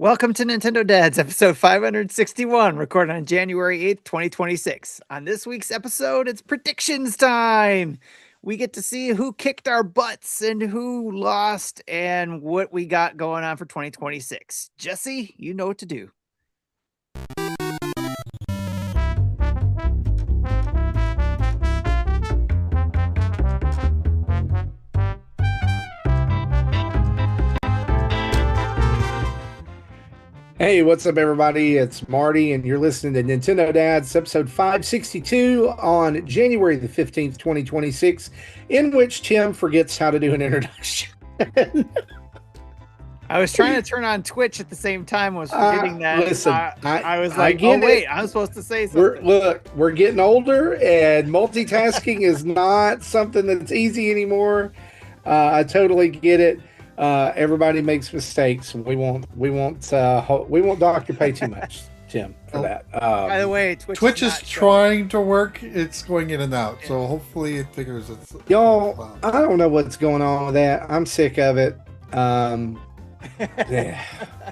Welcome to Nintendo Dads, episode 561, recorded on January 8th, 2026. On this week's episode, it's predictions time. We get to see who kicked our butts and who lost and what we got going on for 2026. Jesse, you know what to do. Hey, what's up, everybody? It's Marty, and you're listening to Nintendo Dads, episode 562 on January the 15th, 2026, in which Tim forgets how to do an introduction. I was trying to turn on Twitch at the same time, was forgetting that. Listen, I was like, oh, wait, I'm supposed to say something. We're getting older, and multitasking is not something that's easy anymore. I totally get it. Everybody makes mistakes. We won't dock your pay too much, Tim, for that. By the way, Twitch is trying to work. It's going in and out, so hopefully it figures it's. Y'all, I don't know what's going on with that. I'm sick of it. Yeah.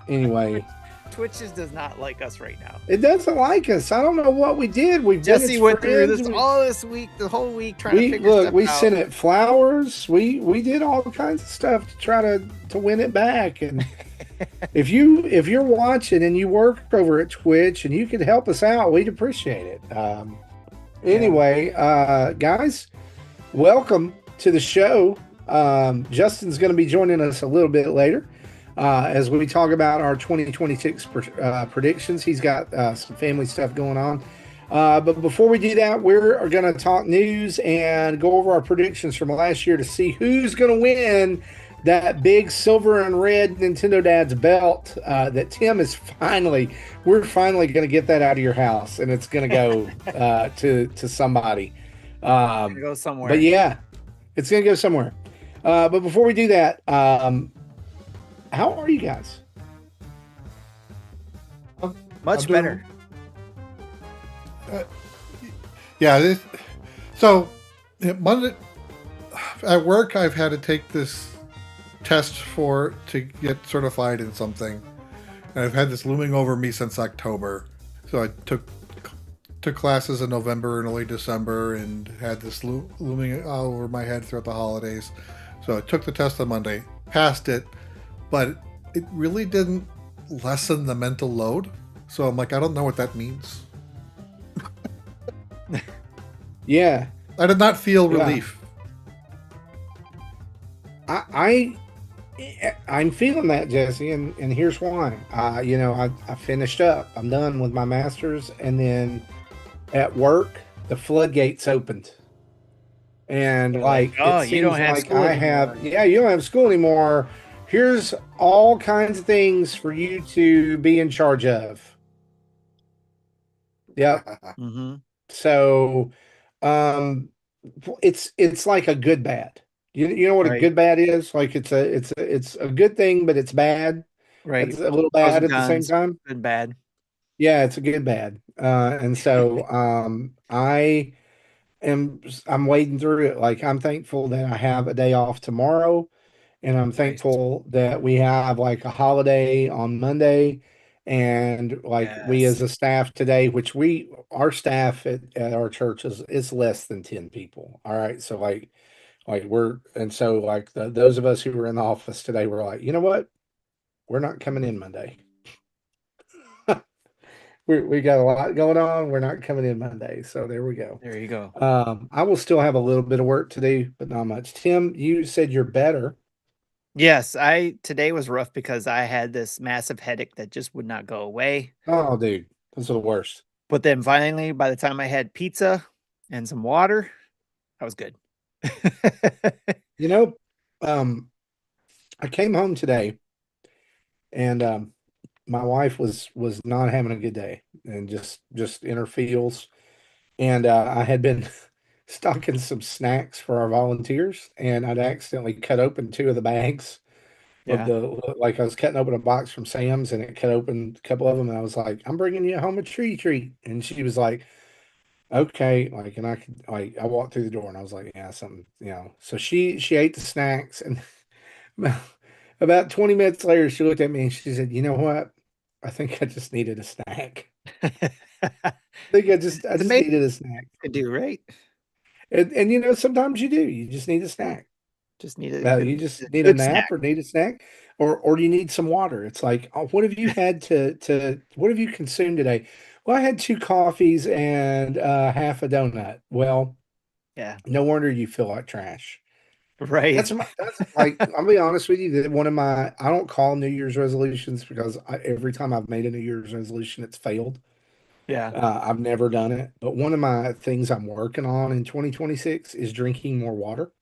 Anyway, Twitch just does not like us right now. It doesn't like us. I don't know what we did. Jesse went through this all this week, the whole week, trying to figure stuff out. We sent it flowers. We did all kinds of stuff to try to win it back. And if you're watching and you work over at Twitch and you could help us out, we'd appreciate it. Anyway, guys, welcome to the show. Justin's going to be joining us a little bit later. As we talk about our 2026 predictions. He's got some family stuff going on. But before we do that, we're going to talk news and go over our predictions from last year to see who's going to win that big silver and red Nintendo Dad's belt that Tim is we're finally going to get that out of your house, and it's going to go to somebody. Go somewhere. But yeah, it's going to go somewhere. But before we do that, how are you guys? Much better. So Monday at work, I've had to take this test to get certified in something, and I've had this looming over me since October. So I took classes in November and early December, and had this looming over my head throughout the holidays. So I took the test on Monday, passed it. But it really didn't lessen the mental load. So I'm like, I don't know what that means. Yeah. I did not feel relief. I'm feeling that, Jesse, and here's why. I finished up. I'm done with my master's, and then at work, the floodgates opened. And you don't have school anymore. You don't have school anymore. Here's all kinds of things for you to be in charge of. Yeah. Mm-hmm. So, it's like a good bad. You know what a good bad is? Like it's a good thing, but it's bad. Right. It's a little bad at the same time. Good bad. Yeah, it's a good bad. And so I'm wading through it. Like, I'm thankful that I have a day off tomorrow. And I'm thankful that we have like a holiday on Monday, and we as a staff today, which our staff at our church is less than 10 people. All right. So those of us who were in the office today were like, you know what? We're not coming in Monday. we got a lot going on. We're not coming in Monday. So there we go. There you go. I will still have a little bit of work to do, but not much. Tim, you said you're better. Yes, today was rough because I had this massive headache that just would not go away. Oh, dude, those are the worst. But then finally, by the time I had pizza and some water, I was good. I came home today, and my wife was not having a good day, and just in her feels. And I had been stocking some snacks for our volunteers, and I'd accidentally cut open two of the bags of I was cutting open a box from Sam's, and it cut open a couple of them, and I was like, I'm bringing you home a treat. And she was like, okay. And I walked through the door, and I was like, yeah, something, so she ate the snacks, and about 20 minutes later, she looked at me and she said, you know what? I think I just needed a snack. The I think I just main needed a snack. could do, right? And you know, sometimes you do. You just need a snack. Just need a Well, good you just a need a good nap snack. or need a snack, or you need some water. It's like, oh, what have you had to what have you consumed today? Well, I had two coffees and half a donut. Well, Yeah. no wonder you feel like trash. Right. That's like, I'll be honest with you, that one of my, I don't call New Year's resolutions because every time I've made a New Year's resolution, it's failed. Yeah. I've never done it, but one of my things I'm working on in 2026 is drinking more water.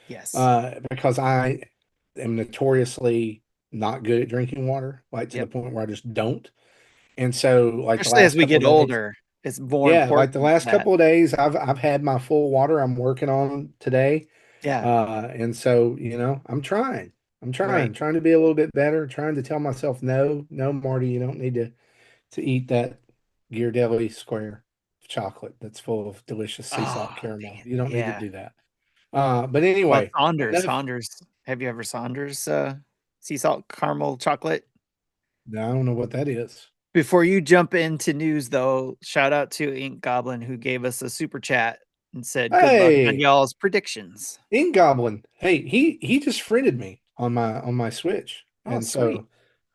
Yes. Because I am notoriously not good at drinking water, like to the Yep. point where I just don't. And so, like the Especially as last we couple get of days, older, it's more yeah, like the important last that couple of days, I've had my full water. I'm working on today, yeah, and so you know, I'm right. trying to be a little bit better, trying to tell myself, no, no, Marty, you don't need to eat that Ghirardelli square of chocolate that's full of delicious sea salt Oh, caramel. man. You don't need to Yeah. do that. But Well, anyway, Saunders, enough. Saunders. Have you ever Saunders sea salt caramel chocolate? I don't know what that is. Before you jump into news though, shout out to Ink Goblin who gave us a super chat and said good luck on Hey, y'all's predictions. Ink Goblin. Hey, he just friended me on my Switch, Oh, and sweet.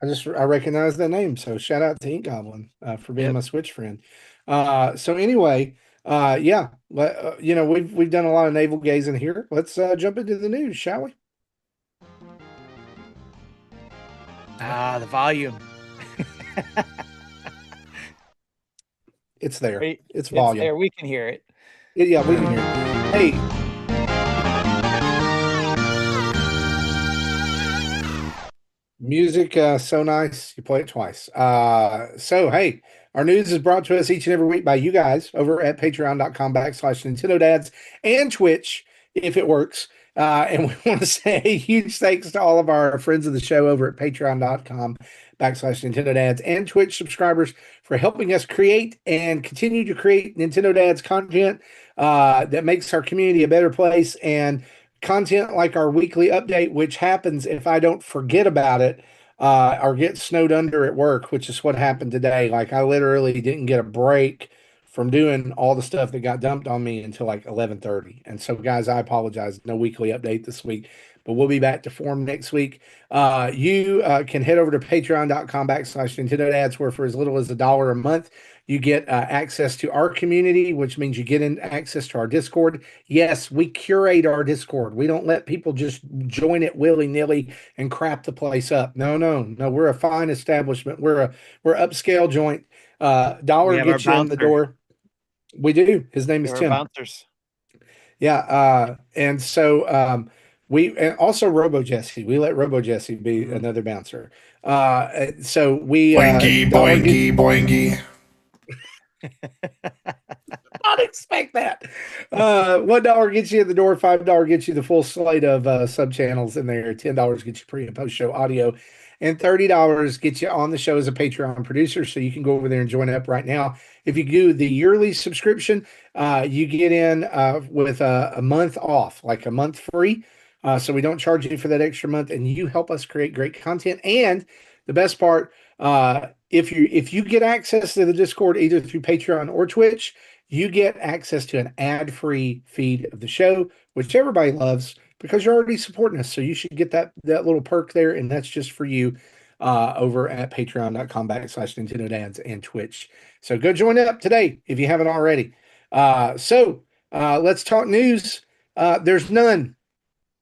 so I recognize that name. So shout out to Ink Goblin for being Yep. my Switch friend. So anyway, yeah, you know, we've done a lot of navel gazing here. Let's jump into the news, shall we? Ah, the volume. It's there. Right. It's It's volume. there. We can hear it. Yeah, we can hear it. Hey, music, so nice. You play it twice. So hey, our news is brought to us each and every week by you guys over at patreon.com/ Nintendo Dads and Twitch, if it works. And we want to say a huge thanks to all of our friends of the show over at patreon.com/ Nintendo Dads and Twitch subscribers for helping us create and continue to create Nintendo Dads content that makes our community a better place, and content like our weekly update, which happens if I don't forget about it or get snowed under at work, which is what happened today. Like I literally didn't get a break from doing all the stuff that got dumped on me until like 11:30. And so, guys, I apologize. No weekly update this week, but we'll be back to form next week. You can head over to patreon.com/ Nintendo Dads, where for as little as $1 a month, you get access to our community, which means you get in access to our Discord. Yes, we curate our Discord. We don't let people just join it willy-nilly and crap the place up. No, no, no. We're a fine establishment. We're upscale joint. We Dollar have our gets you in the bouncer. door. We do. His name We is have our Tim. bouncers. Yeah. And so we, and also Robo Jesse. We let Robo Jesse be Mhm. another bouncer. So we Boingy, dollar gets boingy, boingy. not expect that. $1 gets you in the door, $5 gets you the full slate of sub channels in there, $10 gets you pre and post show audio, and $30 gets you on the show as a Patreon producer. So you can go over there and join up right now. If you do the yearly subscription, you get in with a month off, like a month free. So we don't charge you for that extra month, and you help us create great content. And the best part, if you get access to the Discord either through Patreon or Twitch, you get access to an ad-free feed of the show, which everybody loves because you're already supporting us. So you should get that little perk there, and that's just for you over at patreon.com/ Nintendo Dads and Twitch. So go join up today if you haven't already. Let's talk news. There's none.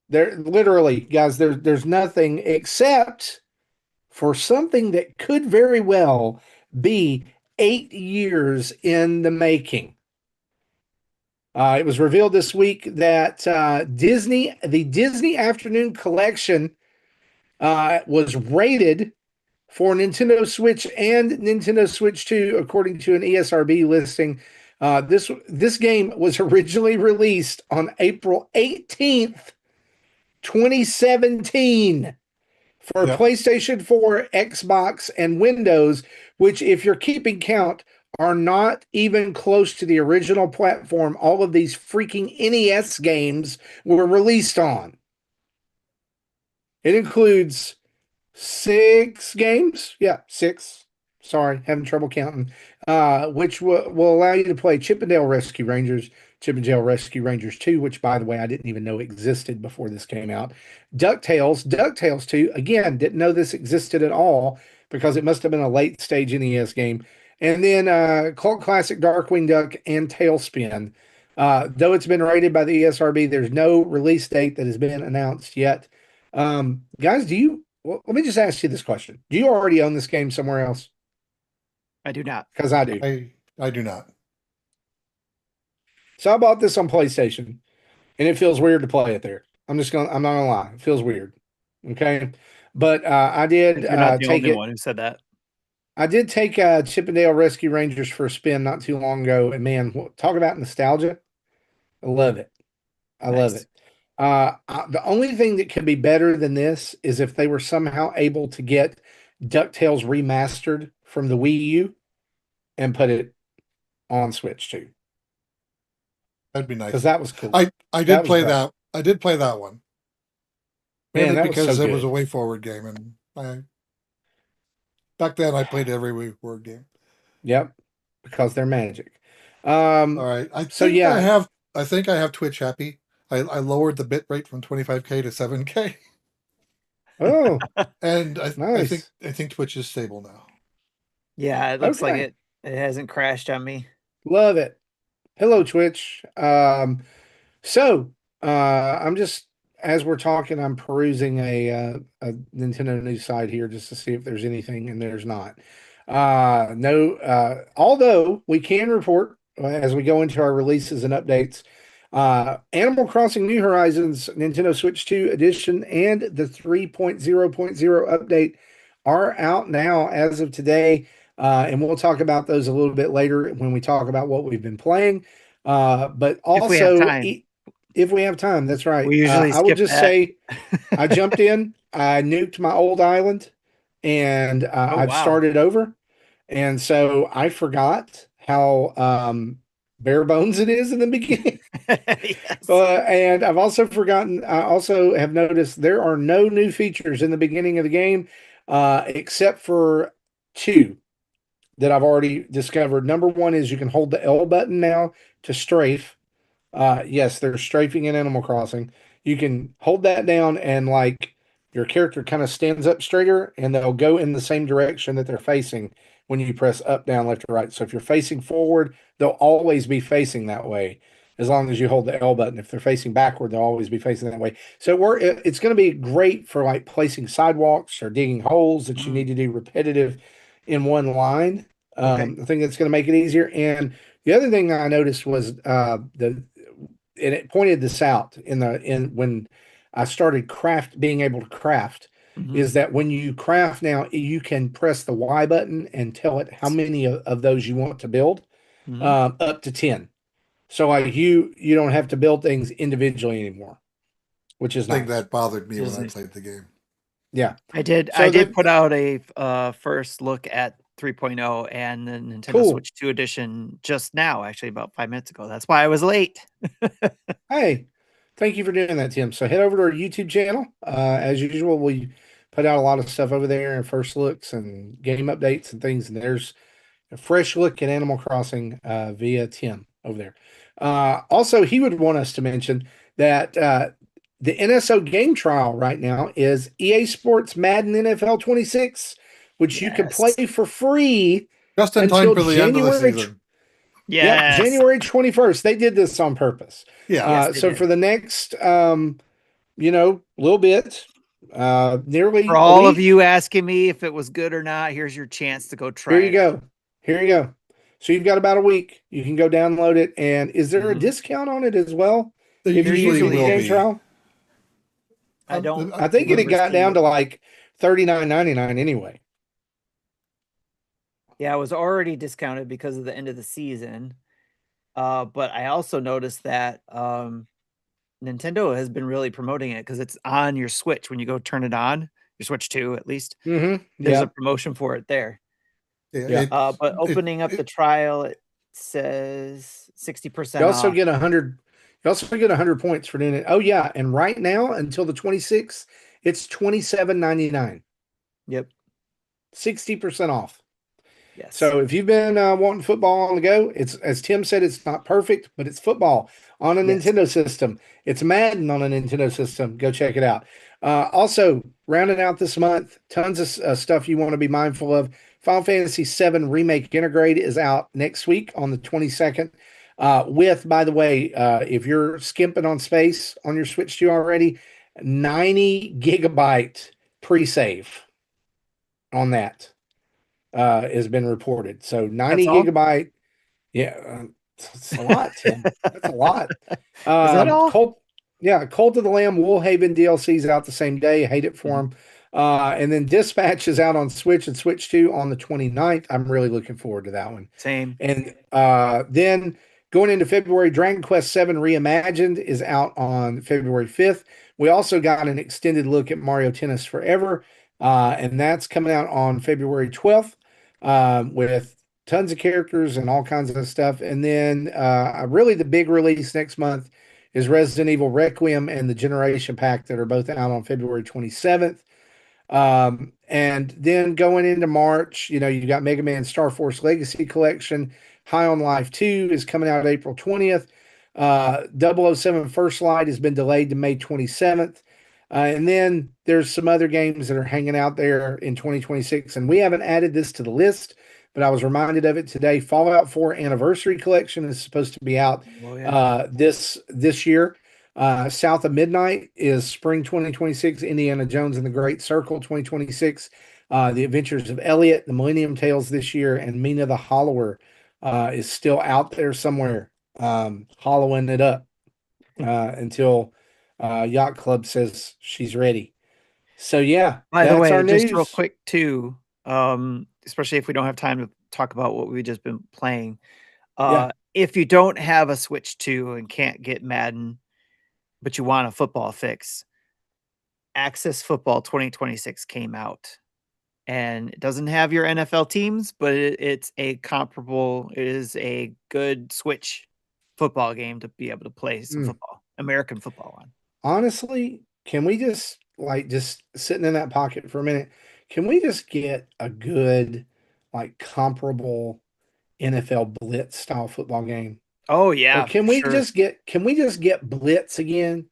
There literally, guys, there's nothing except for something that could very well be 8 years in the making. It was revealed this week that the Disney Afternoon Collection, was rated for Nintendo Switch and Nintendo Switch 2, according to an ESRB listing. This game was originally released on April 18th, 2017. For Yep. PlayStation 4, Xbox, and Windows, which, if you're keeping count, are not even close to the original platform all of these freaking NES games were released on. It includes 6 games. Yeah, 6. Sorry, having trouble counting. Which will allow you to play Chippendale Rescue Rangers, Chippendale Rescue Rangers 2, which, by the way, I didn't even know existed before this came out. DuckTales 2. Again, didn't know this existed at all because it must have been a late stage NES game. And then Cult Classic Darkwing Duck and Tailspin. Though it's been rated by the ESRB, there's no release date that has been announced yet. Guys, well, let me just ask you this question. Do you already own this game somewhere else? I do not. Because I do. I do not. So I bought this on PlayStation, and it feels weird to play it there. I'm not gonna lie. It feels weird. Okay. But I did You're not the take only it. one who said that. I did take Chippendale Rescue Rangers for a spin not too long ago, and man, talk about nostalgia. I love it. I love Nice. it. The only thing that could be better than this is if they were somehow able to get DuckTales remastered from the Wii U and put it on Switch too. That'd be nice. Because that was cool. I did was play great. that. I did play that one. Man, Mainly that was because so it was good. a way forward game, and back then I played every way forward game. Yep, because they're magic. All right, I So think yeah, I think I have Twitch happy. I lowered the bit rate from 25K to 7K, oh, and nice. I think Twitch is stable now. Yeah, it looks like Okay, it hasn't crashed on me. love it. Hello, Twitch. So I'm just as we're talking, I'm perusing a Nintendo news site here just to see if there's anything, and there's not. No, although we can report as we go into our releases and updates. Animal Crossing New Horizons Nintendo Switch 2 edition and the 3.0.0 update are out now as of today. And we'll talk about those a little bit later when we talk about what we've been playing. But If we have also, time. if we have time, that's right. We usually I will skip just that. say I jumped in, I nuked my old island, and Oh, I've wow. started over. And so I forgot how bare bones it is in the beginning. Yes. And I've also forgotten, I also have noticed there are no new features in the beginning of the game except for two that I've already discovered. Number one is you can hold the L button now to strafe. Yes, there's strafing in Animal Crossing. You can hold that down and like your character kind of stands up straighter and they'll go in the same direction that they're facing when you press up, down, left, or right. So if you're facing forward, they'll always be facing that way as long as you hold the L button. If they're facing backward, they'll always be facing that way. So it's going to be great for like placing sidewalks or digging holes that you Mm, need to do repetitive in one line. okay. I think that's going to make it easier. And the other thing I noticed was and it pointed this out in when I started being able to craft, Mhm. is that when you craft now, you can press the Y button and tell it how many of those you want to build, Mhm. up to 10. So like you don't have to build things individually anymore, which is I think nice. that bothered me when Just I nice. played the game. Yeah. I did So put out a first look at 3.0 and the Nintendo cool. Switch 2 edition just now, actually about 5 minutes ago. That's why I was late. Hey, thank you for doing that, Tim. So head over to our YouTube channel. As usual, we put out a lot of stuff over there and first looks and game updates and things. And there's a fresh look at Animal Crossing via Tim over there. Also, he would want us to mention that the NSO game trial right now is EA Sports Madden NFL 26, which you can play Yes. for free Just in time until for the end of the January. season. Yep, Yes. January 21st. They did this on purpose. Yeah. Yes, they So did. for the next, little bit, For nearly a all of week, you asking me if it was good or not, here's your chance to go here try you it out. go. Here you go. So you've got about a week. You can go download it. And is there a Mhm. discount on it as well There if you're There usually using the usually will game is. be. trial? I don't I think it had remember got seeing down what. to like $39.99 anyway. Yeah, it was already discounted because of the end of the season. But I also noticed that Nintendo has been really promoting it because it's on your Switch when you go turn it on, your Switch 2 at least. Mm-hmm. There's a Yep. promotion for it there. Yeah, Yeah. But it, opening up the it trial, it says You 60% also off. get 100. You also get 100 points for doing it. Oh yeah, and right now until the 26th, it's $27.99. Yep. 60% off. Yes. So if you've been wanting football on the go, it's as Tim said, it's not perfect, but it's football on a Yes. Nintendo system. It's Madden on a Nintendo system. Go check it out. Also, rounding out this month, tons of stuff you want to be mindful of. Final Fantasy VII Remake Integrate is out next week on the 22nd. With, by the way, if you're skimping on space on your Switch 2 already, 90 gigabyte pre-save on that has been reported. So 90 That's all? gigabyte. Yeah, it's a lot, Tim. That's a lot. Is that all? Cult of the Lamb Woolhaven DLC is out the same day. Hate it for Mhm. them. And then Dispatch is out on Switch and Switch 2 on the 29th. I'm really looking forward to that one. Same. And then going into February, Dragon Quest VII Reimagined is out on February 5th. We also got an extended look at Mario Tennis Forever, and that's coming out on February 12th with tons of characters and all kinds of stuff. And then really the big release next month is Resident Evil Requiem and the Generation Pack that are both out on February 27th. And then going into March, you got Mega Man Star Force Legacy Collection. High on Life 2 is coming out April 20th. 007 First Light has been delayed to May 27th. And then there's some other games that are hanging out there in 2026. And we haven't added this to the list, but I was reminded of it today. Fallout 4 Anniversary Collection is supposed to be out this year. South of Midnight is spring 2026. Indiana Jones and the Great Circle 2026. The Adventures of Elliot, the Millennium Tales this year, and Mina the Hollower is still out there somewhere, hollowing it up until Yacht Club says she's ready. So yeah, By the that's way, our just real news. quick too, especially if we don't have time to talk about what we've just been playing. Yeah. If you don't have a Switch 2 and can't get Madden, but you want a football fix, Access Football 2026 came out. And it doesn't have your NFL teams, but it's a comparable, it is a good Switch football game to be able to play some football, American football on. Honestly, can we just sitting in that pocket for a minute? Can we just get a good, comparable NFL blitz style football game? Oh Or yeah, can for we sure. just get blitz again?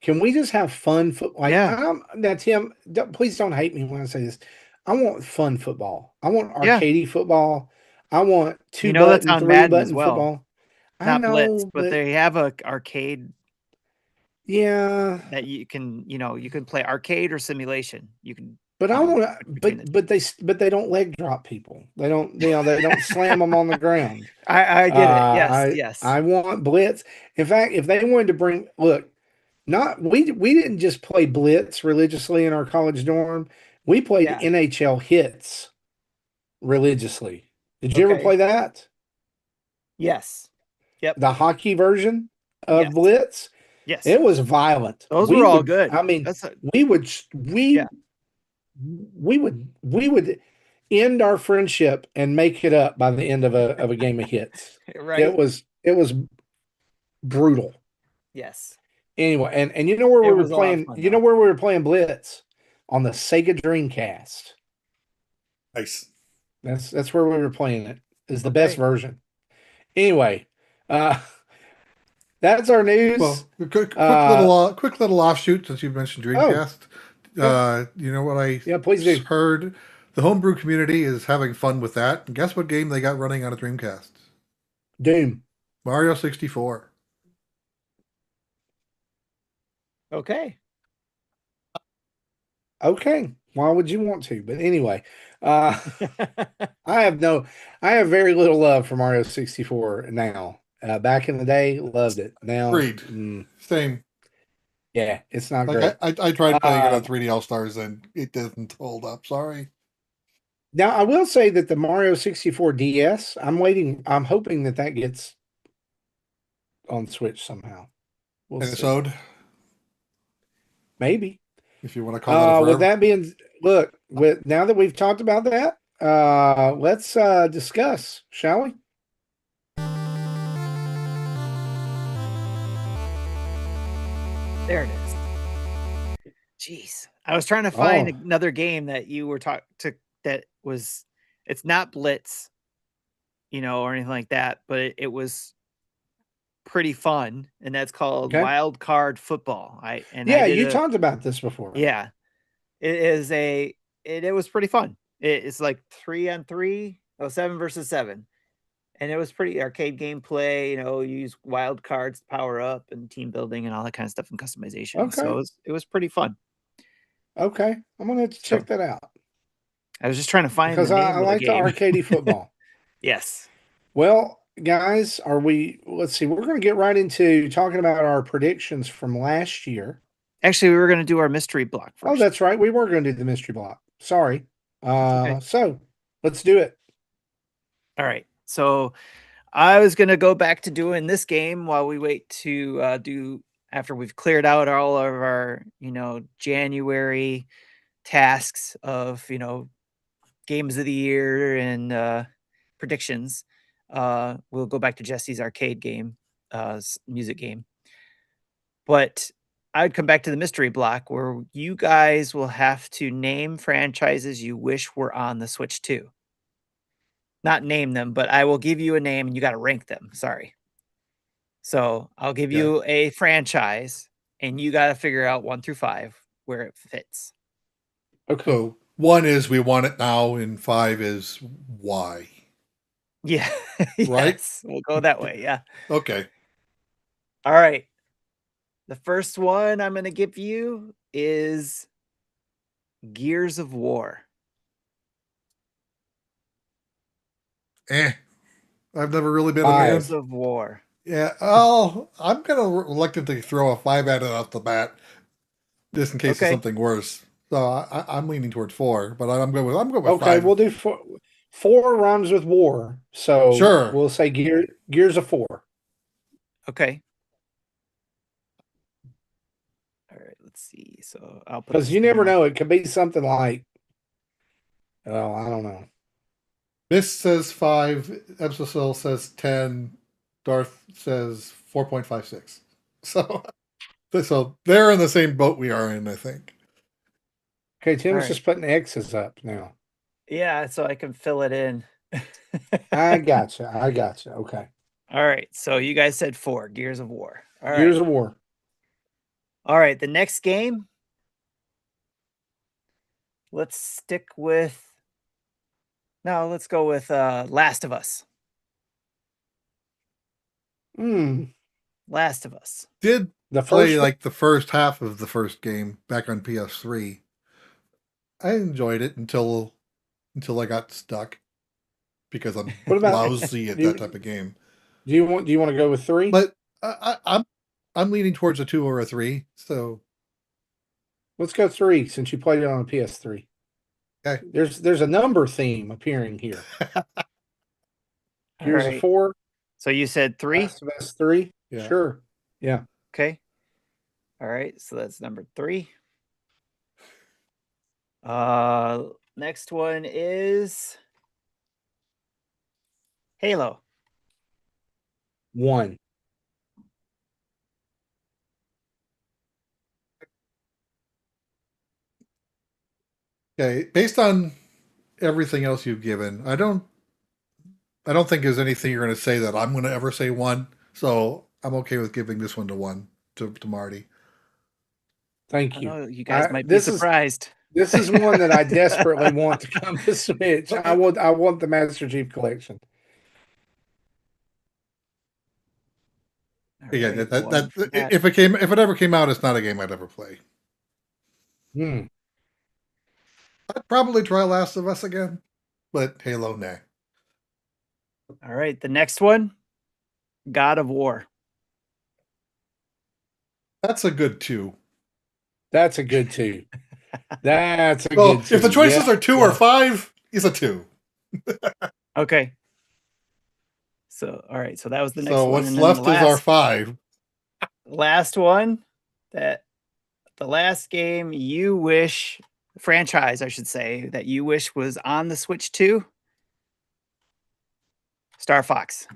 Can we just have fun Yeah. now, Tim, please don't hate me when I say this. I want fun football. I want Yeah. arcadey football. I want You know that's 2-button, on Madden as 3-button well. football. I Not Blitz, know, but but they have a arcade yeah. that you can play arcade or simulation. You can, But I want to, switch between the 2. but they don't leg drop people. They don't, they don't slam them on the ground. I get it. Yes, yes. I want blitz. In fact, if they wanted to we didn't just play blitz religiously in our college dorm. We played Yeah. NHL hits religiously. Did you ever Okay. play that? Yes. Yep. The hockey version of Yes. blitz? Yes. It was violent. Those were all good. I mean, That's a we would yeah. we would end our friendship and make it up by the end of a game of hits. Right? It was brutal. Yes. Anyway, and you know where It we were was a lot of playing, fun, you know though. where we were playing Blitz? On the Sega Dreamcast. Nice. That's where we were playing it. It's the best Okay. version. Anyway, that's our news. Well, quick little offshoot since you mentioned Dreamcast. You know what I please do. heard? The homebrew community is having fun with that. And guess what game they got running on a Dreamcast? Doom. Mario 64. Okay. Okay. Why would you want to? But anyway, I have very little love for Mario 64 now. Back in the day, loved it. Now, Agreed. Same. Yeah, it's not great. I tried playing it on 3D All Stars and it doesn't hold up. Sorry. Now, I will say that the Mario 64 DS, I'm hoping that gets on Switch somehow. We'll see. Episode, maybe. if you want to call that a verb. With that being, now that we've talked about that, let's discuss, shall we? There it is. Jeez. I was trying to find another game that you were that was It's not Blitz, or anything like that, but it was pretty fun, and that's called Okay. Wild Card Football. I Yeah, did you talked about this before. yeah. It was pretty fun. It's like 3-on-3, 7 versus 7. And it was pretty arcade gameplay, you use wild cards to power up and team building and all that kind of stuff and customization. So Okay. it was pretty fun. Okay. I'm gonna have to So check that out I was just trying to find the because I name of the like the game. arcadey football. Yes. Well, guys, let's see, we're gonna get right into talking about our predictions from last year. Actually, we were going to do our mystery block first. Oh, that's right. We were going to do the mystery block. Sorry. Okay. So let's do it. All right. So I was going to go back to doing this game while we wait to do after we've cleared out all of our, January tasks of, games of the year and predictions. We'll go back to Jesse's arcade game, music game. But I'd come back to the mystery block where you guys will have to name franchises you wish were on the Switch 2. Not name them, but I will give you a name and you got to rank them. Sorry. So I'll give Okay. you a franchise and you got to figure out 1 through 5 where it fits. Okay. So 1 is we want it now, and 5 is why. Yeah. Right? Yes, we'll go that way. Yeah. Okay. All right. The first one I'm going to give you is Gears of War. I've never really been a 5. fan. Gears of War. Yeah. I'm kind of reluctant to throw a 5 at it off the bat, just in case Okay. it's something worse. So I'm leaning towards 4, but I'm going with Okay, 5. we'll do 4. 4 rhymes with war, so Sure. we'll say Gears of 4. Okay. All right, let's see. So I'll put Because this you never down. know, it could be something like, oh, I don't know. This says 5. Epsilon says 10. Darth says 4.56. So they're in the same boat we are in, I think. Okay, Tim's right. just putting X's up now. Yeah, so I can fill it in. I gotcha. Okay. All right, so you guys said 4, Gears of War. All Gears right. of War. All right, the next game. Let's go with Last of Us. Last of Us. Did The play first like the first half of the first game back on PS3. I enjoyed it until I got stuck because I'm What about- lousy at that type of game. Do you want to go with 3? But I'm leaning towards a 2 or a 3. So Let's go 3 since you played it on a PS3. Okay. There's a number theme appearing here. Gears of 4. So you said 3? Last of Us 3. Yeah. Sure. Yeah. Okay. All right, so that's number 3. Next one is Halo. 1. Okay, based on everything else you've given, I don't think there's anything you're going to say that I'm going to ever say 1. So I'm okay with giving this one to 1 to Marty. Thank you. You guys might be surprised. This is one that I desperately want to come to Switch. I want the Master Chief Collection. Yeah, if it ever came out, it's not a game I'd ever play. I'd probably try Last of Us again, but Halo, nah. All right, the next one, God of War. That's a good 2. That's a good 2. That's a well, good 2. If the choices are 2 or 5, it's a 2. Okay. So, all right. So that was the next one. So what's left is our 5. Last one. The last game franchise, I should say, that you wish was on the Switch 2. Star Fox.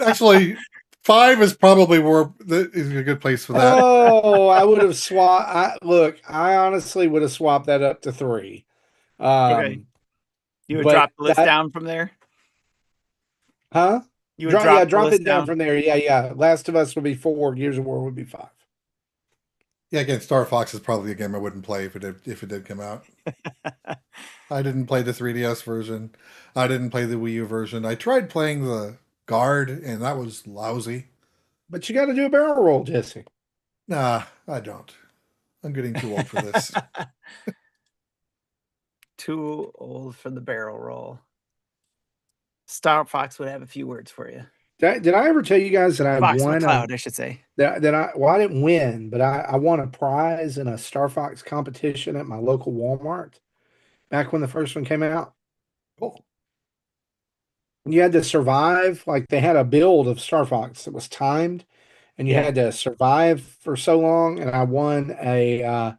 Actually, 5 is probably is a good place for that. Oh, I would have swapped. Look, I honestly would have swapped that up to 3. Okay. You would But drop the list that, down from there? huh? You would drop the Drop list it down down? from there. Yeah. Last of Us would be 4. Gears of War would be 5. Yeah, again, Star Fox is probably a game I wouldn't play if it did come out. I didn't play the 3DS version. I didn't play the Wii U version. I tried playing the Guard, and that was lousy. But you got to do a barrel roll, Jesse. Nah, I don't. I'm getting too old for this. Too old for the barrel roll. Star Fox would have a few words for you. Did I ever tell you guys that I Fox won McCloud, I should say. well, I didn't win, but I won a prize in a Star Fox competition at my local Walmart back when the first one came out. Cool. You had to survive, like they had a build of Star Fox that was timed, and you had to survive for so long. And I won a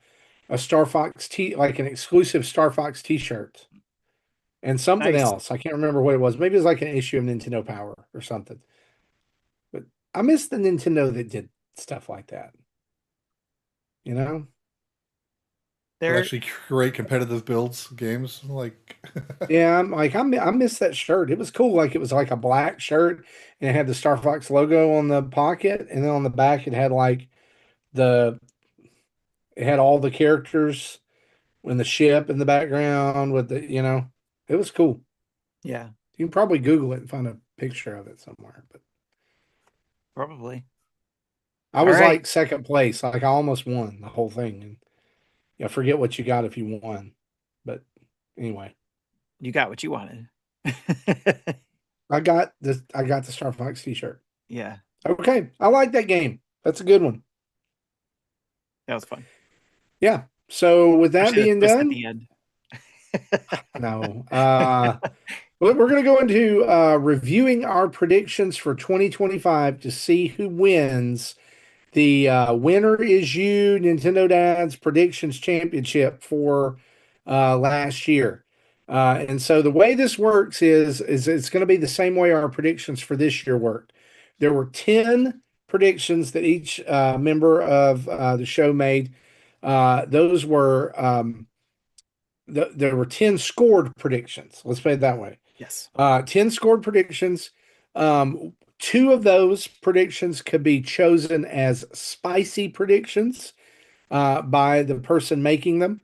Star Fox like an exclusive Star Fox T-shirt and something Nice. else. I can't remember what it was. Maybe it was like an issue of Nintendo Power or something. But I miss the Nintendo that did stuff like that. You know? They actually create competitive builds games like. Yeah, I miss that shirt. It was cool. Like it was like a black shirt and it had the Star Fox logo on the pocket, and then on the back it had like the it had all the characters and the ship in the background with it was cool. Yeah, You can probably Google it and find a picture of it somewhere. But probably. I was right. like second place. Like I almost won the whole thing. And yeah, forget what you got if you won. But anyway, You got what you wanted. I got the Star Fox t-shirt. Yeah, Okay. I like that game. That's a good one. that was fun. Yeah. So with I that should have being twisted done, the end. no. We're going to go into reviewing our predictions for 2025 to see who wins the winner is you Nintendo Dad's Predictions Championship for last year. And so the way this works is it's going to be the same way our predictions for this year worked. There were 10 predictions that each member of the show made. Those were there were 10 scored predictions. Let's put it that way. Yes. 10 scored predictions. 2 of those predictions could be chosen as spicy predictions by the person making them,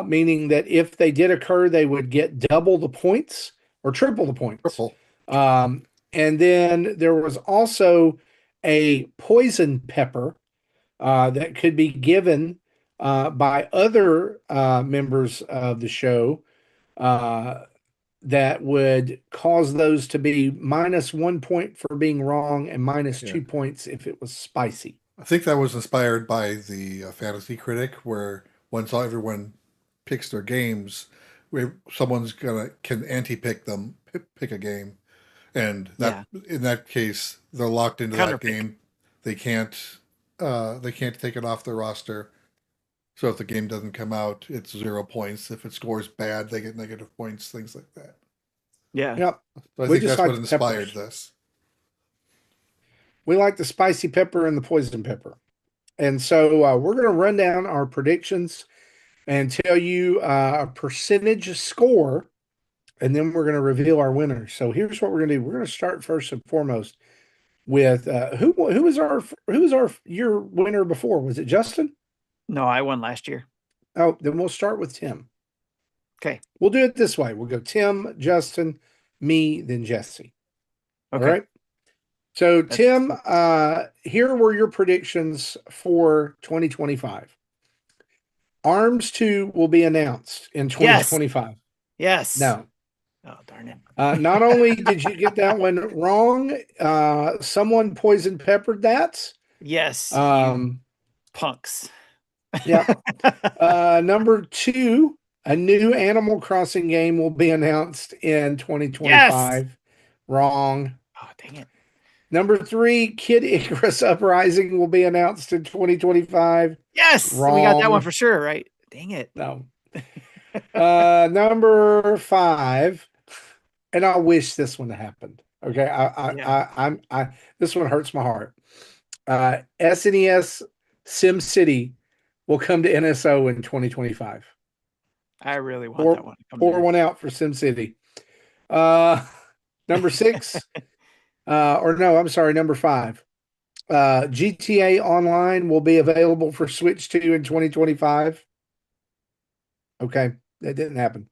meaning that if they did occur, they would get double the points or triple the points. Triple. And then there was also a poison pepper that could be given by other members of the show that would cause those to be -1 point for being wrong and -2 points if it was spicy. I think that was inspired by the Fantasy Critic, where once everyone picks their games, someone's can anti-pick them, pick a game, and that in that case they're locked into that game. They can't take it off their roster. So if the game doesn't come out, it's 0 points. If it scores bad, they get negative points, things like that. Yeah. Yep. So I think that's what inspired this. We like the spicy pepper and the poison pepper. And so we're going to run down our predictions and tell you a percentage score, and then we're going to reveal our winners. So here's what we're going to do. We're going to start first and foremost with who was your winner before? Was it Justin? No, I won last year. Oh, then we'll start with Tim. Okay. We'll do it this way. We'll go Tim, Justin, me, then Jesse. Okay. All right. So, Tim, here were your predictions for 2025. ARMS 2 will be announced in 2025. Yes. No. Oh, darn it. Not only did you get that one wrong, someone poison peppered that. Yes. Punks. Yeah. Number 2, a new Animal Crossing game will be announced in 2025. Yes! Wrong. Oh, dang it. Number 3, Kid Icarus Uprising will be announced in 2025. Yes! Wrong. We got that one for sure, right? Dang it. No. Number 5, and I wish this one happened. Okay, Yeah. this one hurts my heart. SNES Sim City will come to NSO in 2025. I really want that Pour one to come pour there. one out for Sim City. Number 6, or no, I'm sorry, number 5. GTA Online will be available for Switch 2 in 2025. Okay, that didn't happen.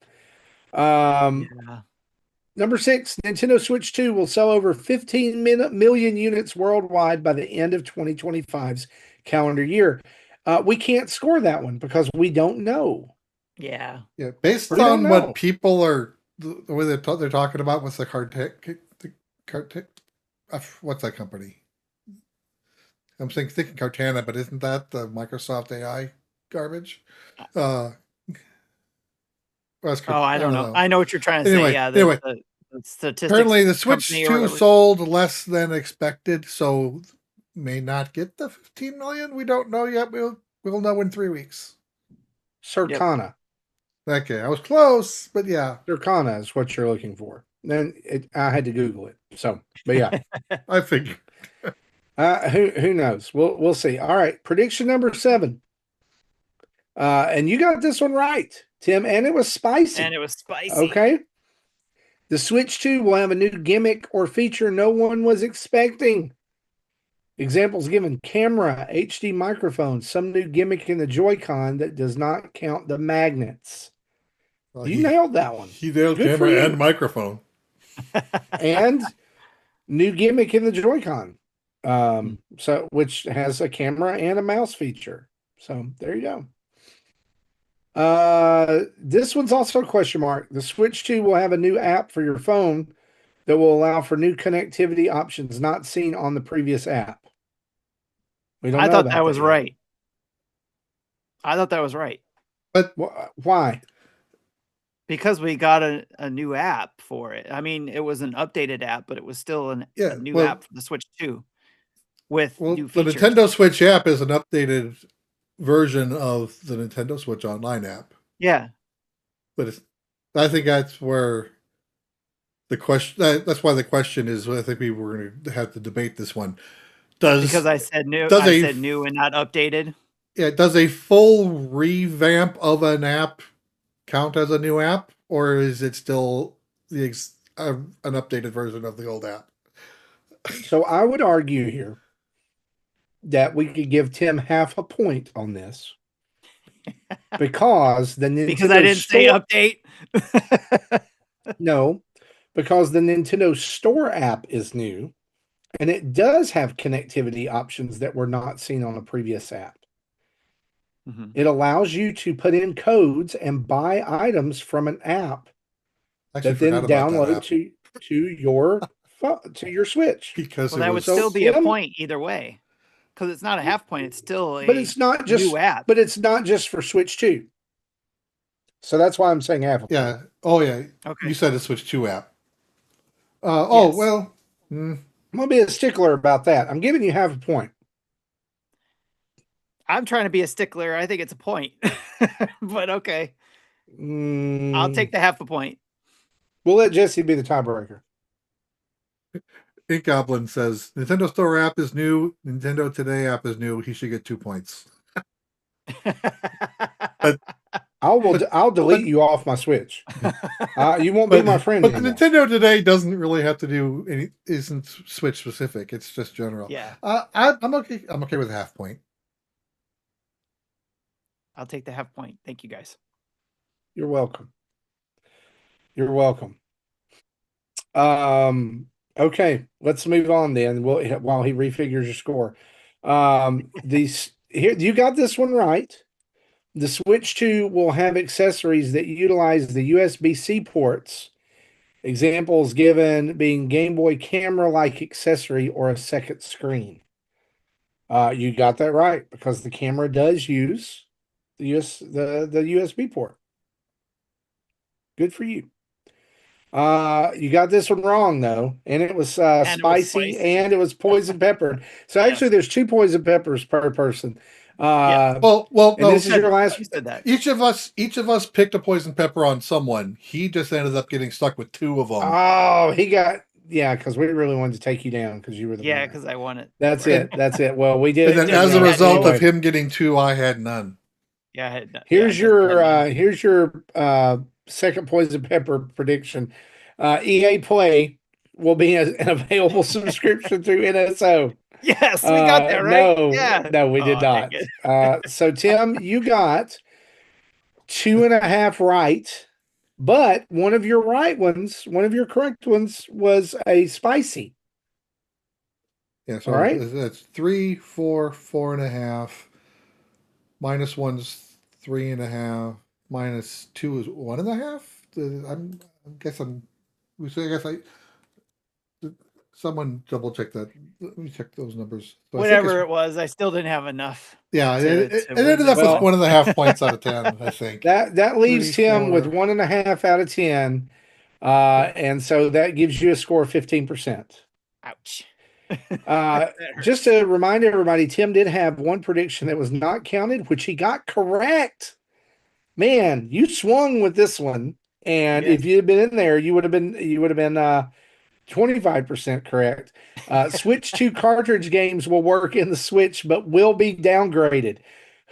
Yeah. Number 6, Nintendo Switch 2 will sell over 15 million units worldwide by the end of 2025's calendar year. We can't score that one because we don't know. Yeah. Yeah, based We don't on what know. people are the way they're talking about with the what's that company? I'm thinking Cartana, but isn't that the Microsoft AI garbage? Uh, I don't know. I know what you're trying to say. Anyway, Yeah, anyway, the statistics apparently the company Switch or 2 whatever. sold less than expected, so may not get the 15 million. We don't know yet. We'll know in 3 weeks. Circana. Yep. Okay, I was close, but yeah. Circana is what you're looking for. Then I had to Google it. So, but yeah. I figured. Who knows? We'll see. All right, prediction number 7. And you got this one right, Tim, and it was spicy. And it was spicy. Okay. The Switch 2 will have a new gimmick or feature no one was expecting. Examples given: camera, HD microphone, some new gimmick in the Joy-Con that does not count the magnets. Well, You nailed that one. He nailed Good for camera you. and microphone. And new gimmick in the Joy-Con, so which has a camera and a mouse feature. So there you go. This one's also a question mark. The Switch 2 will have a new app for your phone that will allow for new connectivity options not seen on the previous app. We don't I know thought about that was yet. right. I thought that was right. But why? Because we got a new app for it. I mean, it was an updated app, but it was still a new app for the Switch 2 with new features. The Nintendo Switch app is an updated version of the Nintendo Switch Online app. Yeah. But I think that's where the question, that's why the question is, I think we were going to have to debate this one. Because I said new, said new and not updated. Yeah, does a full revamp of an app count as a new app, or is it still an updated version of the old app? So I would argue here that we could give Tim half a point on this because the Nintendo because I didn't say update. No, because the Nintendo Store app is new, and it does have connectivity options that were not seen on a previous app. Mm-hmm. It allows you to put in codes and buy items from an app that then download to your Switch. Because that would still be a point either way, because it's not a half point; it's still a new app. But it's not just for Switch 2. So that's why I'm saying half a point. Yeah. Oh yeah. Okay. You said a Switch 2 app. Yes. Well. I'm gonna be a stickler about that. I'm giving you half a point. I'm trying to be a stickler. I think it's a point, but okay. I'll take the half a point. We'll let Jesse be the tiebreaker. Ink Goblin says Nintendo Store app is new. Nintendo Today app is new. He should get 2 points. But I'll delete you off my Switch. You won't be my friend. But anymore. The Nintendo Today doesn't really have to do any. Isn't Switch specific. It's just general. Yeah. I'm okay. I'm okay with half point. I'll take the half point. Thank you, guys. You're welcome. You're welcome. Okay, let's move on then. While he refigures your score. Here you got this one right. The Switch 2 will have accessories that utilize the USB-C ports. Examples given being Game Boy camera-like accessory or a second screen. You got that right because the camera does use the USB port. Good for you. You got this one wrong though, and it was spicy and it was poison pepper. So actually, there's 2 poison peppers per person. Well, no, this is your last. You said that. Each of us picked a poison pepper on someone. He just ended up getting stuck with 2 of them. Oh, he got Yeah, because we really wanted to take you down because you were the Yeah, winner. because I won it. That's Right. it. That's it. Well, we did. And then, Just as a you had result no- of him getting 2, I had none. Yeah, I had no- yeah, Here's just had none. your second poison pepper prediction. EA Play will be an available subscription through NSO. Yes, we got that right. Yeah. No, we did Oh, dang not. it. So Tim, you got 2.5 right, but one of your correct ones was a spicy. Yeah, so All right. that's 3, 4, 4.5. Minus 1's 3.5. Minus 2 is 1.5. I guess someone double check that. Let me check those numbers. So Whatever it was, I still didn't have enough. Yeah, it win ended up this with one. 1.5 points out of 10. I think That leaves 3, Tim with 4. 1.5 out of 10. And so that gives you a score of 15%. Ouch. Just to remind everybody, Tim did have one prediction that was not counted, which he got correct. Man, you swung with this one, and Yes. if you had been in there, you would have been 25% correct. Switch 2 cartridge games will work in the Switch, but will be downgraded.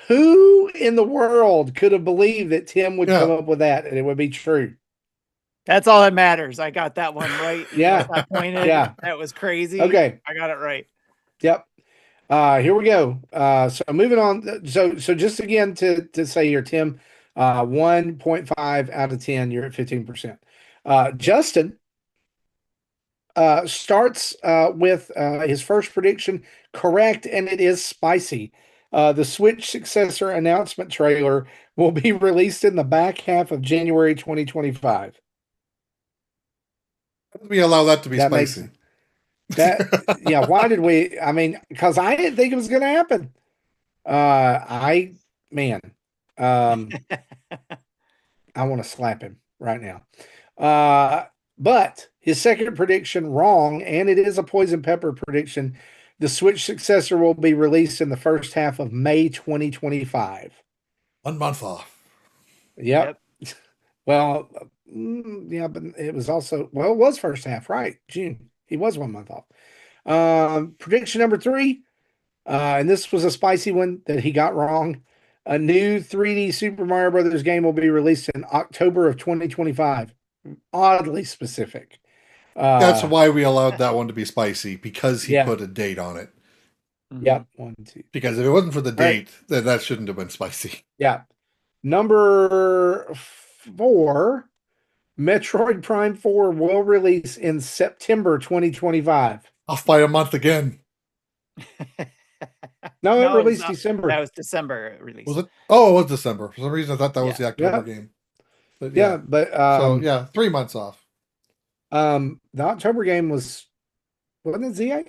Who in the world could have believed that Tim would come up with that and it would be true? That's all that matters. I got that one right. Yeah. I pointed. Yeah. That was crazy. Okay. I got it right. Yep. Here we go. So moving on. So just again to say here, Tim, 1.5 out of 10, you're at 15%. Justin starts with his first prediction correct, and it is spicy. The Switch successor announcement trailer will be released in the back half of January 2025. We allow that to be That spicy. Yeah, why did we? I mean, because I didn't think it was going to happen. I want to slap him right now. But his second prediction wrong, and it is a poison pepper prediction. The Switch successor will be released in the first half of May 2025. 1 month off. Yep. Well, yeah, but it was also, well, it was first half, right? June. He was 1 month off. Prediction number 3, and this was a spicy one that he got wrong. A new 3D Super Mario Brothers game will be released in October of 2025. Oddly specific. That's why we allowed that one to be spicy, because he put a date on it. Yep. 1, 2. Because if it wasn't for the date, then that shouldn't have been spicy. Yeah. Number 4, Metroid Prime 4 will release in September 2025. Off by a month again. No, it released December. That was December release. Was it? Oh, it was December. For some reason, I thought that was the October game. But so 3 months off. The October game wasn't it ZA?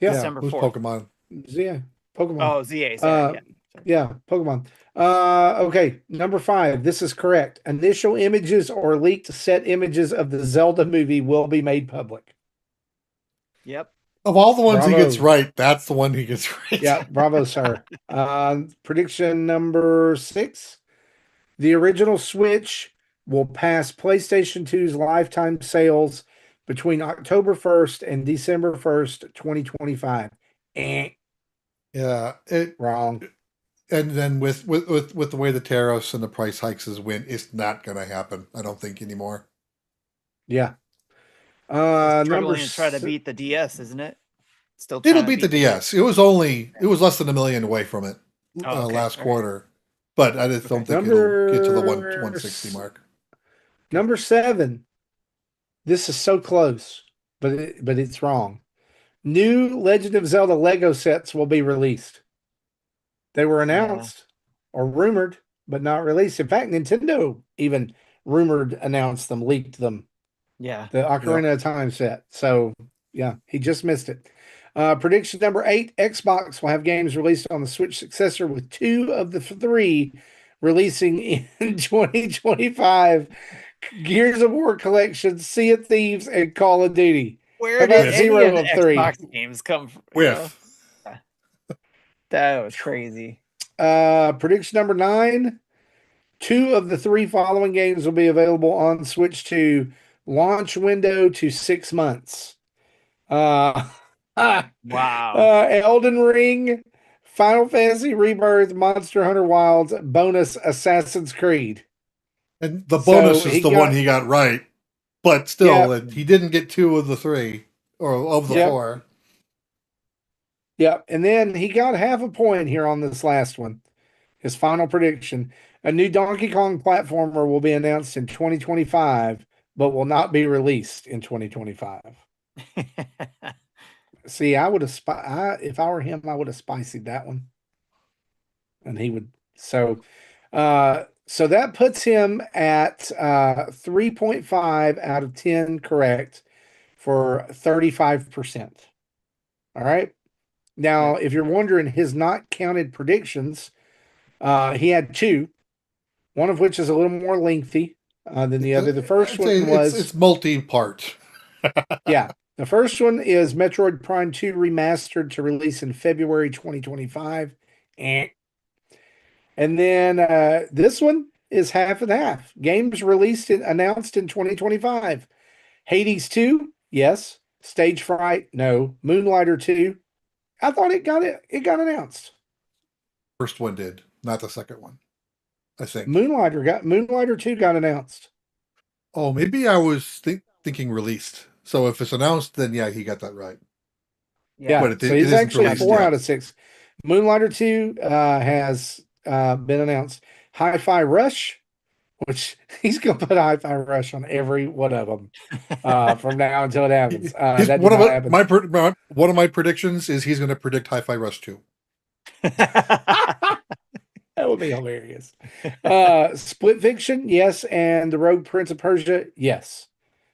Yeah, December 4th. Pokemon. ZA. Pokemon. Oh, ZA. Sorry. Yeah, Pokemon. Okay, number 5. This is correct. Initial images or leaked set images of the Zelda movie will be made public. Yep. Of all the ones he gets right, that's the one he gets right. Yeah, bravo, sir. Prediction number 6. The original Switch will pass PlayStation 2's lifetime sales between October 1st and December 1st, 2025. Yeah. Wrong. And then with the way the tariffs and the price hikes has went, it's not going to happen, I don't think, anymore. Yeah. Struggling to try to beat the DS, isn't it? It'll beat the DS. It was less than $1 million away from it last quarter. But I just don't think it'll get to the 160 mark. Number 7. This is so close, but it's wrong. New Legend of Zelda Lego sets will be released. They were announced or rumored, but not released. In fact, Nintendo even announced them, leaked them. Yeah. The Ocarina of Time set. So, yeah, he just missed it. Prediction number 8, Xbox will have games released on the Switch successor, with 2 of the 3 releasing in 2025. Gears of War Collection, Sea of Thieves, and Call of Duty. Where did 0 of 3 Xbox games come from? That was crazy. Prediction number 9, 2 of the 3 following games will be available on Switch 2. launch window to 6 months. Wow. Elden Ring, Final Fantasy Rebirth, Monster Hunter Wilds, bonus Assassin's Creed. And the So bonus is he the one got- he got right, but still, he didn't get 2 of the 3 or of the Yep. 4. Yep. And then he got half a point here on this last one. His final prediction. A new Donkey Kong platformer will be announced in 2025, but will not be released in 2025. See, I would have if I were him, I would have spicied that one. And he would so that puts him at 3.5 out of 10 correct for 35%. All right. Now, if you're wondering his not counted predictions, he had 2, one of which is a little more lengthy than the other. The first one was it's multi-part. yeah. The first one is Metroid Prime 2 Remastered to release in February 2025. And then this one is half and half. Games announced in 2025. Hades 2, yes. Stage Fright, no. Moonlighter 2, I thought it got announced. First one did, not the second one, I think. Moonlighter 2 got announced. Oh, maybe I was thinking released. So if it's announced, then yeah, he got that right. Yeah, but so he's actually 4 yet. out of 6. Moonlighter 2 has been announced. Hi-Fi Rush, which he's going to put Hi-Fi Rush on every one of them from now until it happens. One of my predictions is he's going to predict Hi-Fi Rush 2. That would be hilarious. Split Fiction, yes, and The Rogue Prince of Persia, yes.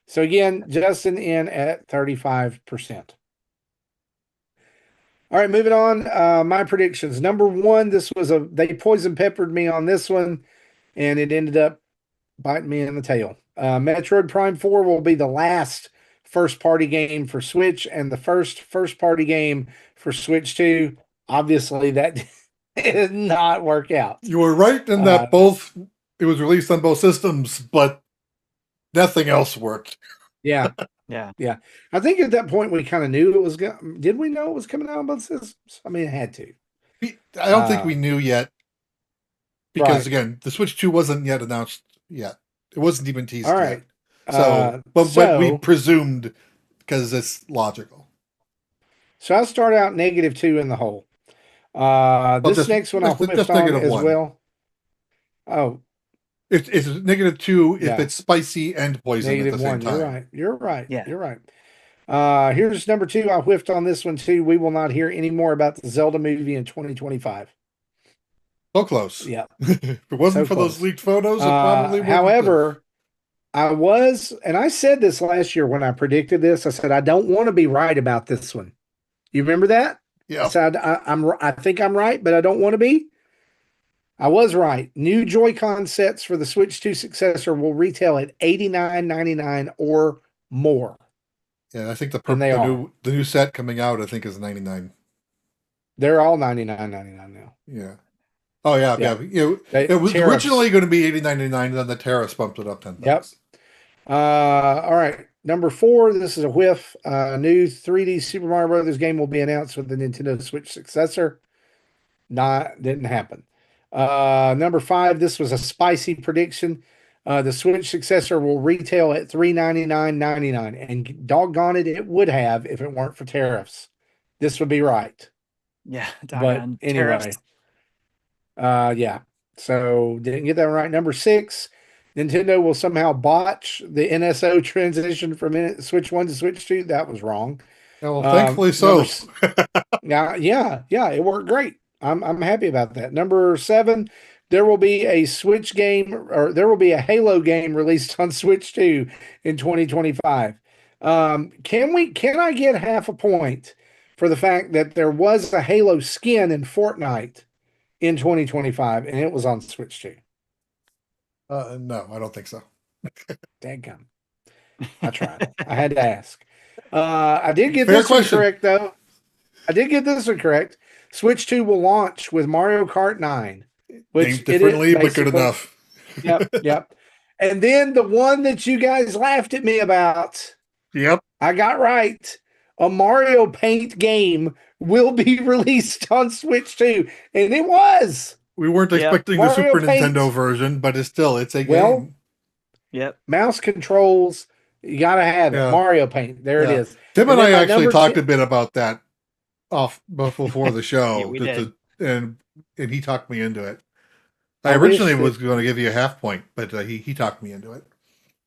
So again, Justin in at 35%. All right, moving on. My predictions. Number 1, they poison peppered me on this one, and it ended up biting me in the tail. Metroid Prime 4 will be the last first-party game for Switch, and the first-party game for Switch 2. Obviously, that did not work out. You were right in that it was released on both systems, but nothing else worked. Yeah. Yeah. I think at that point we kind of knew it was going. Did we know it was coming out on both systems? I mean, it had to. I don't think we knew yet, because again, the Switch 2 wasn't yet announced yet. It wasn't even teased yet. So, but we presumed because it's logical. So I'll start out -2 in the hole. This next one I'll whiffed on as well. Oh, it's -2 if it's spicy and poison at the same time. You're right. Yeah. You're right. Here's number 2. I whiffed on this one too. We will not hear any more about the Zelda movie in 2025. So close. Yeah. If it wasn't for those leaked photos, it probably would. However, I said this last year when I predicted this. I said I don't want to be right about this one. You remember that? Yeah. I said I think I'm right, but I don't want to be. I was right. New Joy-Con sets for the Switch 2 successor will retail at $89.99 or more. Yeah, I think the new set coming out, I think, is $99. They're all $99.99 now. Yeah. Oh yeah. It was originally going to be $89.99, then the tariffs bumped it up $10. Yep. All right. Number 4, this is a whiff. New 3D Super Mario Brothers game will be announced with the Nintendo Switch successor. Didn't happen. Number 5, this was a spicy prediction. The Switch successor will retail at $399.99, and doggone it, it would have if it weren't for tariffs. This would be right. Yeah, but anyway, yeah. So didn't get that right. Number 6, Nintendo will somehow botch the NSO transition from Switch 1 to Switch 2. That was wrong. Yeah, well, thankfully so. Yeah, it worked great. I'm happy about that. Number 7, there will be a Switch game, or there will be a Halo game released on Switch 2 in 2025. Can I get half a point for the fact that there was a Halo skin in Fortnite in 2025 and it was on Switch 2? No, I don't think so. Dadgum. I tried. I had to ask. I did get Fair this question. one correct, though. I did get this one correct. Switch 2 will launch with Mario Kart 9. Which named differently, but good enough. Yep. And then the one that you guys laughed at me about, Yep. I got right. A Mario Paint game will be released on Switch too. And it was. We weren't Yep. expecting the Mario Super Paint. Nintendo version, but it's a Well, game. Yep. mouse controls, you got to have it. Yeah. Mario Paint. There it Yeah. is. Tim And and then I my actually number talked 10 a bit about that before the show. Yeah, we did. And he talked me into it. I I wish originally that- was going to give you a half point, but he talked me into it.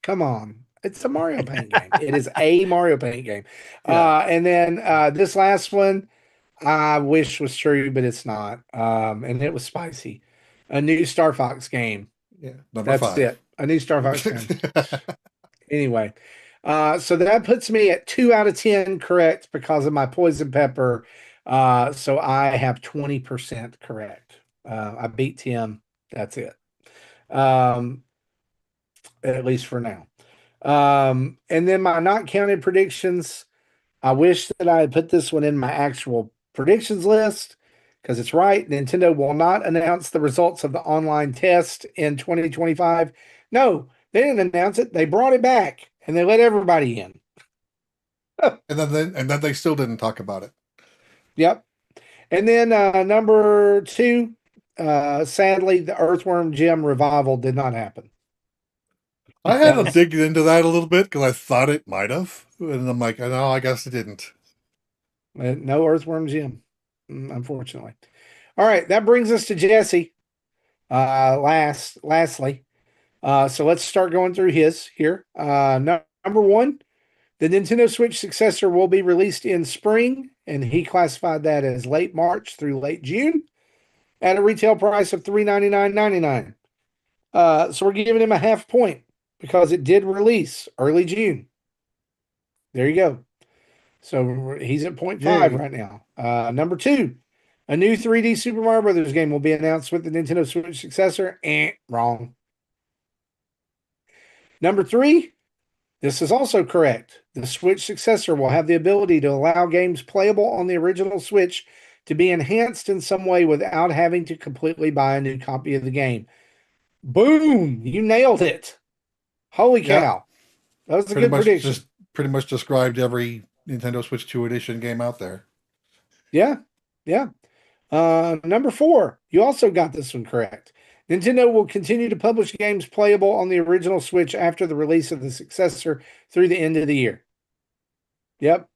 Come on. It's a Mario Paint game. It is a Mario Paint game. Yeah. And then this last one, I wish was true, but it's not. And it was spicy. A new Star Fox game. Yeah, number That's 5. it. A new Star Fox game. Anyway, so that puts me at 2 out of 10 correct because of my poison pepper. So I have 20% correct. I beat Tim. That's it. At least for now. And then my not counted predictions. I wish that I had put this one in my actual predictions list because it's right. Nintendo will not announce the results of the online test in 2025. No, they didn't announce it. They brought it back and they let everybody in. and then they still didn't talk about it. Yep. And then number 2, sadly, the Earthworm Jim revival did not happen. I had to dig into that a little bit because I thought it might have, and I'm like, no, I guess it didn't. No Earthworm Jim, unfortunately. All right, that brings us to Jesse. Lastly, so let's start going through his here. Number 1, the Nintendo Switch successor will be released in spring, and he classified that as late March through late June at a retail price of $399.99. So we're giving him a half point because it did release early June. There you go. So he's at 0.5 Yay. right now. Number 2, a new 3D Super Mario Brothers game will be announced with the Nintendo Switch successor. Wrong. Number 3, this is also correct. The Switch successor will have the ability to allow games playable on the original Switch to be enhanced in some way without having to completely buy a new copy of the game. Boom! You nailed it. Holy cow. That was a good prediction. Pretty much described every Nintendo Switch 2 edition game out there. Yeah. Number 4, you also got this one correct. Nintendo will continue to publish games playable on the original Switch after the release of the successor through the end of the year. Yep.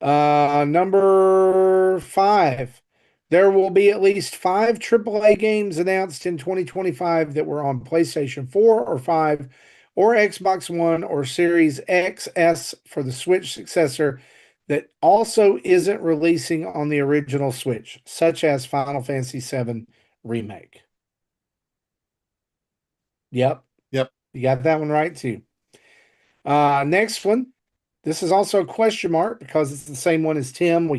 Number 5, there will be at least 5 AAA games announced in 2025 that were on PlayStation 4 or 5 or Xbox One or Series XS for the Switch successor that also isn't releasing on the original Switch, such as Final Fantasy VII Remake. Yep. You got that one right too. Next one. This is also a question mark because it's the same one as Tim. We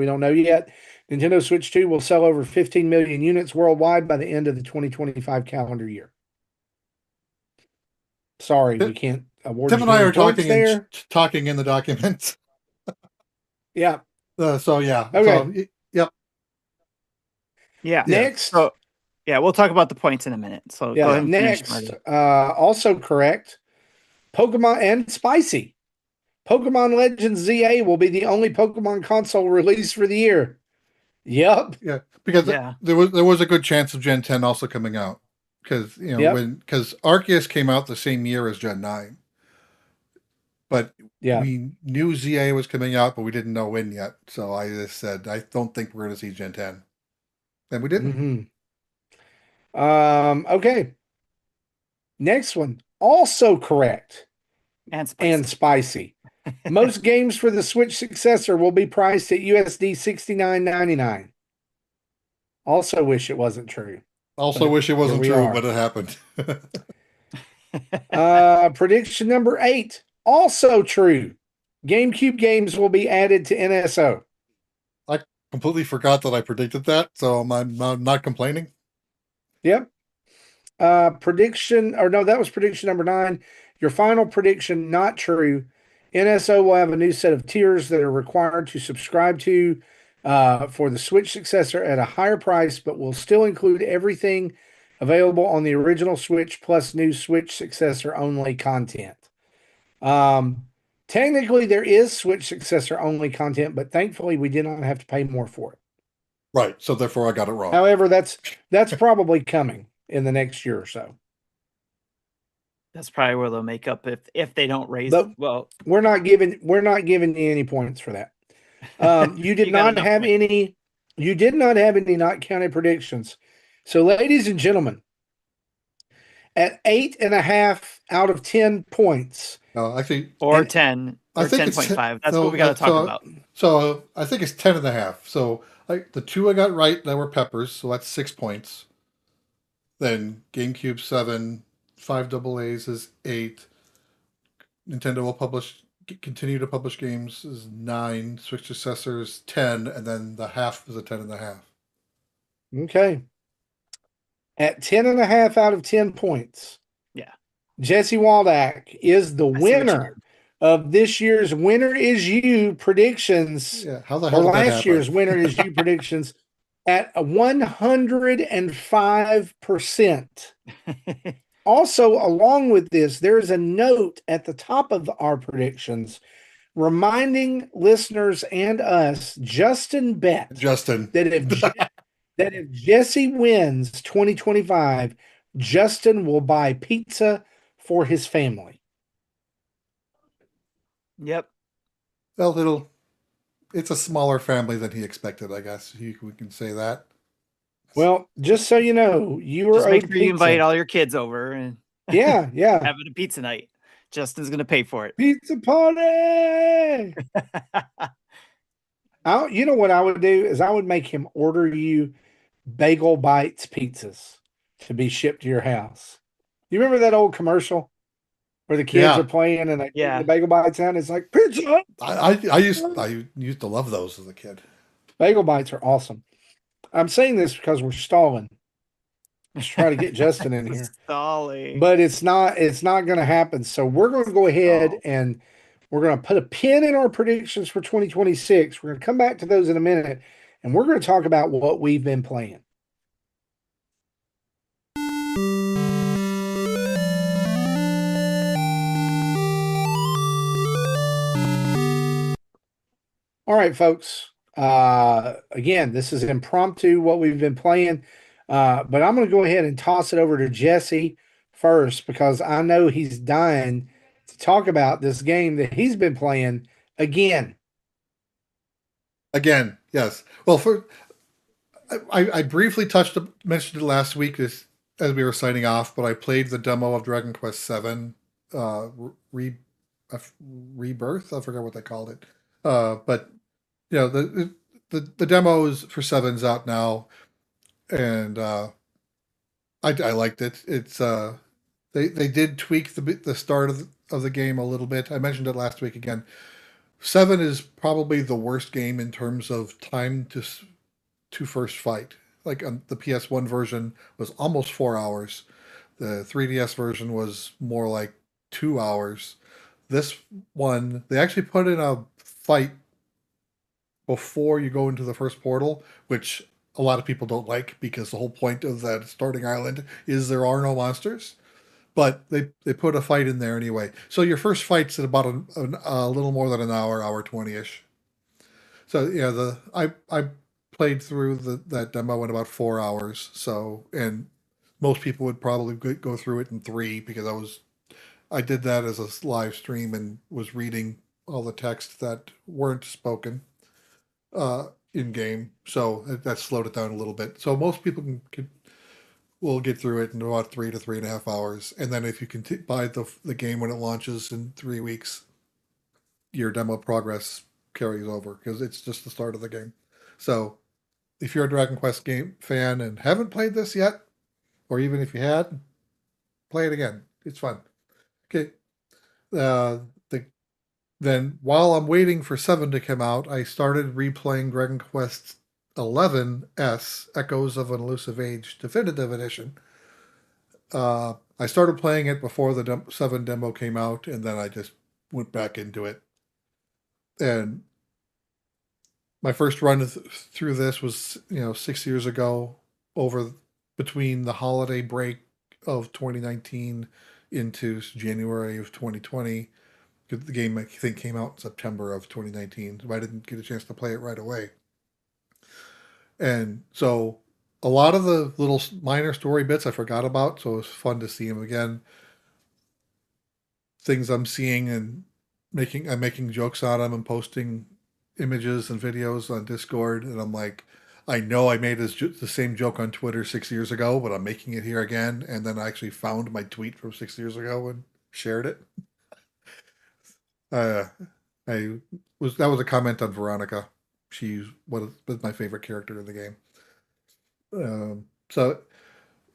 don't know yet. Nintendo Switch 2 will sell over 15 million units worldwide by the end of the 2025 calendar year. Sorry, we can't award Tim and I are talking there. talking in the documents. Yeah. So yeah. Okay. So, yep. Yeah. Next. So, yeah, we'll talk about the points in a minute. So go ahead and finish, next, Marty. also correct. Pokemon and Spicy. Pokemon Legends ZA will be the only Pokemon console released for the year. Yep. Yeah, because there was a good chance of Gen 10 also coming out because because Arceus came out the same year as Gen 9, but we knew ZA was coming out, but we didn't know when yet. So I just said I don't think we're going to see Gen 10, and we didn't. Okay. Next one, also correct. And spicy. Most games for the Switch successor will be priced at USD $69.99. Also wish it wasn't true. Wish it wasn't true, but it happened. Prediction number 8, also true. GameCube games will be added to NSO. I completely forgot that I predicted that, so I'm not complaining. Yep. That was prediction number 9. Your final prediction, not true. NSO will have a new set of tiers that are required to subscribe to for the Switch successor at a higher price, but will still include everything available on the original Switch plus new Switch successor only content. Technically, there is Switch successor only content, but thankfully, we did not have to pay more for it. Right. So therefore, I got it wrong. However, that's probably coming in the next year or so. That's probably where they'll make up if they don't raise. But Well, we're not giving you any points for that. You did You got not enough have points. any. You did not have any not counted predictions. So, ladies and gentlemen, at 8.5 out of 10 points, I think, or And 10 I or think it's 10.5. That's no, what we got to talk so, about. So I think it's 10.5. So like the two I got right, that were peppers. So that's 6 points. Then GameCube 7, 5 double A's is 8. Nintendo will continue to publish games is 9. Switch successors 10, and then the half is a 10.5. okay, at 10.5 out of 10 points, Yeah. Jesse Waldack is the I see what you winner of this year's Winner Is You predictions, Yeah, how the or hell did that last happen? year's Winner Is You predictions at 105%. Also, along with this, there is a note at the top of our predictions reminding listeners and us, Justin bet Justin. that if Jesse wins 2025, Justin will buy pizza for his family. Yep. Well, it's a smaller family than he expected, I guess. We can say that. Well, just so you know, you were Just make owed sure you invite pizza. all your kids over and Yeah, having a pizza night. Justin's going to pay for it. Pizza party. You know what I would do is I would make him order you Bagel Bites pizzas to be shipped to your house. You remember that old commercial where the kids Yeah. are playing and they Yeah. the Bagel Bites out? It's like pizza. I used to love those as a kid. Bagel Bites are awesome. I'm saying this because we're stalling. Let's try to get Justin in here. Stalling. But it's not going to happen. So we're going to go ahead and we're going to put a pin in our predictions for 2026. We're going to come back to those in a minute, and we're going to talk about what we've been playing. All right, folks. Again, this is impromptu what we've been playing, but I'm going to go ahead and toss it over to Jesse first because I know he's dying to talk about this game that he's been playing again. Again, yes. Well, I briefly mentioned it last week as we were signing off, but I played the demo of Dragon Quest VII Rebirth. I forgot what they called it. But you know the demos for 7's out now, and I liked it. It's they did tweak the start of the game a little bit. I mentioned it last week again. 7 is probably the worst game in terms of time to first fight. Like on the PS1 version was almost 4 hours. The 3DS version was more like 2 hours. This one, they actually put in a fight before you go into the first portal, which a lot of people don't like because the whole point of that starting island is there are no monsters. But they put a fight in there anyway. So your first fight's at about a little more than an hour, hour 20-ish. So yeah, I played through that demo in about 4 hours. So, and most people would probably go through it in 3 because I did that as a live stream and was reading all the text that weren't spoken in game. So that slowed it down a little bit. So most people will get through it in about 3 to 3.5 hours. And then if you can buy the game when it launches in 3 weeks, your demo progress carries over because it's just the start of the game. So if you're a Dragon Quest game fan and haven't played this yet, or even if you had, play it again. It's fun. Okay. Then while I'm waiting for 7 to come out, I started replaying Dragon Quest 11S, Echoes of an Elusive Age Definitive Edition. I started playing it before the 7 demo came out, and then I just went back into it. And my first run through this was, 6 years ago, over between the holiday break of 2019 into January of 2020. The game, I think, came out in September of 2019, so I didn't get a chance to play it right away. And so a lot of the little minor story bits I forgot about, so it was fun to see them again. Things I'm seeing and I'm making jokes on them and posting images and videos on Discord, and I'm like, I know I made the same joke on Twitter 6 years ago, but I'm making it here again. And then I actually found my tweet from 6 years ago and shared it. Uh, that was a comment on Veronica. She's was my favorite character in the game. So,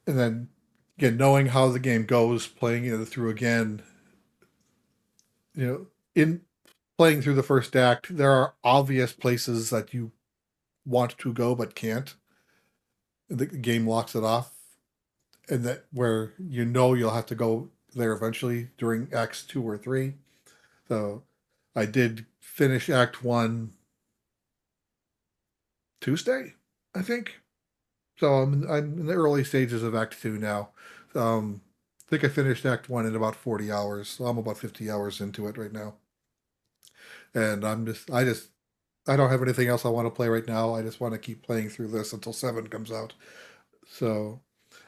and then again, knowing how the game goes, playing it through again, in playing through the first act, there are obvious places that you want to go but can't. The game locks it off, and that where you'll have to go there eventually during acts 2 or 3. So I did finish Act 1 Tuesday, I think. So I'm in the early stages of Act 2 now. I think I finished Act 1 in about 40 hours. So I'm about 50 hours into it right now. And I don't have anything else I want to play right now. I just want to keep playing through this until 7 comes out. So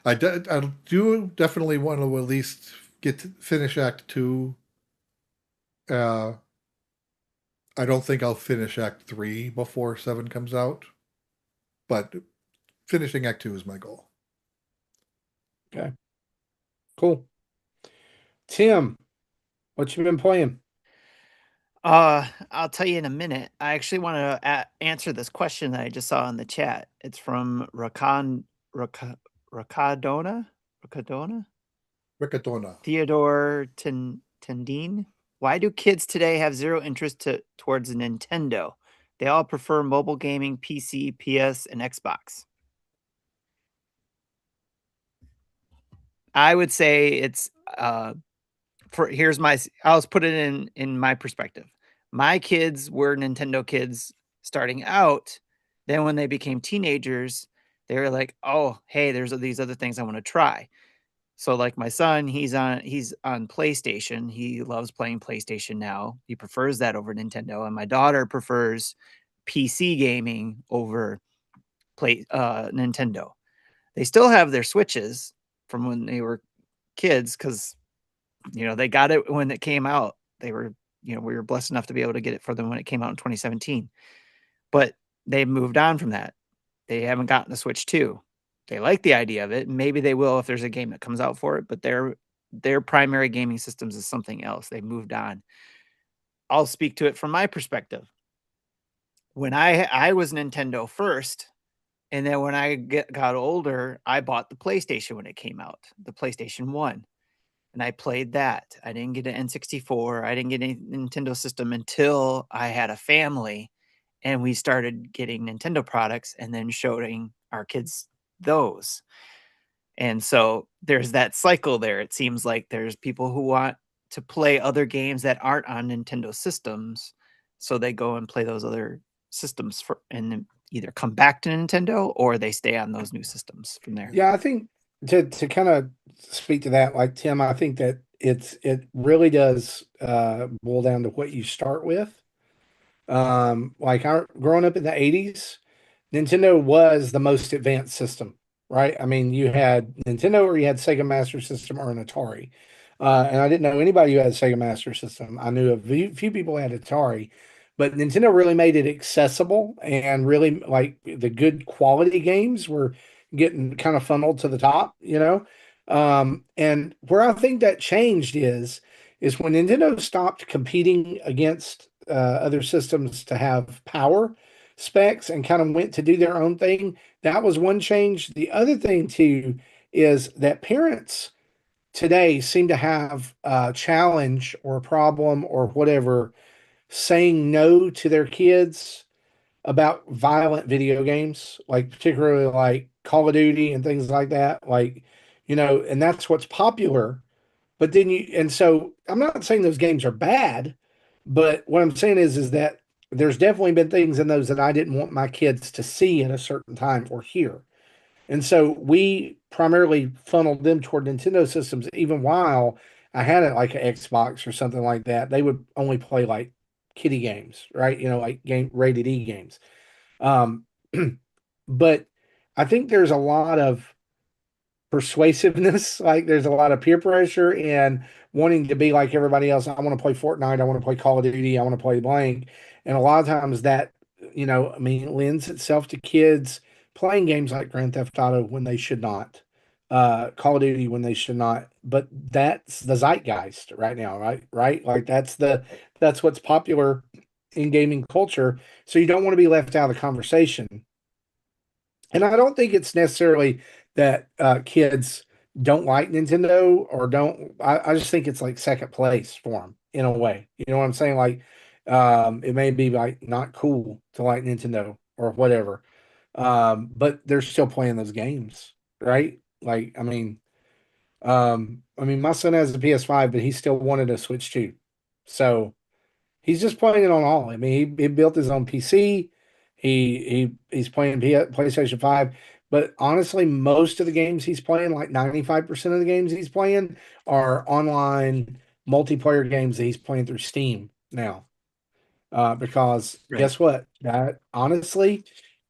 I do definitely want to at least finish Act 2. I don't think I'll finish Act 3 before 7 comes out, but finishing Act 2 is my goal. Okay. Cool. Tim, what you been playing? I'll tell you in a minute. I actually want to answer this question that I just saw in the chat. It's from Racadona? Ricatona. Theodore Tendine. Why do kids today have zero interest towards Nintendo? They all prefer mobile gaming, PC, PS, and Xbox. I would say it's I'll put it in my perspective. My kids were Nintendo kids starting out. Then when they became teenagers, they were like, "Oh, hey, there's these other things I want to try." So like my son, he's on PlayStation. He loves playing PlayStation now. He prefers that over Nintendo. And my daughter prefers PC gaming over Nintendo. They still have their Switches from when they were kids because they got it when it came out. They were, we were blessed enough to be able to get it for them when it came out in 2017. But they moved on from that. They haven't gotten the Switch 2. They like the idea of it. Maybe they will if there's a game that comes out for it, but their primary gaming systems is something else. They moved on. I'll speak to it from my perspective. When I was Nintendo first, and then when I got older, I bought the PlayStation when it came out, the PlayStation 1. And I played that. I didn't get an N64. I didn't get a Nintendo system until I had a family and we started getting Nintendo products and then showing our kids those. And so there's that cycle there. It seems like there's people who want to play other games that aren't on Nintendo systems. So they go and play those other systems and then either come back to Nintendo or they stay on those new systems from there. Yeah, I think to kind of speak to that, like Tim, I think that it really does boil down to what you start with. Like growing up in the 80s, Nintendo was the most advanced system, right? I mean, you had Nintendo or you had Sega Master System or an Atari. And I didn't know anybody who had a Sega Master System. I knew a few people had Atari, but Nintendo really made it accessible and really like the good quality games were getting kind of funneled to the top, And where I think that changed is when Nintendo stopped competing against other systems to have power specs and kind of went to do their own thing. That was one change. The other thing too is that parents today seem to have a challenge or a problem or whatever saying no to their kids about violent video games, like particularly like Call of Duty and things like that. Like, and that's what's popular. But then and so I'm not saying those games are bad, but what I'm saying is that there's definitely been things in those that I didn't want my kids to see at a certain time or hear. And so we primarily funneled them toward Nintendo systems, even while I had it like an Xbox or something like that. They would only play like kiddie games, right? Like game rated E games. Um, but I think there's a lot of persuasiveness. Like there's a lot of peer pressure and wanting to be like everybody else. I want to play Fortnite. I want to play Call of Duty. I want to play blank. And a lot of times that, I mean, it lends itself to kids playing games like Grand Theft Auto when they should not, Call of Duty when they should not. But that's the zeitgeist right now, right? Right? Like that's what's popular in gaming culture. So you don't want to be left out of the conversation. And I don't think it's necessarily that kids don't like Nintendo or don't. I just think it's like second place for them in a way. You know what I'm saying? Like, it may be like not cool to like Nintendo or whatever, but they're still playing those games, right? Like, my son has a PS5, but he still wanted a Switch too. So he's just playing it on all. I mean, he built his own PC. He's playing PlayStation 5. But honestly, most of the games he's playing, like 95% of the games he's playing, are online multiplayer games that he's playing through Steam now. Because Right. guess what? That honestly,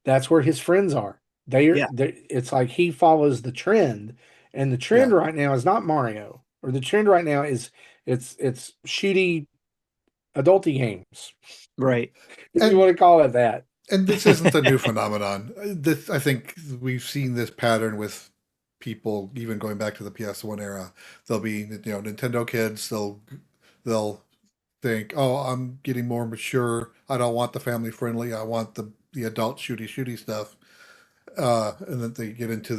that's where his friends are. Yeah. It's like he follows the trend, and the Yeah. trend right now is not Mario, or the trend right now is it's shooty adulty games, Right. if you And want to call it that. this isn't a new phenomenon. This, I think we've seen this pattern with people even going back to the PS1 era. They'll be, Nintendo kids, they'll think, "Oh, I'm getting more mature. I don't want the family friendly. I want the adult shooty stuff." And then they get into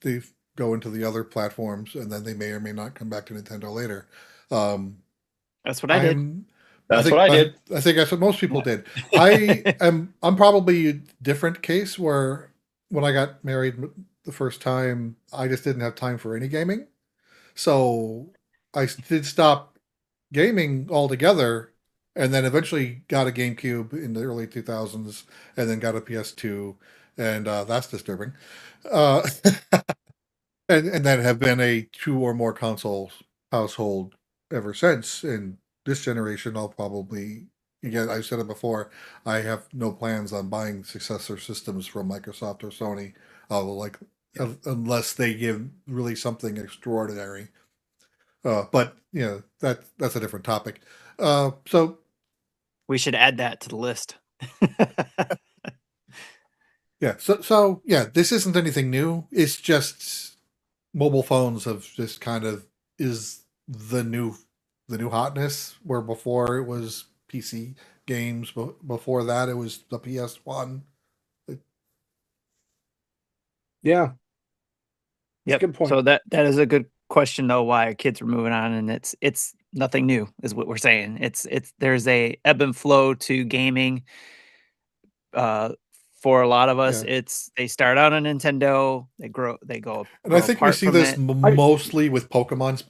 they go into the other platforms, and then they may or may not come back to Nintendo later. Um, That's what I did. I'm I That's what think I I, did. I think that's what most people did. I'm probably a different case where when I got married the first time, I just didn't have time for any gaming. So I did stop gaming altogether, and then eventually got a GameCube in the early 2000s, and then got a PS2, and that's disturbing. Uh, and then have been a two or more consoles household ever since. And this generation, I'll probably, again, I said it before, I have no plans on buying successor systems from Microsoft or Sony, like unless they give really something extraordinary. But that's a different topic. So We should add that to the list. yeah, so yeah, this isn't anything new. It's just mobile phones have just kind of is the new hotness, where before it was PC games, but before that it was the PS1. Yeah, it's a Yep. good point. So that is a good question though, why kids are moving on, and it's nothing new is what we're saying. It's there's a ebb and flow to gaming. Uh for a lot of us, Yeah, it's they start out on Nintendo, they and I grow think we apart see from this it. mostly with Pokemon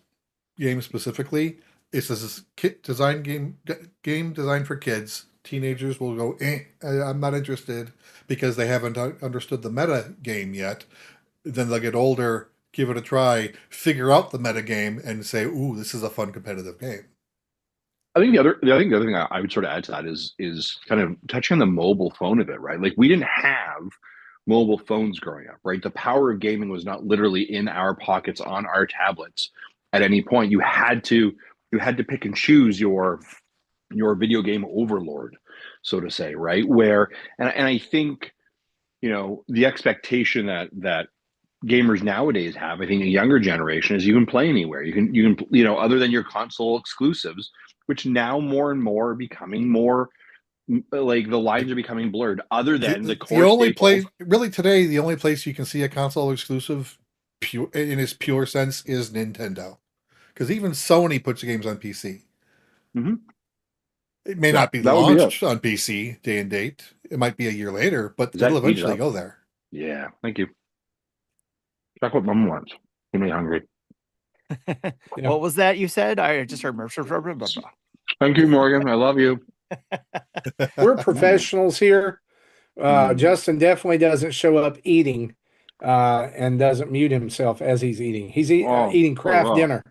games specifically. It's this kid design game designed for kids. Teenagers will go, I'm not interested because they haven't understood the meta game yet. Then they'll get older, give it a try, figure out the meta game, and say, "Ooh, this is a fun competitive game." I think the other thing I would sort of add to that is kind of touching on the mobile phone of it, right? Like we didn't have mobile phones growing up, right? The power of gaming was not literally in our pockets on our tablets at any point. You had to pick and choose your video game overlord, so to say, right? Where and I think the expectation that gamers nowadays have, I think a younger generation, is you can play anywhere. You can other than your console exclusives, which now more and more are becoming more like the lines are becoming blurred. Other than the The core only place, staples. really today, the only place you can see a console exclusive, pure in its pure sense, is Nintendo. Because even Sony puts games on PC. Mhm. It may Yeah, not be that would be it. launched on PC day and date. It might be a year later, but Is it'll that heated eventually up? go there. Yeah, thank you. Check what mom wants. Get me hungry. Yeah. What was that you said? I just heard. Thank you, Morgan. I love you. We're professionals here. Mm. Justin definitely doesn't show up eating and doesn't mute himself as he's eating. He's eating craft dinner.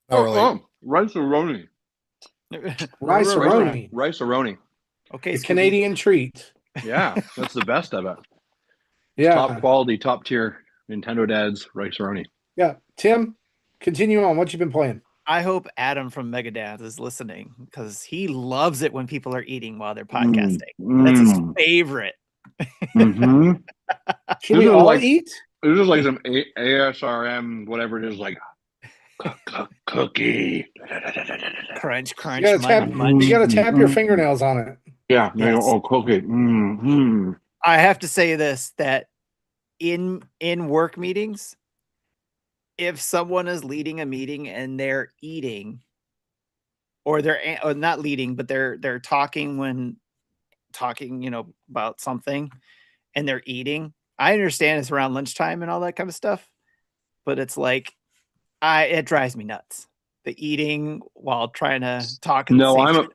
Not really. Rice-a-roni. Rice-a-roni. Rice-a-roni. Okay, The Scooby. Canadian treat. Yeah, that's the best of it. Yeah. Top quality, top tier Nintendo Dad's Rice-a-roni. Yeah. Tim, continue on. What you been playing? I hope Adam from Megadad is listening because he loves it when people are eating while they're podcasting. That's his favorite. Mm-hmm. Should we all eat? This is like some ASRM, whatever it is, like cookie. Crunch, crunch. You gotta tap your fingernails on it. Yeah. Yes. Oh, cookie. I have to say this, that in work meetings, if someone is leading a meeting and they're eating, or they're not leading, but they're talking about something, and they're eating, I understand it's around lunchtime and all that kind of stuff, but it's like, it drives me nuts. The eating while trying to talk. No, I'm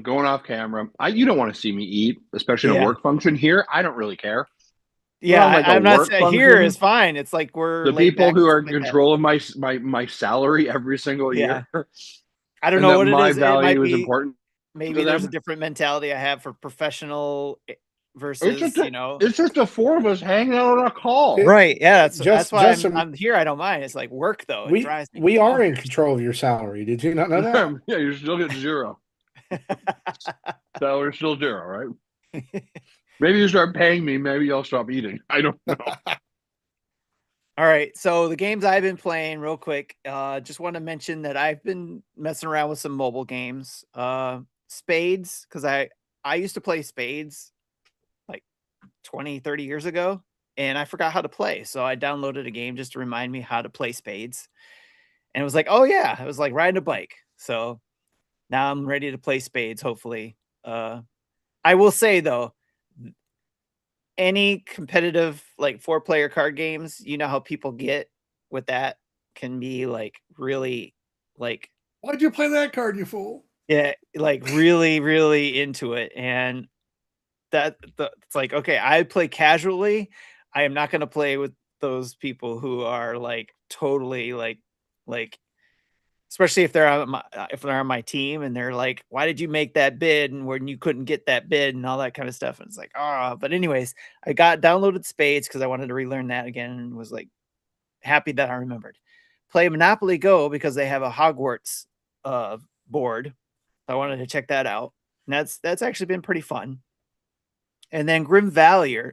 going off camera. You don't want to see me eat, especially in a work function here. I don't really care. Yeah, I'm not saying here is fine. It's like we're the people who are in control of my salary every single year. I don't know what it is. My value it is important. Maybe there's a different mentality I have for professional versus, it's just the four of us hanging out on a call. Right. Yeah. That's why I'm here. I don't mind. It's like work though. It drives me. We are in control of your salary. Did you not know that? Yeah, you still get zero. Salary's still zero, right? Maybe you start paying me. Maybe I'll stop eating. I don't know. All right. So the games I've been playing real quick, just want to mention that I've been messing around with some mobile games. Spades, because I used to play Spades like 20, 30 years ago, and I forgot how to play. So I downloaded a game just to remind me how to play Spades. And it was like, oh yeah, it was like riding a bike. So now I'm ready to play Spades, hopefully. I will say though, any competitive like 4-player card games, you know how people get with that can be like really like, why'd you play that card, you fool? Yeah, like really, really into it. And it's like, okay, I play casually. I am not going to play with those people who are like totally like, especially if they're on my team and they're like, why did you make that bid and when you couldn't get that bid and all that kind of stuff. And it's like, but anyways, I downloaded Spades because I wanted to relearn that again and was like happy that I remembered. Play Monopoly Go because they have a Hogwarts board. I wanted to check that out. And that's actually been pretty fun. And then Grimvalor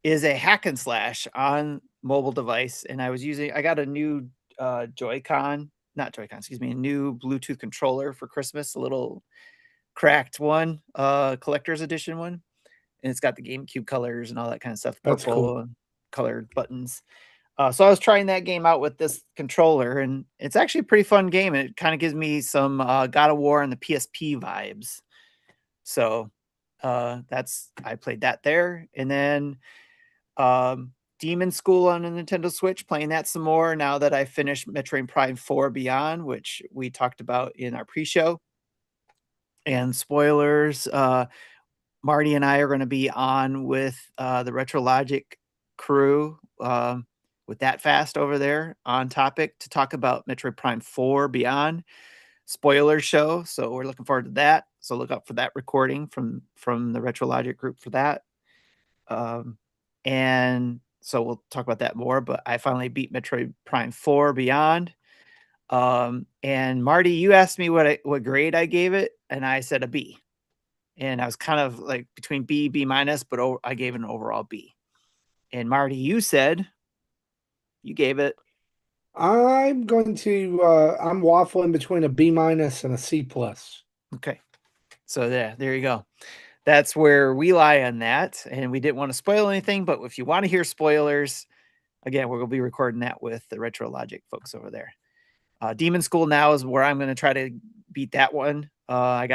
is a hack and slash on mobile device. And I got a new a new Bluetooth controller for Christmas, a little cracked one, collector's edition one. And it's got the GameCube colors and all that kind of stuff. That's cool. And colored buttons. So I was trying that game out with this controller, and it's actually a pretty fun game. And it kind of gives me some God of War and the PSP vibes. So I played that there. And then Demon School on the Nintendo Switch, playing that some more now that I finished Metroid Prime 4 Beyond, which we talked about in our pre-show. And spoilers, Marty and I are going to be on with the RetroLogic crew with that fast over there on topic to talk about Metroid Prime 4 Beyond spoiler show. So we're looking forward to that. So look up for that recording from the RetroLogic group for that. And so we'll talk about that more, but I finally beat Metroid Prime 4 Beyond. And Marty, you asked me what grade I gave it, and I said a B. And I was kind of like between B minus, but I gave it an overall B. And Marty, you said you gave it. I'm waffling between a B minus and a C plus. Okay. So there you go. That's where we lie on that. And we didn't want to spoil anything, but if you want to hear spoilers, again, we're going to be recording that with the RetroLogic folks over there. Demon School now is where I'm going to try to beat that one. I'm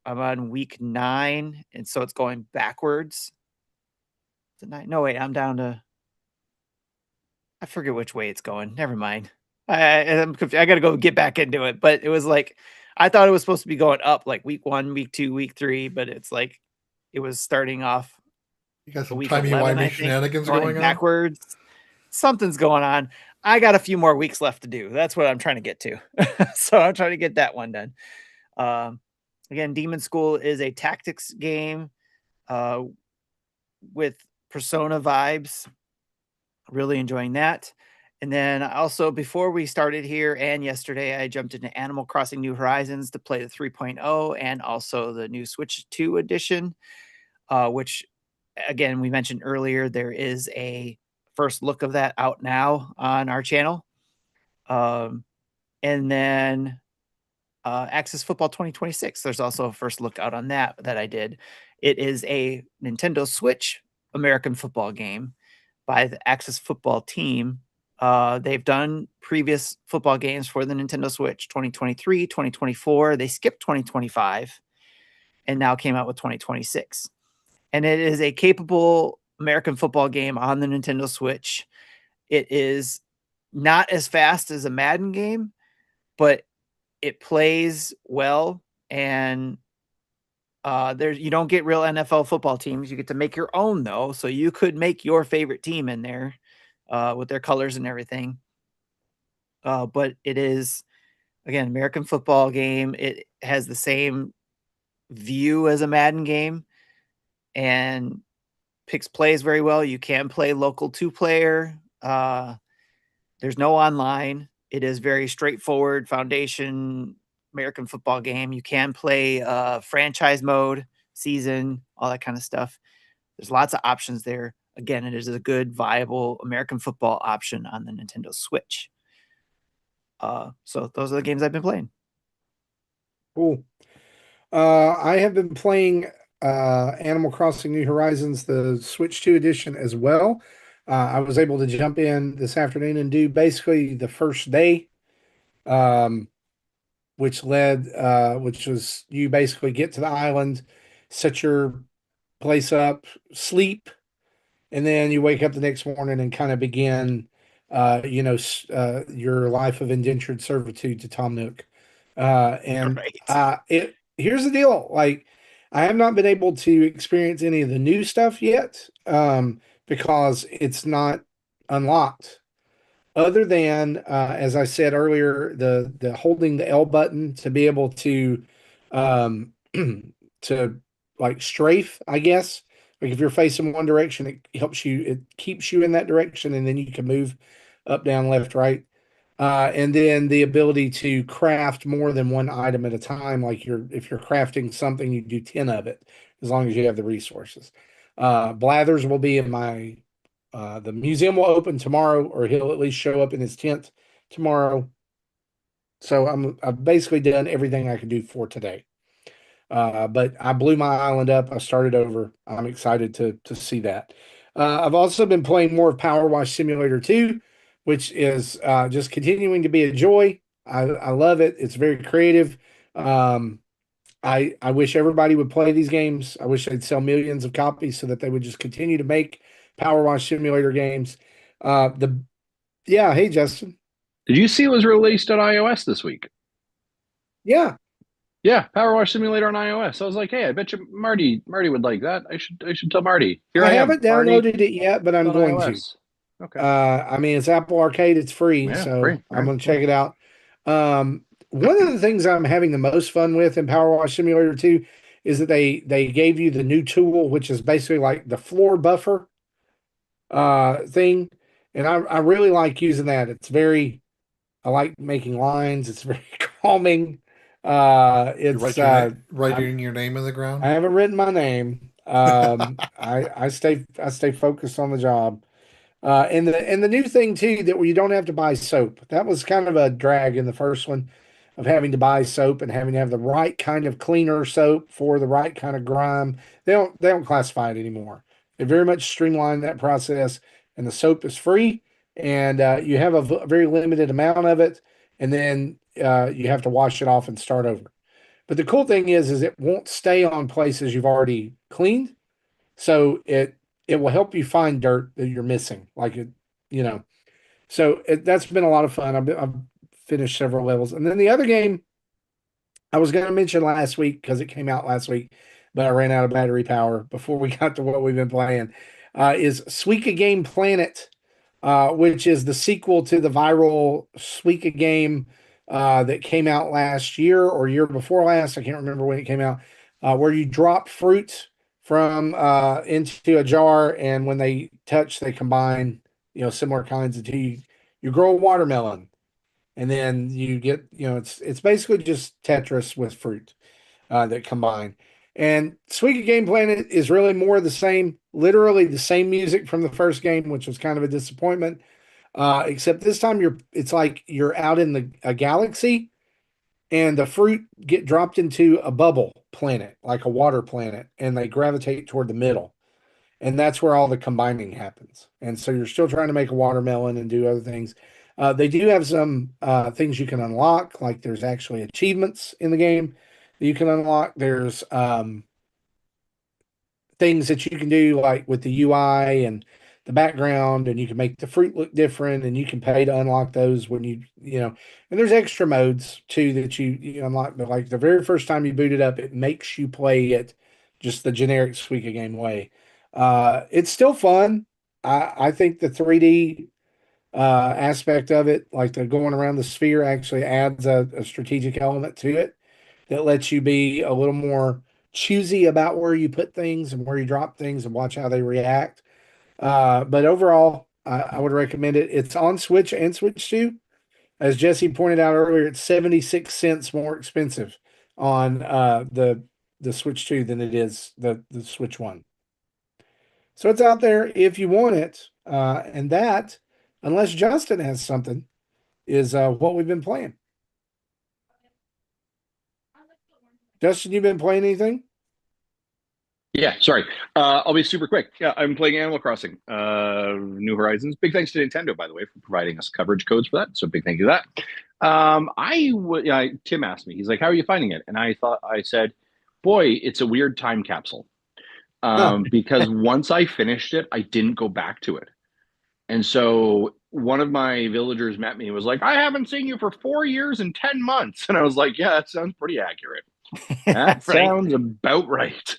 on week 9, and so it's going backwards. No, wait, I'm down to, I forget which way it's going. Never mind. I'm confused. I got to go get back into it, but it was like, I thought it was supposed to be going up like week 1, week 2, week 3, but it's like, it was starting off You got a some week 11, timey-wimey I think, shenanigans going going on? backwards. Something's going on. I got a few more weeks left to do. That's what I'm trying to get to. So I'm trying to get that one done. Um, again, Demon School is a tactics game uh, with Persona vibes. Really enjoying that. And then also before we started here and yesterday, I jumped into Animal Crossing New Horizons to play the 3.0 and also the new Switch 2 edition, which again, we mentioned earlier, there is a first look of that out now on our channel. And then Access Football 2026, there's also a first look out on that I did. It is a Nintendo Switch American football game by the Access Football team. They've done previous football games for the Nintendo Switch 2023, 2024. They skipped 2025 and now came out with 2026. And it is a capable American football game on the Nintendo Switch. It is not as fast as a Madden game, but it plays well, and there's you don't get real NFL football teams. You get to make your own though, so you could make your favorite team in there with their colors and everything. But it is again American football game. It has the same view as a Madden game and picks plays very well. You can play local two player. There's no online. It is very straightforward foundation American football game. You can play franchise mode, season, all that kind of stuff. There's lots of options there. Again, it is a good, viable American football option on the Nintendo Switch. So those are the games I've been playing. Cool. I have been playing Animal Crossing New Horizons, the Switch 2 edition as well. I was able to jump in this afternoon and do basically the first day, um, which was you basically get to the island, set your place up, sleep, and then you wake up the next morning and kind of begin, your life of indentured servitude to Tom Nook. And Right. it here's the deal: like, I have not been able to experience any of the new stuff yet, because it's not unlocked. Other than, as I said earlier, the holding the L button to be able to, um, to like strafe, I guess. Like if you're facing one direction, it keeps you in that direction, and then you can move up, down, left, right. And then the ability to craft more than one item at a time. Like if you're crafting something, you do 10 of it, as long as you have the resources. Blathers will be in the museum will open tomorrow, or he'll at least show up in his tent tomorrow. So I've basically done everything I could do for today. But I blew my island up. I started over. I'm excited to see that. I've also been playing more of PowerWash Simulator 2, which is just continuing to be a joy. I love it. It's very creative. Um, I wish everybody would play these games. I wish they'd sell millions of copies so that they would just continue to make PowerWash Simulator games. The Yeah, hey Justin. Did you see it was released on iOS this week? Yeah, Yeah, PowerWash Simulator on iOS. I was like, hey, I bet you Marty would like that. I should tell Marty. Here I I am, haven't Marty. downloaded it yet, but It's I'm on going to. iOS. Okay. I mean, it's Apple Arcade, it's free, Yeah, so free. I'm Right. going to check it out. One of the things I'm having the most fun with in Power Wash Simulator 2 is that they gave you the new tool, which is basically like the floor buffer thing, and I really like using that. I like making lines. It's very calming. You It's writing your name in the ground. I haven't written my name. I stay focused on the job. And the new thing too, that where you don't have to buy soap. That was kind of a drag in the first one, of having to buy soap and having to have the right kind of cleaner soap for the right kind of grime. They don't classify it anymore. They very much streamlined that process, and the soap is free, and you have a very limited amount of it, and then you have to wash it off and start over. But the cool thing is it won't stay on places you've already cleaned, so it will help you find dirt that you're missing, like it, you know. That's been a lot of fun. I've finished several levels, and then the other game I was going to mention last week because it came out last week, but I ran out of battery power before we got to what we've been playing. Is Suika Game Planet, which is the sequel to the viral Suika game that came out last year or year before last. I can't remember when it came out. Where you drop fruit from into a jar, and when they touch, they combine. Similar kinds of tea. You grow a watermelon, and then you get it's basically just Tetris with fruit that combine. And Suika Game Planet is really more of the same, literally the same music from the first game, which was kind of a disappointment. Except this time it's like you're out in a galaxy, and the fruit get dropped into a bubble planet, like a water planet, and they gravitate toward the middle. And that's where all the combining happens. And so you're still trying to make a watermelon and do other things. They do have some things you can unlock, like there's actually achievements in the game that you can unlock. There's things that you can do, like with the UI and the background, and you can make the fruit look different, and you can pay to unlock those when and there's extra modes too that you unlock. But like the very first time you boot it up, it makes you play it just the generic Suika game way. It's still fun. I think the 3D aspect of it, like the going around the sphere, actually adds a strategic element to it that lets you be a little more choosy about where you put things and where you drop things and watch how they react. But overall, I would recommend it. It's on Switch and Switch 2. As Jesse pointed out earlier, it's 76 cents more expensive on the Switch 2 than it is the Switch 1. So it's out there if you want it. And that, unless Justin has something, is what we've been playing. Justin, you been playing anything? Yeah, sorry. I'll be super quick. Yeah, I'm playing Animal Crossing, New Horizons. Big thanks to Nintendo, by the way, for providing us coverage codes for that. So big thank you to that. Tim asked me, he's like, "How are you finding it?" And I said, "Boy, it's a weird time capsule." Because once I finished it, I didn't go back to it. And so one of my villagers met me and was like, "I haven't seen you for 4 years and 10 months." And I was like, "Yeah, that sounds pretty accurate. That sounds about right."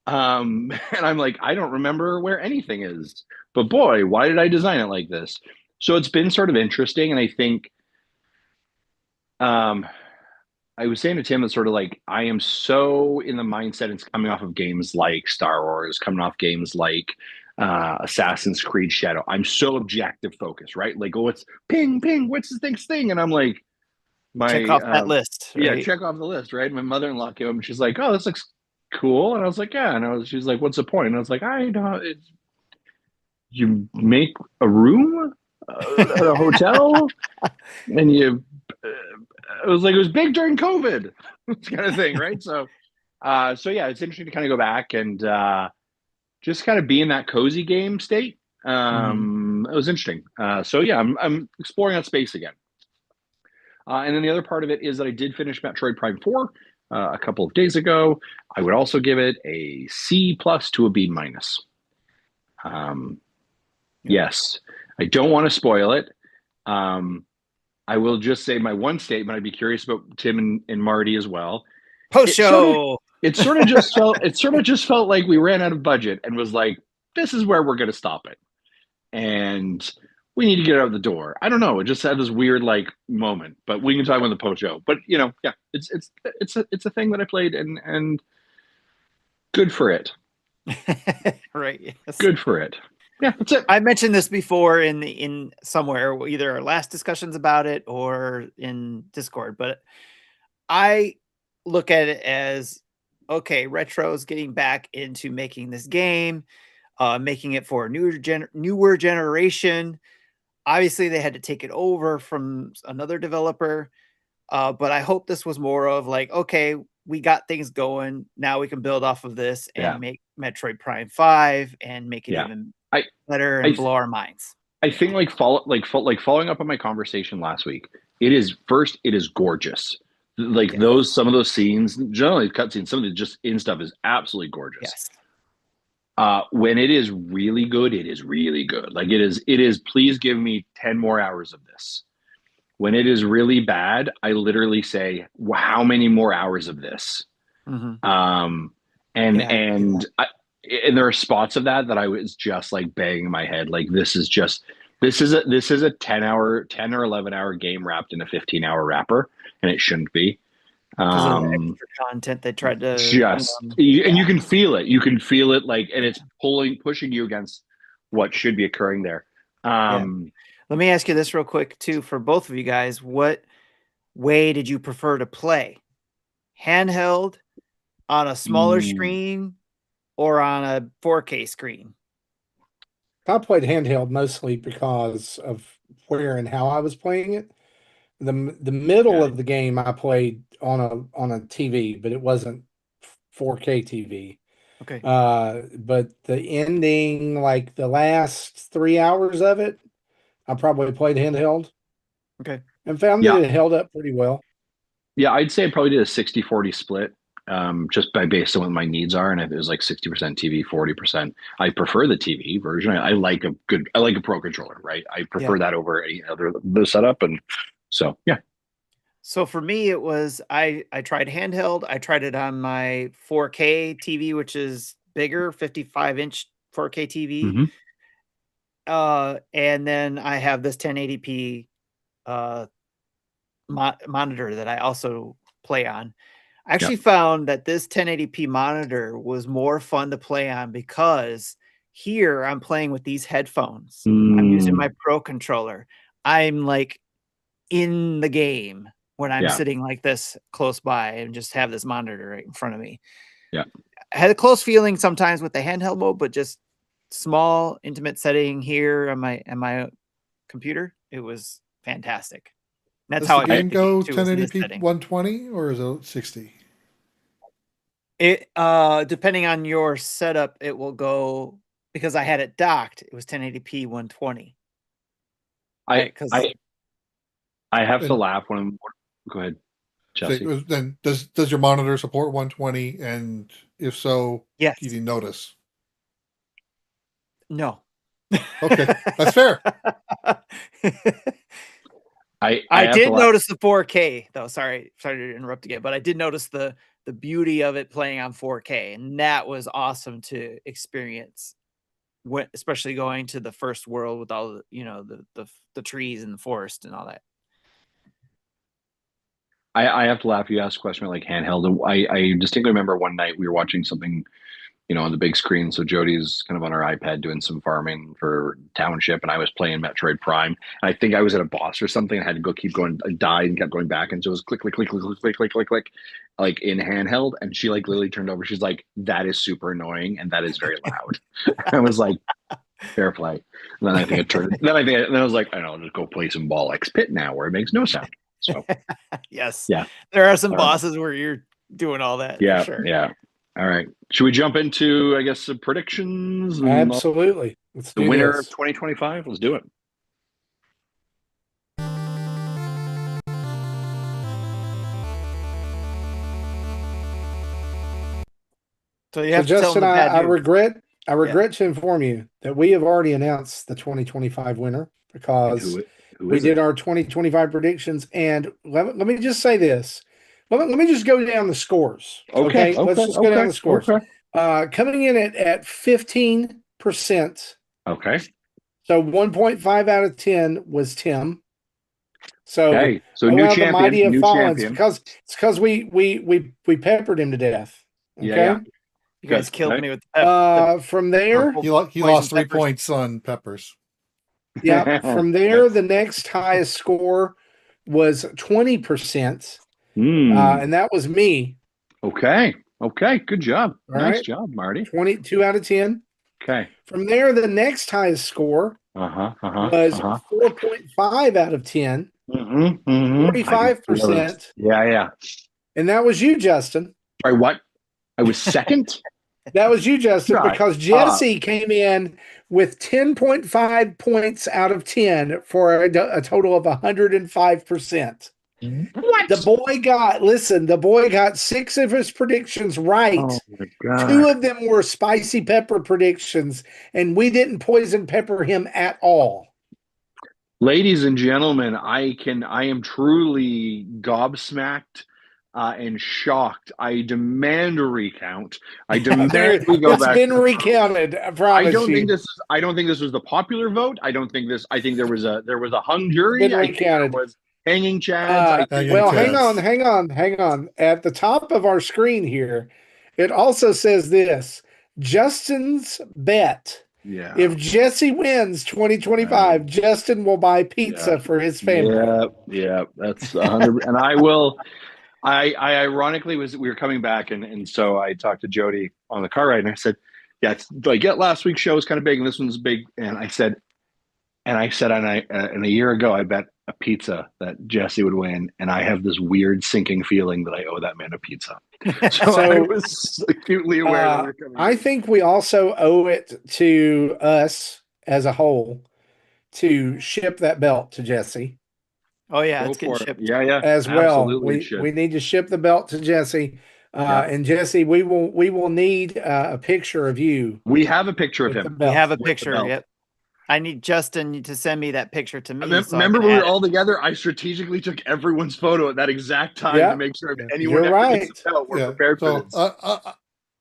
And I'm like, I don't remember where anything is, but boy, why did I design it like this? So it's been sort of interesting. And I think, I was saying to Tim, it's sort of like, I am so in the mindset, it's coming off of games like Star Wars, coming off games like Assassin's Creed Shadow. I'm so objective focused, right? Like, oh, it's ping, ping, what's the next thing? And I'm like, check off that list. Right? Yeah, check off the list, right? My mother-in-law came up and she's like, "Oh, this looks cool." And I was like, "Yeah." And she's like, "What's the point?" And I was like, "I don't. You make a room at a hotel, and you." It was like it was big during COVID, kind of thing, right? So yeah, it's interesting to kind of go back and just kind of be in that cozy game state. It was interesting. So yeah, I'm exploring that space again. And then the other part of it is that I did finish Metroid Prime 4 a couple of days ago. I would also give it a C plus to a B minus. Yes, I don't want to spoil it. I will just say my one statement. I'd be curious about Tim and Marty as well. Post show. It sort of just felt like we ran out of budget and was like, this is where we're going to stop it. And we need to get out the door. I don't know. It just had this weird like moment, but we can talk about the post show. But yeah, it's a thing that I played and good for it. Right. Yes. Good for it. Yeah, that's it. I mentioned this before in somewhere, either our last discussions about it or in Discord, but I look at it as, okay, Retro's getting back into making this game, making it for a newer generation. Obviously, they had to take it over from another developer, but I hope this was more of like, okay, we got things going. Now we can build off of this and make Metroid Prime 5 and make it even better and blow our minds. I think following up on my conversation last week, it is gorgeous. Like some of those scenes, generally cutscenes, some of the just in stuff is absolutely gorgeous. Yes. When it is really good, it is really good. Like it is, please give me 10 more hours of this. When it is really bad, I literally say, well, how many more hours of this? and Yeah, I can see that. and there are spots of that I was just like banging my head, like this is a 10 or 11 hour game wrapped in a 15-hour wrapper, and it shouldn't be. Because of the Um, extra content they tried to, and yeah, you can feel it. You can feel it, like, and it's pushing you against what should be occurring there. yeah. Um, Let me ask you this real quick too, for both of you guys. What way did you prefer to play? Handheld, on a smaller mm, screen, or on a 4K screen? I played handheld mostly because of where and how I was playing it. The middle okay. of the game I played on a TV, but it wasn't 4K TV. Okay. But the ending, like the last 3 hours of it, I probably played handheld Okay. and found that Yeah. it held up pretty well. Yeah, I'd say I probably did a 60-40 split, just by based on what my needs are. And if it was like 60% TV, 40%. I prefer the TV version. I like a pro controller, right? I Yeah. prefer that over any other the setup. And so yeah. So for me, it was I tried handheld. I tried it on my 4K TV, which is bigger, 55-inch 4K TV. Hmm. And then I have this 1080p uh monitor that I also play on. I Yeah. actually found that this 1080p monitor was more fun to play on because here I'm playing with these headphones. I'm using Mm, my pro controller. I'm like in the game when I'm yeah. sitting like this close by and just have this monitor right in front of me. Yeah. I had a close feeling sometimes with the handheld mode, but just small, intimate setting here on my computer. It was fantastic. That's Does how the I I game picked the game go too, was in this 1080p setting. 120 or is it 60? It depending on your setup, it will go because I had it docked, it was 1080p 120. I Right, 'cause I I have to And laugh when I'm. Go ahead, Jesse. then does your monitor support 120? And if so, you yes. didn't notice. No. Okay, that's fair. I I have to did laugh. notice the 4K though. Sorry to interrupt again, but I did notice the beauty of it playing on 4K, and that was awesome to experience. When, especially going to the first world with all the the trees and the forest and all that. I have to laugh. You asked a question about like handheld. I distinctly remember one night we were watching something, on the big screen. So Jody's kind of on her iPad doing some farming for township, and I was playing Metroid Prime. And I think I was at a boss or something. I had to go keep going. I died and kept going back, and so it was click, click, click, click, click, click, click, click, click, like in handheld. And she like literally turned over. She's like, "That is super annoying, and that is very loud." I was like, "Fair play." And then I think it turned. Then I was like, "I know, I'll just go play some Ball X Pit now, where it makes no sound." So Yes. yeah. There are some All right. bosses where you're doing all that for Yeah, sure. yeah. All right. Should we jump into, I guess, some predictions and Absolutely. Let's the do winner of this. 2025? Let's do it. So you So have to tell them Justin, the bad I news. regret to inform you that we have already announced the 2025 winner And because who we is did it? our 2025 predictions. And let me just say this. Let me just go down the scores. Okay, Okay. Let's okay, just go down okay, the scores. okay, Coming in at 15%. okay, So 1.5 out of 10 was Tim. So, okay. So oh new wow, the champion, mighty have new fallen. champion. It's because we peppered him to death. Yeah, Okay. yeah. You Good. guys killed Okay. me with the From there, purple He poison lost 3 peppers. points on Peppers. yeah. From there, the next highest score was 20%. Mm, And that was me. okay. Okay. Good job. All Nice right. job, Marty. 22 out of 10. Okay. From there, the next highest score Uh-huh. Uh-huh. was Uh-huh. 4.5 out of 10, Mm-hmm. Mm-hmm. I can feel this. 45%. Yeah, yeah. And that was you, Justin. All right, what? I was second? That was you, Justin, Shut because up. Jesse came in with 10.5 points out of 10 for a total of 105%. What? The boy got 6 of his predictions right. Oh my 2 god. of them were spicy pepper predictions, and we didn't poison pepper him at all. Ladies and gentlemen, I am truly gobsmacked, and shocked. I demand a recount. I demand we go It's back been to the vote. recounted. I I promise don't think you. this is. I don't think this was the popular vote. I don't think this. I think there was a hung It's been jury. I think there recounted. was hanging chads. I think Hanging Well, chads. hang on. At the top of our screen here, it also says this: Justin's bet. yeah. If Jesse wins I, 2025, Justin will buy yeah. pizza for his family. Yeah. Yeah. That's 100. And I will. I ironically we were coming back and so I talked to Jody on the car ride and I said, yeah, it's like last week's show was kind of big and this one's big. And a year ago, I bet a pizza that Jesse would win, and I have this weird sinking feeling that I owe that man a pizza. So I So was acutely aware that we were coming I in. think we also owe it to us as a whole to ship that belt to Jesse Oh yeah, Go it's getting for it. shipped. Yeah, yeah, as well. absolutely. It should. We need to ship the belt to Jesse. Yeah, And Jesse, we will need a picture of you we have a picture of with the him We belt. have a with the picture. belt. Yep. I need Justin to send me that picture to me so I Remember can when we add were it. all together? I strategically took everyone's photo at that exact time to Yeah, make sure if Yeah. anyone you're ever gets right. a belt, we're Yeah. prepared for So this.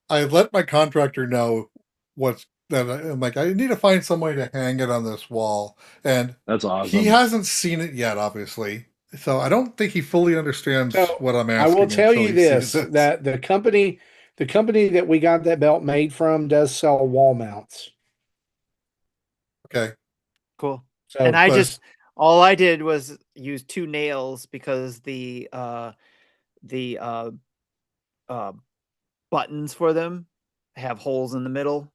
I let my contractor know what's that. I'm like, I need to find some way to hang it on this wall, and That's he awesome. hasn't seen it yet, obviously. So I don't think he fully understands So what I'm I will asking tell until you he sees this: it. that the company that we got that belt made from does sell wall mounts. Okay. Cool. And So I But just all I did was use 2 nails because the uh buttons for them have holes in the middle,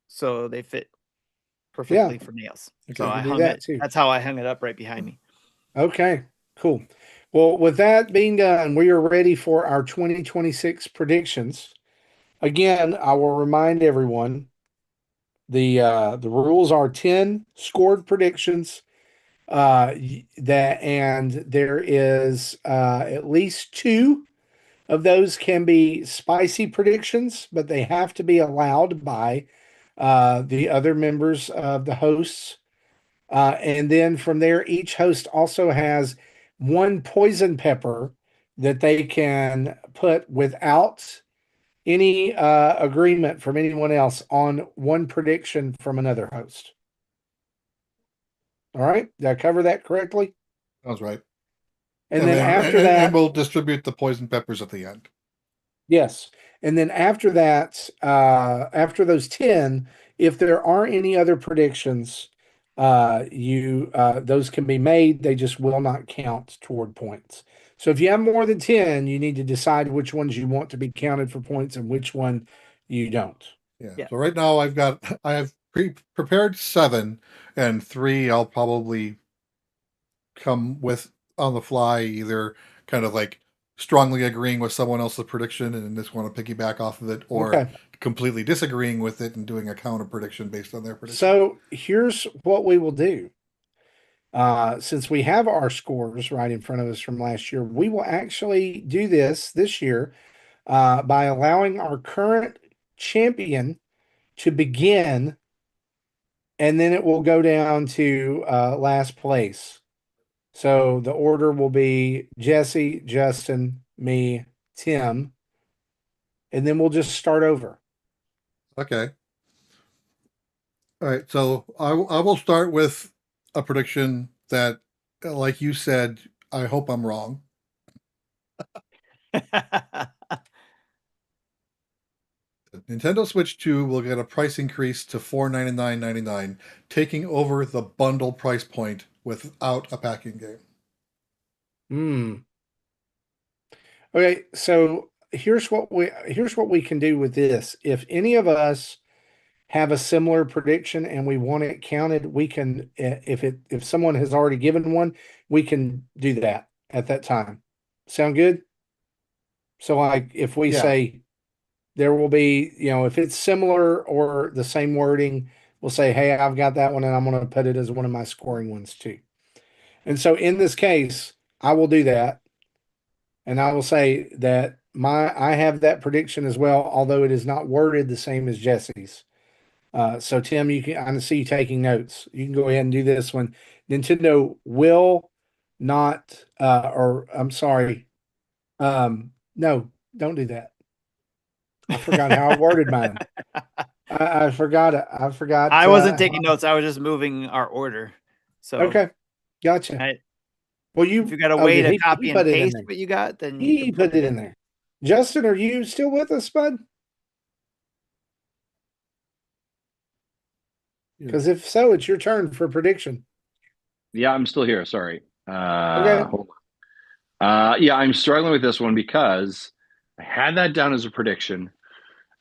so they fit yeah, perfectly for nails. So okay. you I can do hung that it. too. That's how I hung it up right behind me. Okay, cool. Well, with that being done, we are ready for our 2026 predictions. Again, I will remind everyone the rules are 10 scored predictions. That and there is at least two of those can be spicy predictions, but they have to be allowed by the other members of the hosts. And then from there, each host also has one poison pepper that they can put without any agreement from anyone else on one prediction from another host. All right. Did I cover that correctly? Sounds right. And And then then after and that, we'll distribute the poison peppers at the end. yes. And then after that, after those 10, if there are any other predictions, you those can be made. They just will not count toward points. So if you have more than 10, you need to decide which ones you want to be counted for points and which one you don't. Yeah. Yeah. So right now I have prepared 7, and 3 I'll probably come with on the fly, either kind of like strongly agreeing with someone else's prediction and just want to piggyback off of it, or Okay. completely disagreeing with it and doing a counter prediction based on their prediction. So here's what we will do. Since we have our scores right in front of us from last year, we will actually do this year by allowing our current champion to begin, and then it will go down to last place. So the order will be Jesse, Justin, me, Tim, and then we'll just start over. Okay. All right. So I will start with a prediction that, like you said, I hope I'm wrong. Nintendo Switch 2 will get a price increase to $499.99, taking over the bundle price point without a packing game. Hmm. Okay, so here's what we can do with this. If any of us have a similar prediction and we want it counted, we can if someone has already given one, we can do that at that time. Sound good? So like if we Yeah. say there will be, if it's similar or the same wording, we'll say, "Hey, I've got that one and I'm going to put it as one of my scoring ones too." And so in this case, I will do that. And I will say that I have that prediction as well, although it is not worded the same as Jesse's. So Tim, I see you taking notes. You can go ahead and do this one. Nintendo will not, or I'm sorry, No, don't do that. I forgot how I worded mine. I forgot it. I forgot. I wasn't taking notes. I was just moving our order. So Okay, gotcha. I, Well, if you got a oh, way did to he copy and put it in paste there? what you got, then you He can put put it in there. Justin, are you still with us, bud? Because if so, it's your turn for prediction. Yeah, I'm still here. Sorry. Okay. Hold on. Yeah, I'm struggling with this one because I had that down as a prediction,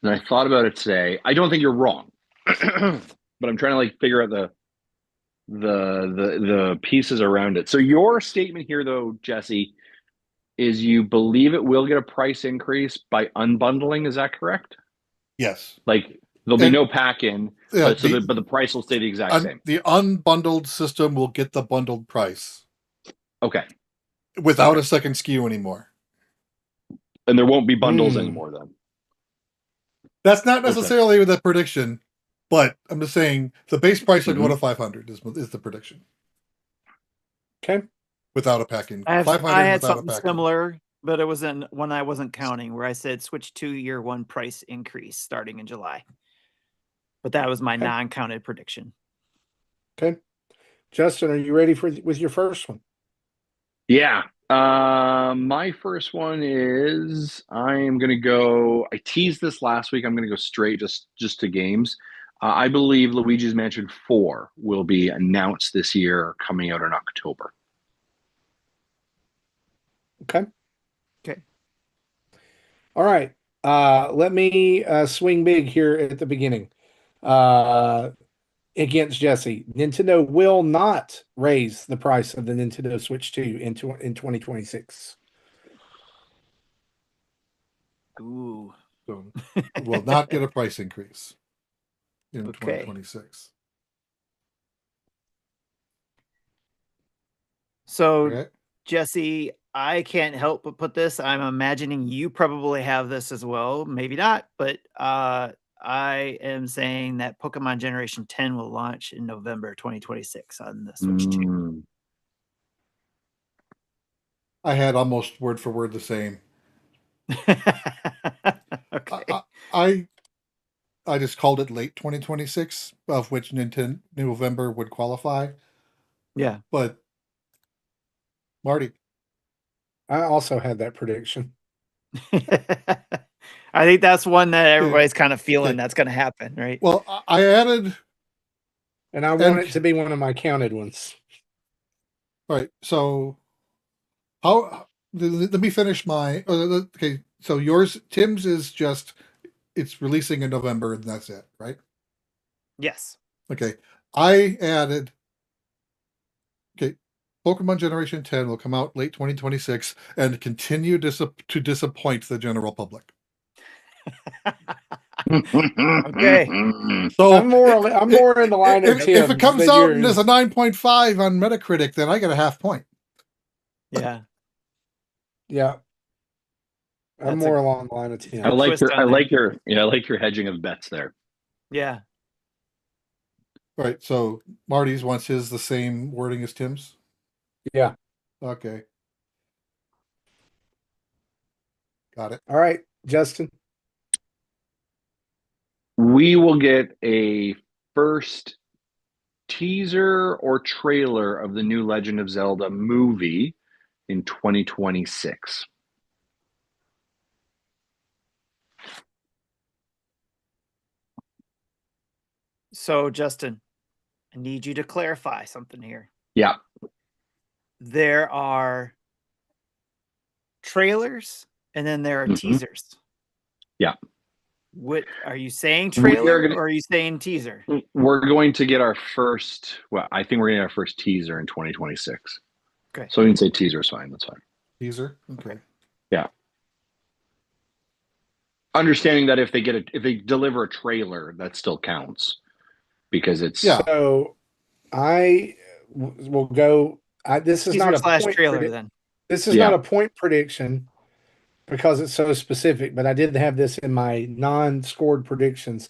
and I thought about it today. I don't think you're wrong, but I'm trying to like figure out the pieces around it. So your statement here, though, Jesse, is you believe it will get a price increase by unbundling. Is that correct? Yes. Like there'll be And no pack in, yeah, but the price will stay the exact same. the unbundled system will get the bundled price Okay. without a second SKU anymore. And there won't be bundles anymore then. That's not necessarily the prediction, but I'm just saying the base price will go to 500 is the prediction. Okay. Without a packing. I 500 had without something a packing. similar, but it was one I wasn't counting, where I said switch to year one price increase starting in July. But that was my non-counted prediction. Okay. Justin, are you ready with your first one? Yeah. My first one is I'm gonna go. I teased this last week. I'm gonna go straight just to games. I believe Luigi's Mansion 4 will be announced this year, coming out in October. Okay. Okay. All right. Let me swing big here at the beginning. Against Jesse, Nintendo will not raise the price of the Nintendo Switch 2 in 2026. Ooh. So will not get a price increase in Okay. 2026. So, Okay. Jesse, I can't help but put this. I'm imagining you probably have this as well. Maybe not, but I am saying that Pokemon Generation 10 will launch in November 2026 on the Switch 2. I had almost word for word the same. Okay. I just called it late 2026, of which November would qualify. Yeah. But Marty, I also had that prediction. I think that's one that everybody's kind of feeling that's going to happen, right? Well, I added, and I want it to be one of my counted ones. All right. So, how? Let me finish my. Okay. So yours, Tim's, is just it's releasing in November, and that's it, right? Yes. Okay. I added. Okay. Pokemon Generation 10 will come out late 2026 and continue to disappoint the general public. Okay. So I'm more in the line of Tim. If it comes out and there's a 9.5 on Metacritic, then I get a half point. Yeah. Yeah. I'm more along the line of Tim. I like your hedging of bets there. Yeah. All right. So Marty's wants his the same wording as Tim's. Yeah. Okay. Got it. All right, Justin. We will get a first teaser or trailer of the new Legend of Zelda movie in 2026. So, Justin, I need you to clarify something here. Yeah. There are trailers and then there are teasers. Yeah. What are you saying, trailer, or are you saying teaser? We're going to get our first. Well, I think we're going to get our first teaser in 2026. Okay. So we can say teaser is fine. That's fine. Teaser. Okay. Yeah. Understanding that if they deliver a trailer, that still counts because it's So I will go. This is teaser not a point trailer. Then this is not a point prediction because it's so specific. But I did have this in my non-scored predictions,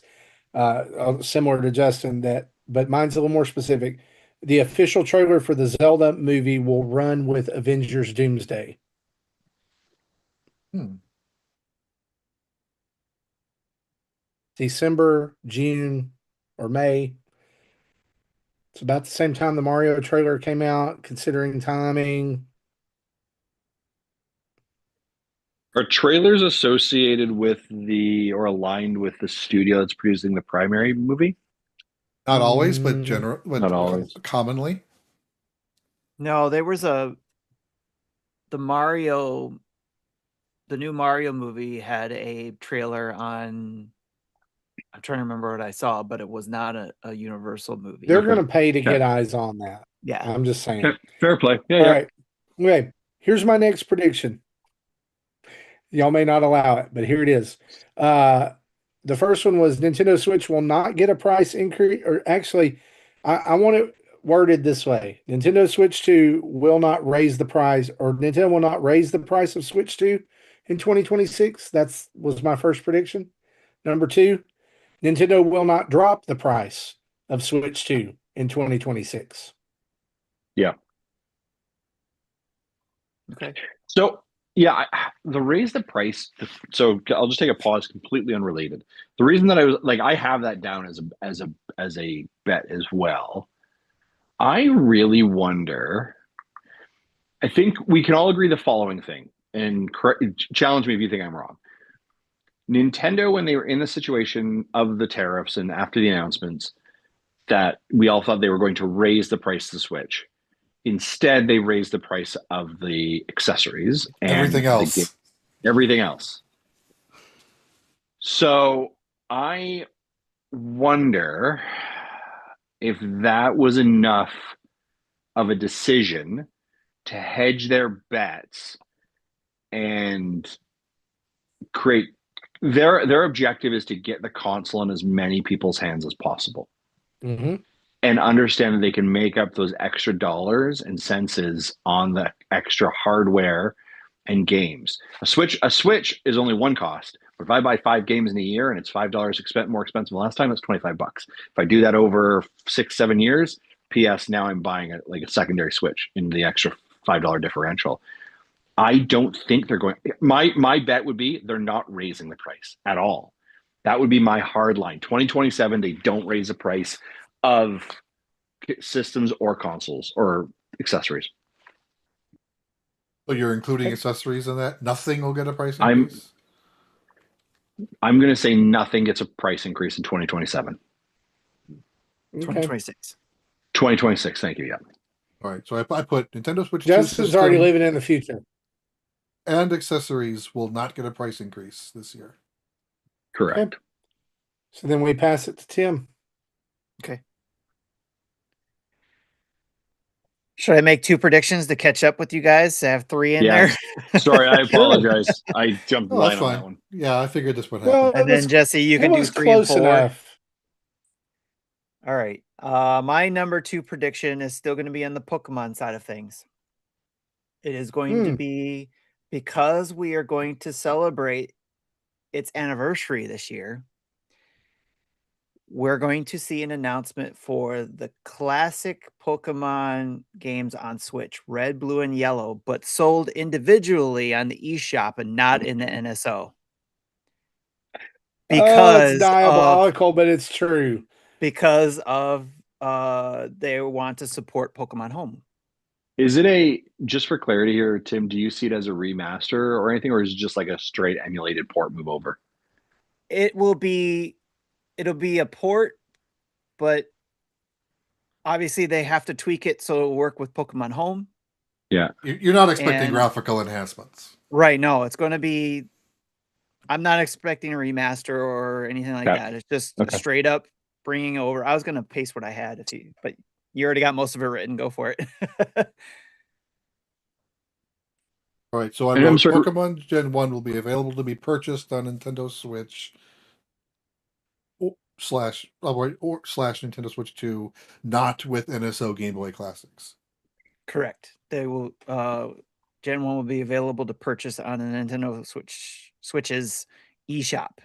similar to Justin. But mine's a little more specific. The official trailer for the Zelda movie will run with Avengers Doomsday. Hmm. December, June, or May. It's about the same time the Mario trailer came out, considering timing. Are trailers associated with the or aligned with the studio that's producing the primary movie? Not always, but Mm, Not always. commonly. No, there was the Mario, the new Mario movie had a trailer on. I'm trying to remember what I saw, but it was not a Universal movie. they're Okay. going to pay to get Okay. eyes on that. Yeah. I'm just saying. Okay. Fair play. Yeah, All yeah. right. Okay. Here's my next prediction. Y'all may not allow it, but here it is. The first one was Nintendo Switch will not get a price increase, or actually, I want it worded this way: Nintendo Switch 2 will not raise the price, or Nintendo will not raise the price of Switch 2 in 2026. That's was my first prediction. Number two, Nintendo will not drop the price of Switch 2 in 2026. Yeah. Okay. So yeah, the raise the price. So I'll just take a pause, completely unrelated. The reason that I was like, I have that down as a bet as well. I really wonder. I think we can all agree the following thing, and challenge me if you think I'm wrong. Nintendo, when they were in the situation of the tariffs and after the announcements, that we all thought they were going to raise the price of the Switch. Instead, they raised the price of the accessories and Everything else. everything else. So I wonder if that was enough of a decision to hedge their bets and create their objective is to get the console in as many people's hands as possible. Mm-hmm. And understand that they can make up those extra dollars and senses on the extra hardware and games. A Switch is only one cost. But if I buy 5 games in a year and it's $5 more expensive than last time, it's $25. If I do that over 6-7 years, PS now I'm buying a secondary Switch in the extra $5 differential. I don't think they're going. My bet would be they're not raising the price at all. That would be my hard line. 2027, they don't raise the price of systems or consoles or accessories. So you're including accessories in that? Nothing will get a price I'm increase? I'm going to say nothing gets a price increase in 2027. Okay. 2026. 2026, thank you. Yeah. All right. So I put Nintendo Switch 2 Justin's system already living in the future. and accessories will not get a price increase this year. Correct. Okay. So then we pass it to Tim. Okay. Should I make 2 predictions to catch up with you guys? I have 3 in Yeah. there. Sorry, I apologize. I jumped Oh, that's line on that fine. one. Yeah, I figured this would Well, happen. And then Jesse, you it can do was 3 and close 4. enough. All right. My number 2 prediction is still going to be on the Pokemon side of things. It is going to be because we are going to celebrate its anniversary this year. We're going to see an announcement for the classic Pokemon games on Switch, Red, Blue, and Yellow, but sold individually on the eShop and not in the NSO. It's Because diabolical, but it's true. Because of they want to support Pokemon Home. Is it just for clarity here, Tim, do you see it as a remaster or anything, or is it just like a straight emulated port move over? It'll be a port, but obviously they have to tweak it so it'll work with Pokemon Home. Yeah. You're not expecting graphical enhancements. Right. No, it's going to be, I'm not expecting a remaster or anything like that. It's just straight up bringing over. I was going to paste what I had, but you already got most of it written. Go for it. All right, so I wrote Pokemon Gen 1 will be available to be purchased on Nintendo Switch slash Nintendo Switch 2, not with NSO Game Boy Classics. Correct. They will Gen 1 will be available to purchase on the Nintendo Switch's eShop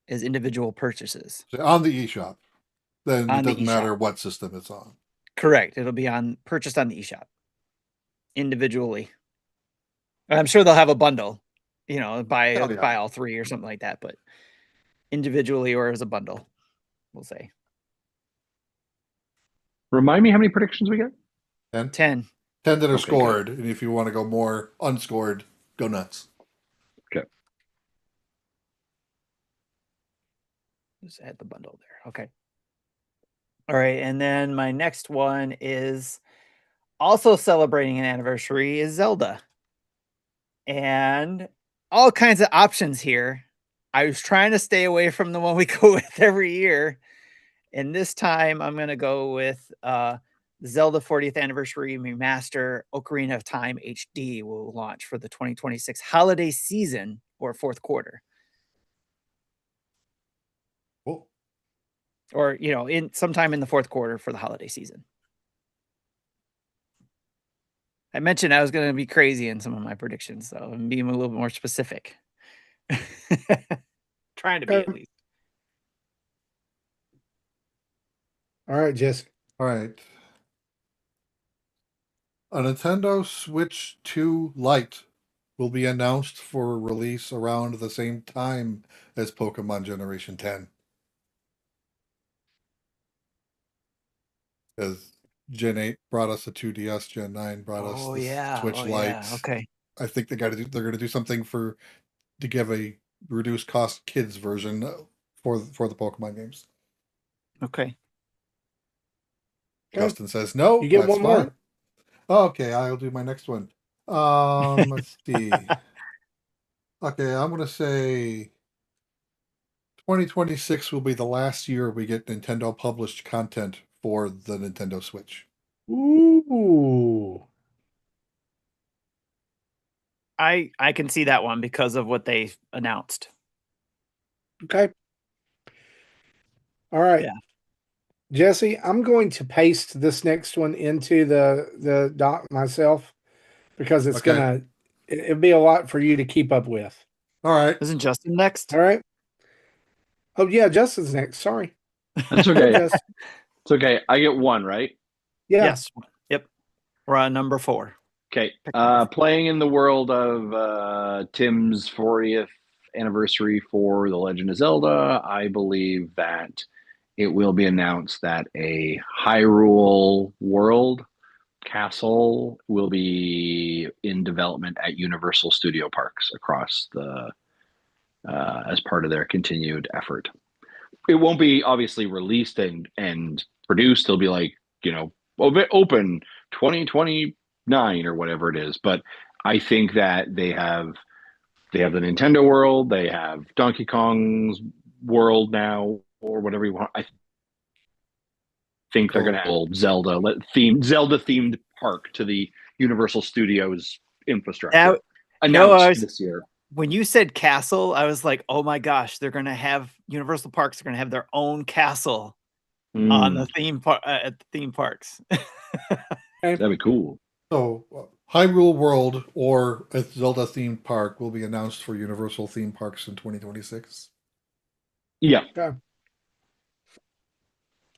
as individual purchases. So on the eShop. Then it doesn't matter what system it's on. Correct. It'll be purchased on the eShop individually. I'm sure they'll have a bundle, buy Hell yeah. buy all three or something like that, but individually or as a bundle, we'll say. Remind me how many predictions we get? 10? 10. 10 that are Okay, scored. And if you want to go more unscored, go nuts. Okay. Just add the bundle there. Okay. All right. And then my next one is also celebrating an anniversary is Zelda. And all kinds of options here. I was trying to stay away from the one we go with every year. And this time I'm going to go with Zelda 40th Anniversary Remaster Ocarina of Time HD will launch for the 2026 holiday season or fourth quarter. Cool. Or, in sometime in the fourth quarter for the holiday season. I mentioned I was going to be crazy in some of my predictions, so I'm being a little more specific. Trying to be, at least. All right, Jesse. All right. A Nintendo Switch 2 Lite will be announced for release around the same time as Pokemon Generation 10. As Gen 8 brought us a 2DS, Gen 9 brought us the Switch Lite. Yeah. Okay. I think they're going to do something to give a reduced cost kids version for the Pokemon games. Okay. Justin says no. You get That's one more. fine. Okay, I'll do my next one. Let's see. Okay, I'm gonna say 2026 will be the last year we get Nintendo published content for the Nintendo Switch. Ooh. I can see that one because of what they announced. Okay. All right. Yeah. Jesse, I'm going to paste this next one into the doc myself because it's Okay. it'll be a lot for you to keep up with. All right. Isn't Justin next? All right. Oh yeah, Justin's next. Sorry. That's Go, okay. Justin. It's okay. I get one, right? Yeah. Yes. Yep. We're on number 4. Okay. Pick number 4. Playing in the world of Tim's 40th anniversary for The Legend of Zelda, I believe that it will be announced that a Hyrule world castle will be in development at Universal Studio Parks across the as part of their continued effort. It won't be obviously released and produced. It'll be like, open 2029 or whatever it is. But I think that they have the Nintendo world, they have Donkey Kong's world now, or whatever you want. I think they're going to have Zelda themed park to the Universal Studios infrastructure announced this year. When you said castle, I was like, oh my gosh, they're going to have Universal Parks. They're going to have their own castle on the at the theme parks. That'd be cool. So, Hyrule World or a Zelda themed park will be announced for Universal theme parks in 2026. Yeah. Okay.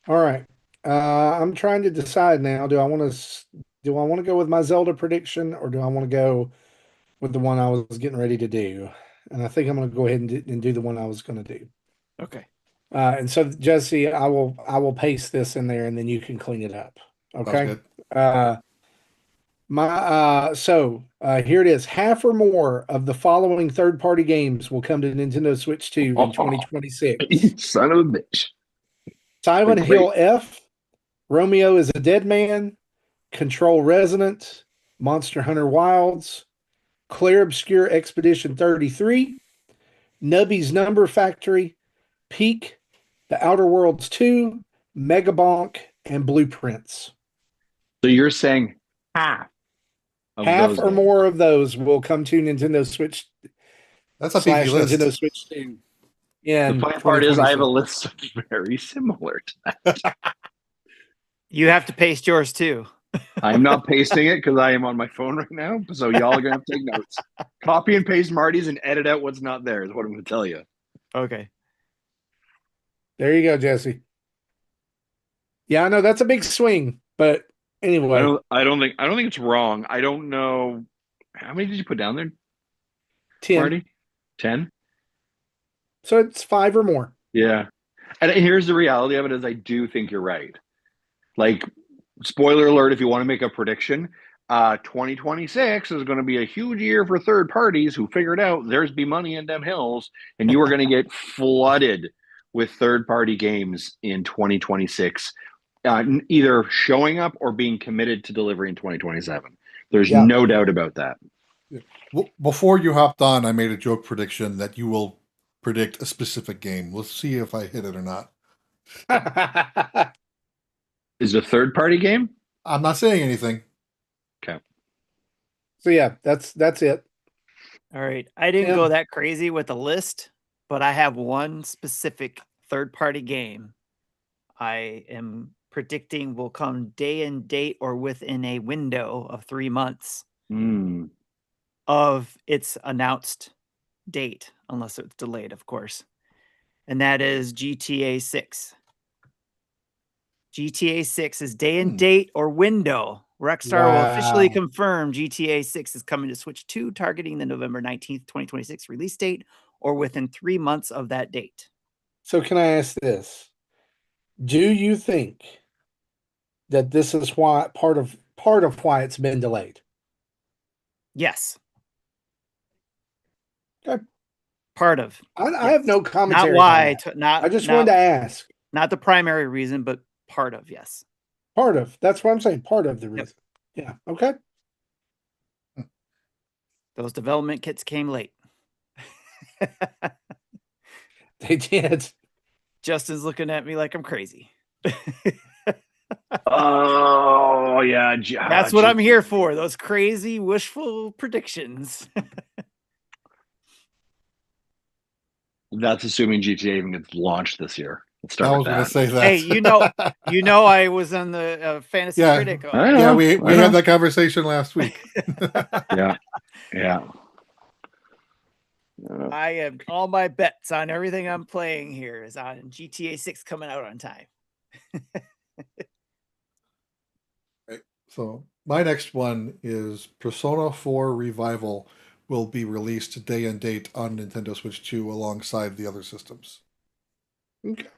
All right. I'm trying to decide now. Do I want to go with my Zelda prediction or do I want to go with the one I was getting ready to do? And I think I'm going to go ahead and do the one I was going to do. Okay. And so Jesse, I will paste this in there and then you can clean it up. Okay. Here it is. Half or more of the following third-party games will come to Nintendo Switch 2 in 2026. Son of a bitch. Silent Hill F, Romeo is a Dead Man, Control Resonant, Monster Hunter Wilds, Clair Obscure Expedition 33, Nubby's Number Factory, Peak, The Outer Worlds 2, Megabonk, and Blueprints. So you're saying half or more of those will come to Nintendo Switch. That's a big list. Nintendo Switch 2. The funny part is I have a list very similar to that. You have to paste yours too. I'm not pasting it because I am on my phone right now. So y'all are going to have to take notes. Copy and paste Marty's and edit out what's not there is what I'm going to tell you. Okay. There you go, Jesse. Yeah, I know that's a big swing, but anyway. I don't think it's wrong. I don't know. How many did you put down there? 10. Marty? 10? So it's 5 or more. Yeah. And here's the reality of it is I do think you're right. Like, spoiler alert, if you want to make a prediction, 2026 is going to be a huge year for third parties who figured out there's be money in them hills, and you are going to get flooded with third party games in 2026, either showing up or being committed to delivery in 2027. There's Yeah. no doubt about that. Before you hopped on, I made a joke prediction that you will predict a specific game. We'll see if I hit it or not. Is it a third party game? I'm not saying anything. Okay. So yeah, that's it. All right. I didn't Tim? go that crazy with the list, but I have one specific third-party game I am predicting will come day and date or within a window of 3 months Mm. of its announced date, unless it's delayed, of course. And that is GTA 6. GTA 6 is day and date or window. Rockstar will officially Wow. confirm GTA 6 is coming to Switch 2, targeting the November 19th, 2026 release date, or within 3 months of that date. So can I ask this? Do you think that this is why part of why it's been delayed? Yes. Okay. Part of. I have no Not commentary. on why. that. Not I just not, wanted to ask. not the primary reason, but part of. Yes. Part of. That's what I'm saying. Part of the Yep. reason. Yeah. Okay. Those development kits came late. They did. Justin's looking at me like I'm crazy. Oh, yeah. That's what I'm here for. Those crazy wishful predictions. That's assuming GTA even gets launched this year. Let's I start was with going to that. say that. Hey, you know, I was on the fantasy Yeah. critic. I know, Yeah, we I know. had that conversation last week. Yeah. Yeah. I am all my bets on everything I'm playing here is on GTA 6 coming out on time. Right. So my next one is Persona 4 Revival will be released day and date on Nintendo Switch 2 alongside the other systems. Okay.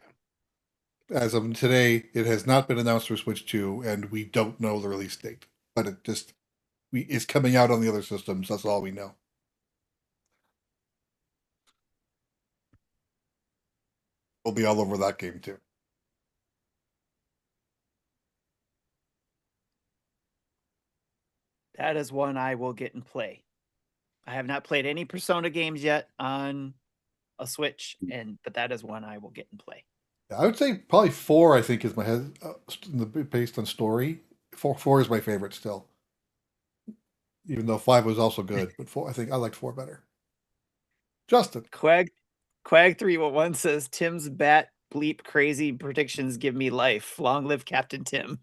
As of today, it has not been announced for Switch 2, and we don't know the release date. But it just it's coming out on the other systems. That's all we know. We'll be all over that game too. That is one I will get and play. I have not played any Persona games yet on a Switch, but that is one I will get and play. I would say probably 4. I think is my head based on story. 4 is my favorite still, even though 5 was also good. But 4, I think I liked 4 better. Justin, Quag 311 says Tim's bat bleep crazy predictions give me life. Long live Captain Tim.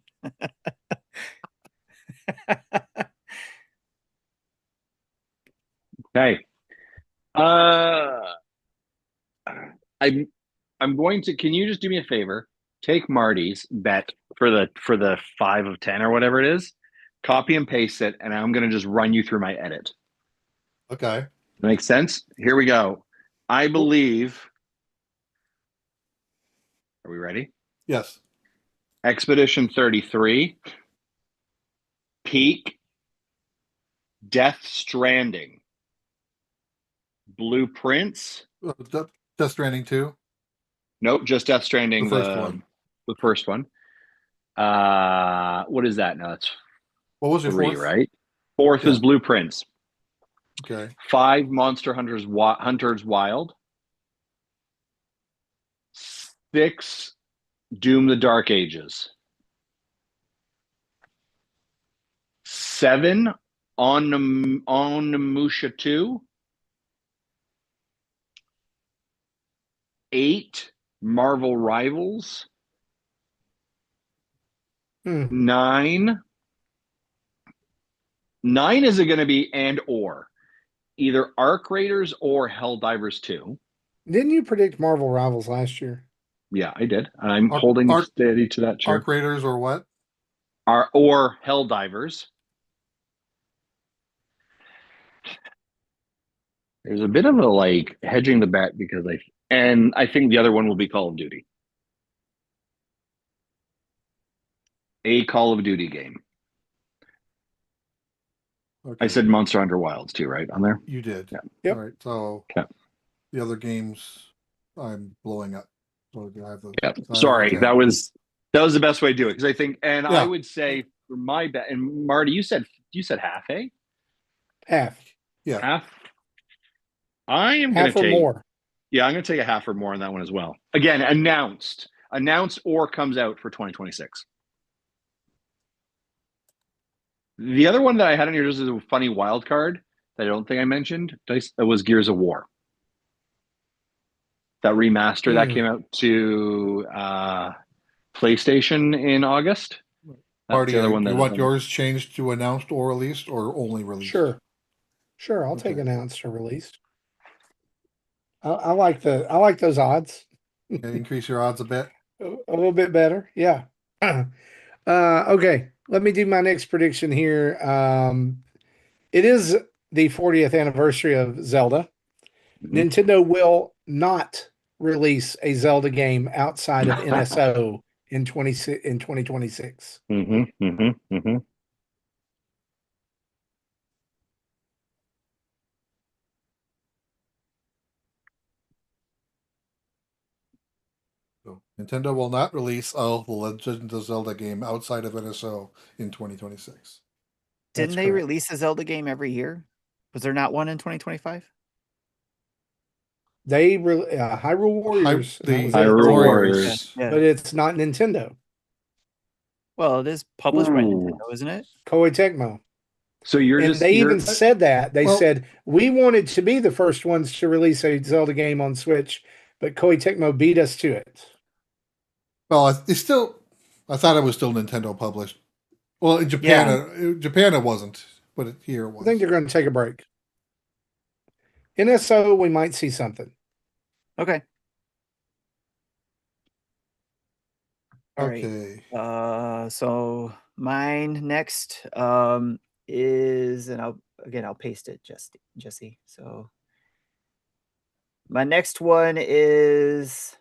Okay. I'm going to. Can you just do me a favor? Take Marty's bet for the 5 of 10 or whatever it is. Copy and paste it, and I'm going to just run you through my edit. okay. Makes sense? Here we go. I believe. Are we ready? Yes. Expedition 33, Peak, Death Stranding, Blueprints. Death Stranding 2. Nope, just Death Stranding. The first one. The first one. What is that? No, that's What was your 3, fourth? right? Fourth is Blueprints. Okay. 5, Monster Hunters Wild. 6, Doom the Dark Ages. 7, Onimusha 2. 8, Marvel Rivals. 9. 9 is it going to be and or either Arc Raiders or Helldivers 2? Didn't you predict Marvel Rivals last year? Yeah, I did. I'm holding steady to that chair. Arc Raiders or what? Or Helldivers. There's a bit of a like hedging the bet because I think the other one will be Call of Duty. A Call of Duty game. Okay. I said Monster Hunter Wilds too, right? On there? You did. Yeah. Yep. All right. So Yeah. the other games I'm blowing up. So I have the, Yeah. so I have Sorry, the 10. that was the best way to do it because I think, and I Yeah. would say for my bet, and Marty, you said half, eh? Half. Yeah. Half. I am going Half to or take. more. Yeah, I'm going to take a half or more on that one as well. Again, announced or comes out for 2026. The other one that I had on here just as a funny wild card that I don't think I mentioned was Gears of War. That remaster that came out to PlayStation in August. That's Marty, the other one you that want yours changed to announced or released or only released? Sure. Sure. I'll take announced or released. I like those odds. Increase your odds a bit. A little bit better. Yeah. Okay. Let me do my next prediction here. It is the 40th anniversary of Zelda. Mm-hmm. Nintendo will not release a Zelda game outside of NSO in 2026. Mm-hmm, mm-hmm, mm-hmm. So Nintendo will not release the Legend of Zelda game outside of NSO in 2026. Didn't they release a Zelda game every year? Was there not one in 2025? They Hyrule Warriors. Hyrule Warriors. Yeah. But it's not Nintendo. Well, it is published by Nintendo, isn't it? Koei Tecmo. So they even said that. They said, we wanted to be the first ones to release a Zelda game on Switch, but Koei Tecmo beat us to it. Well, I thought it was still Nintendo published. Well, in Japan, it wasn't, but here it was. I think they're going to take a break. NSO, we might see something. Okay. All okay. Right. So mine next is, and I'll paste it, Jesse. So my next one is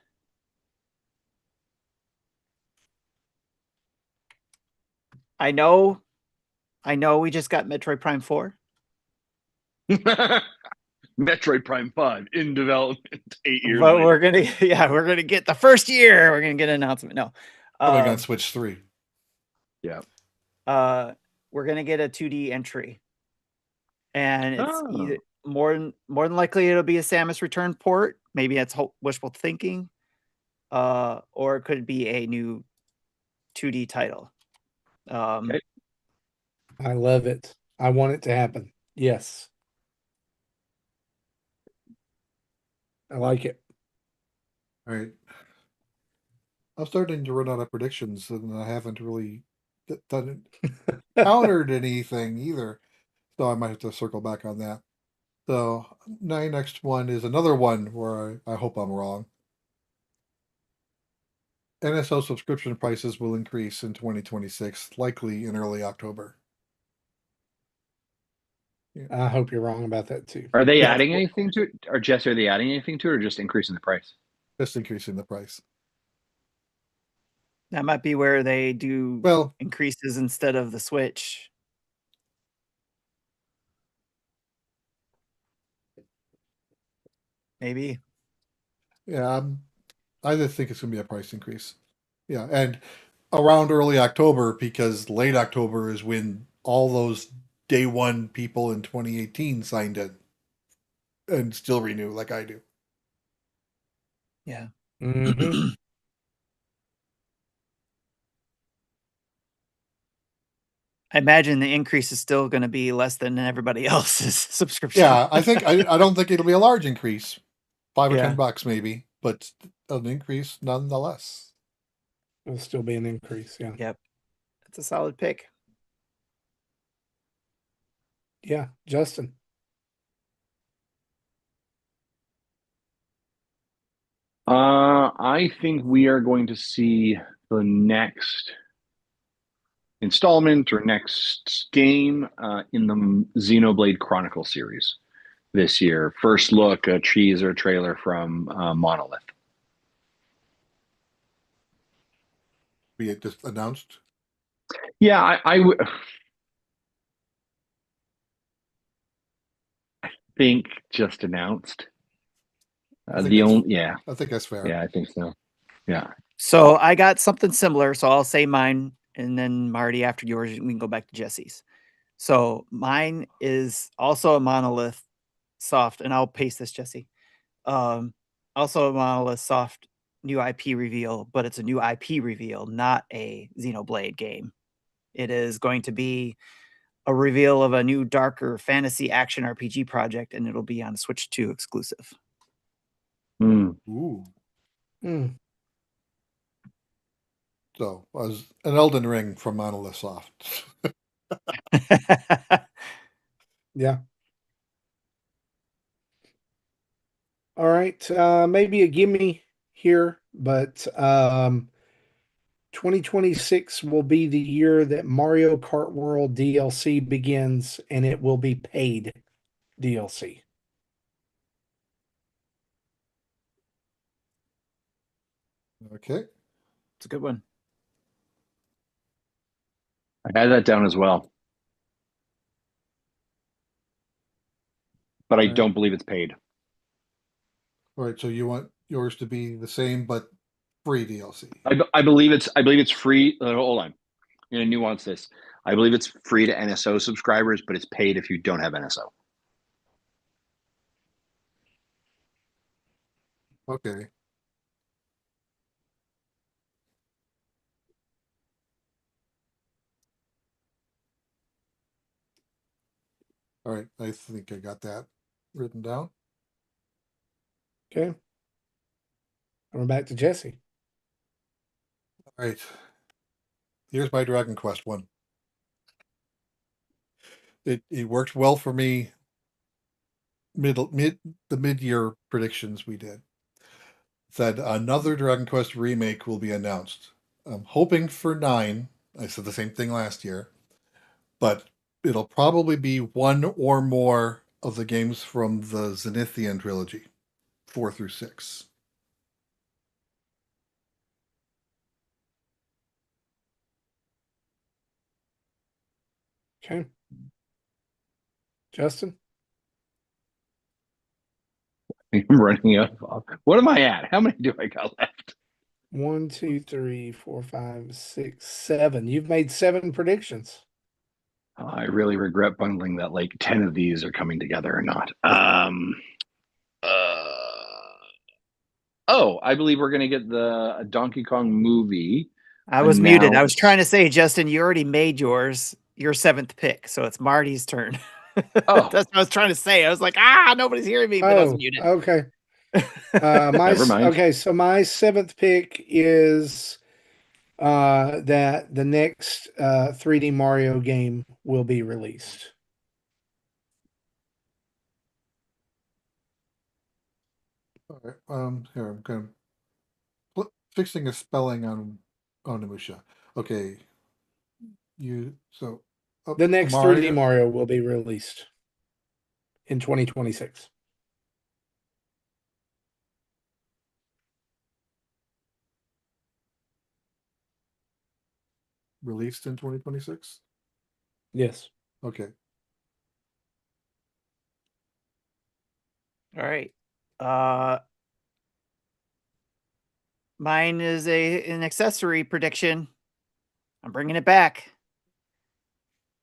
I know we just got Metroid Prime 4. Metroid Prime 5 in development 8 years but later. we're gonna get the first year. We're gonna get an announcement. No. Probably on Switch 3. Yeah. We're gonna get a 2D entry. And it's either more than likely it'll be a Samus Return port. Maybe that's wishful thinking. Or it could be a new 2D title. I love it. I want it to happen. Yes. I like it. All right. I'm starting to run out of predictions, and I haven't really countered anything either. So I might have to circle back on that. So my next one is another one where I hope I'm wrong. NSO subscription prices will increase in 2026, likely in early October. I hope you're wrong about that too. Are they adding anything to it? Or Jess, are they adding anything to it or just increasing the price? Just increasing the price. That might be where they do increases instead of the Switch. Maybe. Yeah, I just think it's going to be a price increase. Yeah, and around early October, because late October is when all those day one people in 2018 signed in and still renew like I do. Yeah. Mm-hmm. I imagine the increase is still going to be less than everybody else's subscription. Yeah, I think I don't think it'll be a large increase, $5 or $10 maybe, but an increase nonetheless. It'll still be an increase. Yeah. Yep. That's a solid pick. Yeah, Justin. I think we are going to see the next installment or next game in the Xenoblade Chronicle series. this year. First look, a teaser trailer from Monolith. Be it just announced. Yeah, I think just announced. I think The that's, only, yeah, I think that's fair. yeah, I think so. Yeah. So I got something similar. So I'll say mine, and then Marty, after yours, we can go back to Jesse's. So mine is also a Monolith soft, and I'll paste this, Jesse. Also a Monolith soft new IP reveal, but it's a new IP reveal, not a Xenoblade game. It is going to be a reveal of a new darker fantasy action RPG project, and it'll be on Switch 2 exclusive. Mm. Ooh. Mm. So was an Elden Ring from Monolith Soft. Yeah. All right. Maybe a gimme here, but 2026 will be the year that Mario Kart World DLC begins, and it will be paid DLC. Okay. It's a good one. I had that down as well, but I All right. don't believe it's paid. All right. So you want yours to be the same but free DLC. I believe it's free. Hold on, I'm going to nuance this. I believe it's free to NSO subscribers, but it's paid if you don't have NSO. Okay. All right. I think I got that written down. Okay. We're back to Jesse. All right. Here's my Dragon Quest one. It worked well for me. The mid-year predictions we did said another Dragon Quest remake will be announced. I'm hoping for 9. I said the same thing last year, but it'll probably be one or more of the games from the Zenithian trilogy, 4 through 6. Okay. Justin? I'm running up. What am I at? How many do I got left? 1, 2, 3, 4, 5, 6, 7. You've made 7 predictions. I really regret bundling that like 10 of these are coming together or not. Uh, oh, I believe we're going to get the Donkey Kong movie. I was muted. I was announced. trying to say, Justin, you already made yours, your 7th pick, so it's Marty's turn. Oh, That's what I was trying to say. I was like, nobody's hearing me, but I was Oh, muted. okay. never mind. Okay, so my 7th pick is that the next 3D Mario game will be released. All right. Here I'm going fixing a spelling on Onimusha. Okay. The next 3D Mario Mario will be released in 2026. released in 2026. Yes. Okay. All right. Mine is an accessory prediction. I'm bringing it back.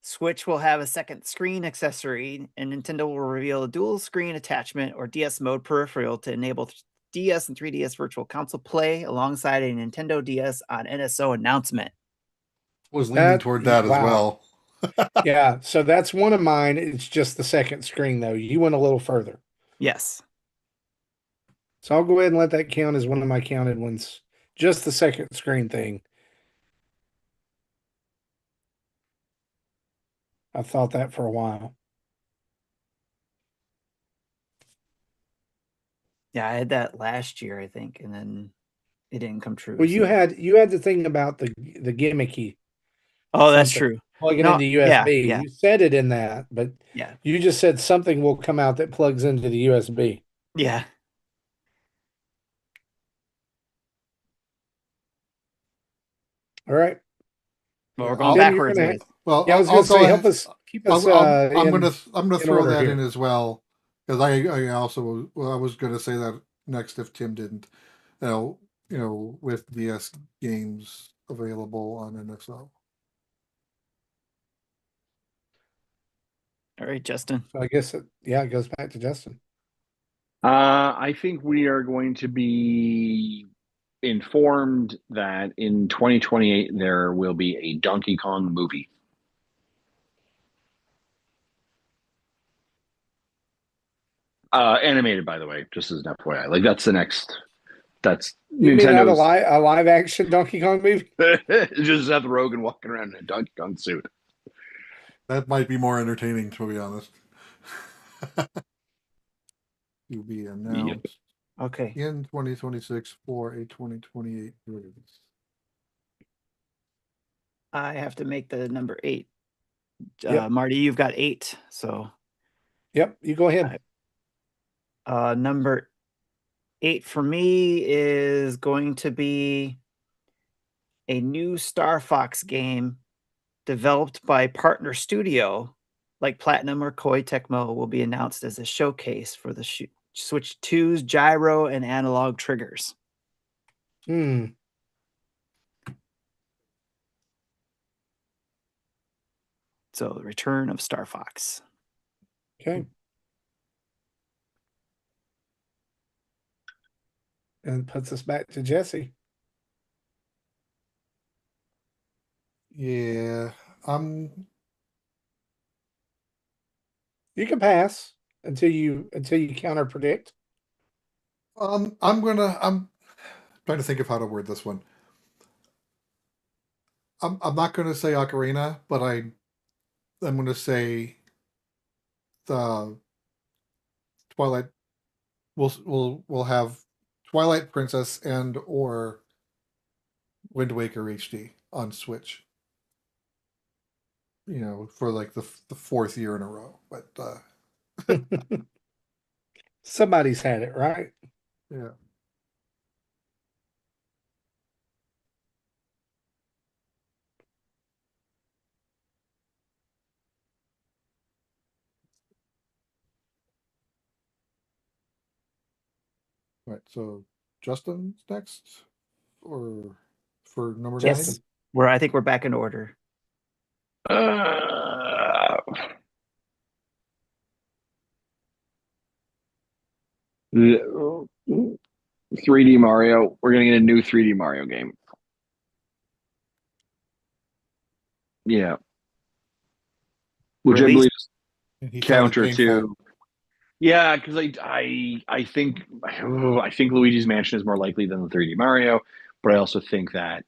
Switch will have a second screen accessory, and Nintendo will reveal a dual screen attachment or DS mode peripheral to enable DS and 3DS Virtual Console play alongside a Nintendo DS on NSO announcement. Was leaning toward that as Wow. well. Yeah, so that's one of mine. It's just the second screen, though. You went a little further. Yes. So I'll go ahead and let that count as one of my counted ones. Just the second screen thing. I've thought that for a while. Yeah, I had that last year, I think, and then it didn't come true. Well, so. you had the thing about the gimmicky Oh, that's something true. plugging No, into yeah, USB. yeah, You said it in that, but yeah, you just said something will come out that plugs into the USB. yeah. All right. Well, Yeah, we're going Tim, you're backwards, gonna guys. well, yeah, I was I'll gonna go say ahead. help us keep us I'm gonna in throw order that in here. as well because I also I was gonna say that next if Tim didn't, with DS games available on NSO. All right, Justin. So I guess it goes back to Justin. I think we are going to be informed that in 2028 there will be a Donkey Kong movie. Animated, by the way, just as an FYI. Like that's the next. That's You mean not Nintendo's. a live action Donkey Kong movie? Just Seth Rogen walking around in a Donkey Kong suit. That might be more entertaining, to be honest. To be Yep. announced Okay. in 2026 for a 2028 release. I have to make the number 8. Yep. Marty, you've got 8. So Yep, you go ahead. number 8 for me is going to be a new Star Fox game developed by partner studio like Platinum or Koei Tecmo will be announced as a showcase for the Switch 2's gyro and analog triggers. Hmm. So the return of Star Fox. Okay. And puts us back to Jesse. Yeah, You can pass until you counter predict. I'm trying to think of how to word this one. I'm not gonna say Ocarina, but I'm gonna say the Twilight. We'll have Twilight Princess and or Wind Waker HD on Switch. For like the fourth year in a row. But Somebody's had it, right? yeah. Right. So Justin's next, or for number 9. Justin. Yes. I think we're back in order. 3D Mario. We're gonna get a new 3D Mario game. Yeah, which I Release? believe is And he thought it counter painful. to. Yeah, because I think Luigi's Mansion is more likely than the 3D Mario, but I also think that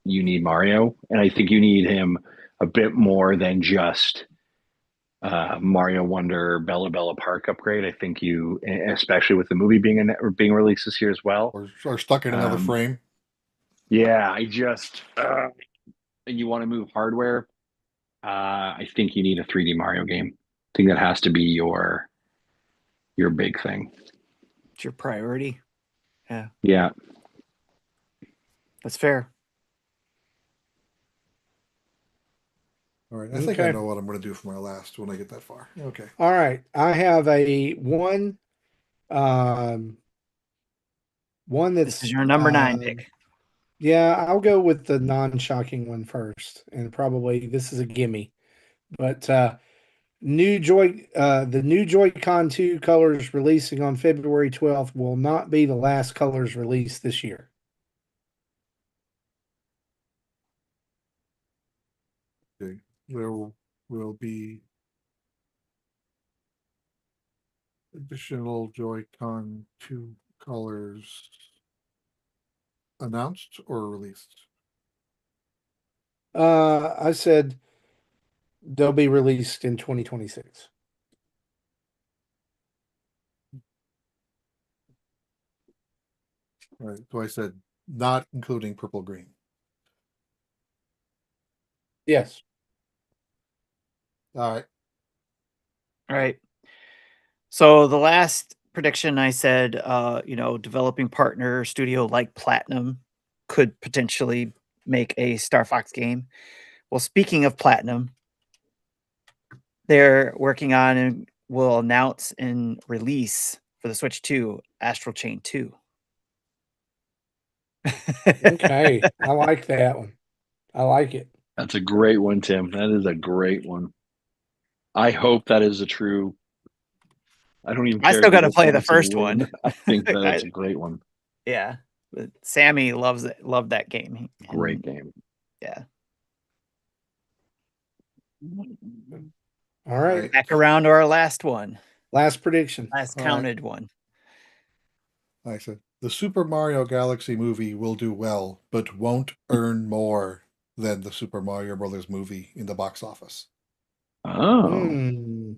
you need Mario, and I think you need him a bit more than just Mario Wonder Bella Bella Park upgrade. I think you, especially with the movie being released this year as well. Or stuck in another frame. Yeah, and you want to move hardware. I think you need a 3D Mario game. I think that has to be your big thing. It's your priority. Yeah, Yeah. that's fair. All right. I think I know what I'm going to do for my last when I get that far. Okay. All right. I have one that's This is your number 9 pick. Yeah, I'll go with the non-shocking one first, and probably this is a gimme. But the new Joy-Con 2 colors releasing on February 12th will not be the last colors released this year. Okay. There will be additional Joy-Con 2 colors announced or released. I said they'll be released in 2026. All right. So I said not including purple green. Yes. All right. All right. So the last prediction I said, developing partner studio like Platinum could potentially make a Star Fox game. Well, speaking of Platinum, they're working on and will announce and release for the Switch 2 Astral Chain 2. Okay. I like that one. I like it. That's a great one, Tim. That is a great one. I hope that is a true. I don't even I care still if you got to go play the points and first win. one. I think that's a great one. Yeah, but Sammy loved that game. Great game. Yeah. All right. Back around to our last one. Last prediction. Last All right. counted one. I said the Super Mario Galaxy movie will do well, but won't earn more than the Super Mario Brothers movie in the box office. Oh. Hmm.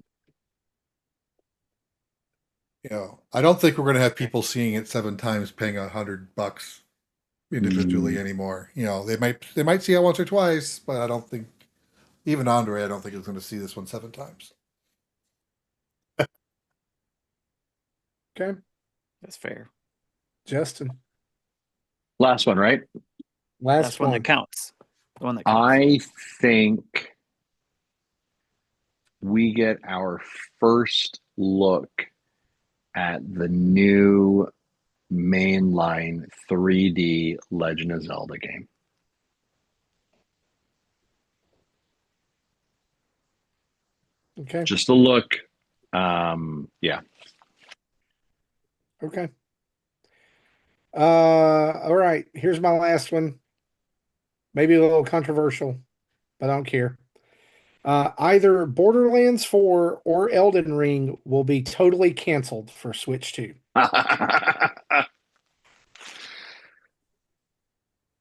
I don't think we're going to have people seeing it 7 times, paying $100 individually anymore. They might see it once or twice, but I don't think even Andre, I don't think is going to see this one 7 times. Okay. That's fair. Justin. Last one, right? That's one that counts. The one that counts. I think we get our first look at the new mainline 3D Legend of Zelda game. Okay. Just a look. Yeah. Okay. All right. Here's my last one. Maybe a little controversial, but I don't care. Either Borderlands 4 or Elden Ring will be totally canceled for Switch 2.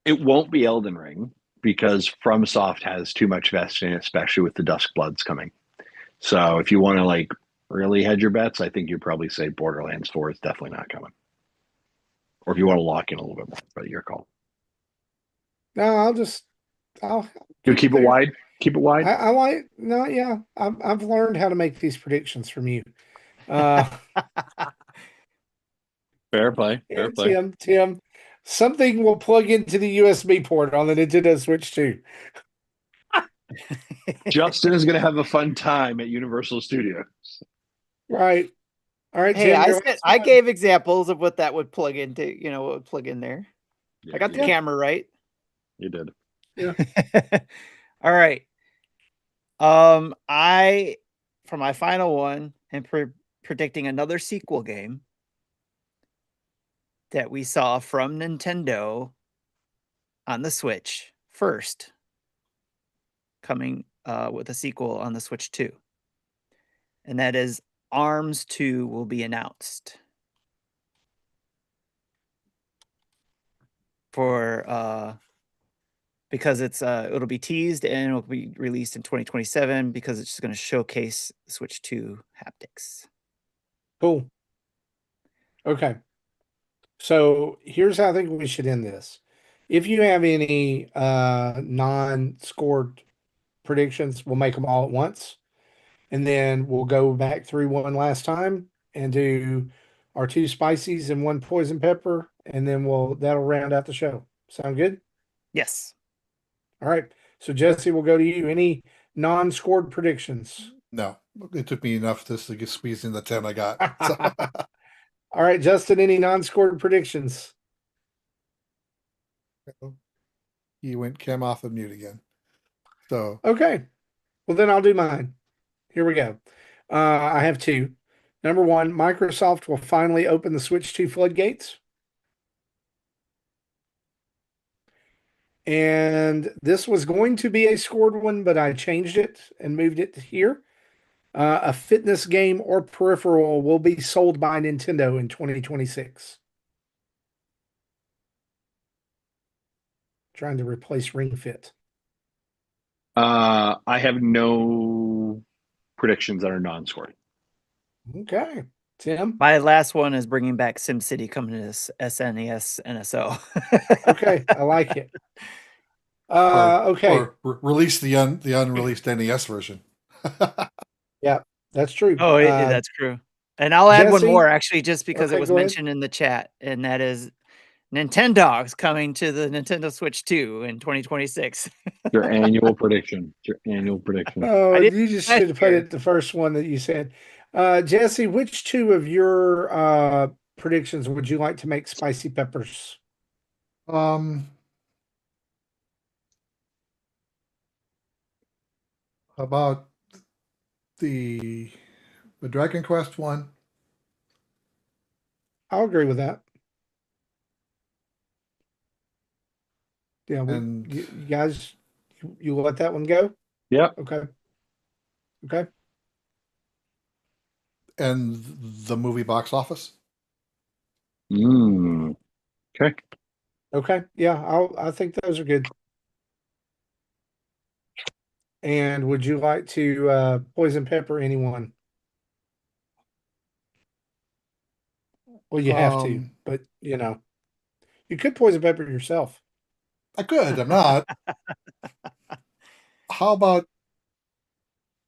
It won't be Elden Ring because FromSoft has too much vested in it, especially with the Duskbloods coming. So if you want to really hedge your bets, I think you'd probably say Borderlands 4 is definitely not coming. Or if you want to lock in a little bit more, but your call. No, I'll You keep it there. wide. Keep it wide. I like no, yeah. I've learned how to make these predictions from you. Uh, Fair play. Fair play. Tim, something will plug into the USB port on the Nintendo Switch 2. Justin is going to have a fun time at Universal Studios. Right. All right, Hey, Tim. I gave examples of what that would plug into, what would plug in there. Yeah, I got the camera right. You did. Yeah. All right. I for my final one am predicting another sequel game that we saw from Nintendo on the Switch first, coming with a sequel on the Switch 2. And that is ARMS 2 will be announced for because it'll be teased and it'll be released in 2027 because it's just going to showcase Switch 2 haptics. Cool. Okay. So here's how I think we should end this. If you have any non-scored predictions, we'll make them all at once. And then we'll go back through one last time and do our 2 spices and 1 poison pepper. And then that'll round out the show. Sound good? Yes. All right. So Jesse, we'll go to you. Any non-scored predictions? No, it took me enough just to get squeezed in the 10 I got. So. All right, Justin, any non-scored predictions? He came off of mute again. So Okay. Well, then I'll do mine. Here we go. I have 2. Number 1, Microsoft will finally open the Switch 2 floodgates. And this was going to be a scored one, but I changed it and moved it here. A fitness game or peripheral will be sold by Nintendo in 2026. Trying to replace Ring Fit. I have no predictions that are non-scored. Okay. Tim? My last one is bringing back SimCity coming to SNES NSO. Okay. I like it. Okay. Release the unreleased NES version. Yeah, that's true. Oh, that's true. And I'll add one more Jesse? actually just because it Okay, was go ahead. mentioned in the chat, and that is Nintendogs coming to the Nintendo Switch 2 in 2026. Your annual prediction. Your annual prediction. Oh, I did you just last should have put year. it the first one that you said. Jesse, which two of your predictions would you like to make spicy peppers? Um, about the Dragon Quest one. I'll agree with that. Yeah, And you guys, you let that one go? Yep. Okay. Okay. and the movie box office. Okay. Okay. Yeah, I think those are good. And would you like to poison pepper anyone? Well, you have to, Um, but you could poison pepper yourself. I could. I'm not. How about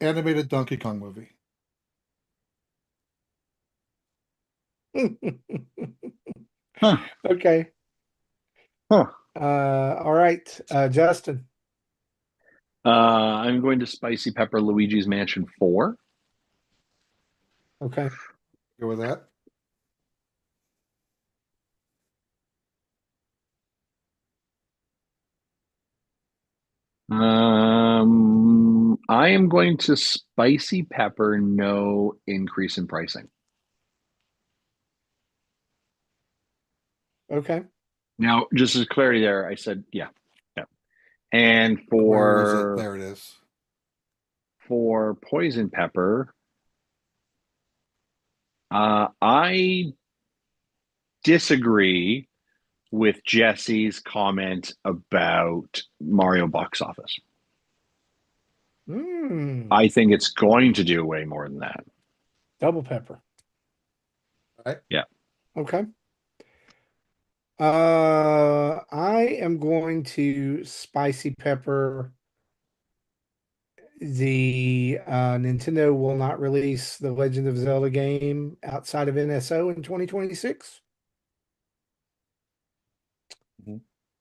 animated Donkey Kong movie? Huh. Okay. Huh. All right. Justin. I'm going to spicy pepper Luigi's Mansion 4. Okay. Go with that. I am going to spicy pepper no increase in pricing. Okay. Now, just as clarity there, I said yeah. Yeah. And Where is it? for There it is. poison pepper, I disagree with Jesse's comment about Mario box office. I think it's going to do way more than that. Double pepper. Right. Yeah. Okay. I am going to spicy pepper. The Nintendo will not release the Legend of Zelda game outside of NSO in 2026. Mhm.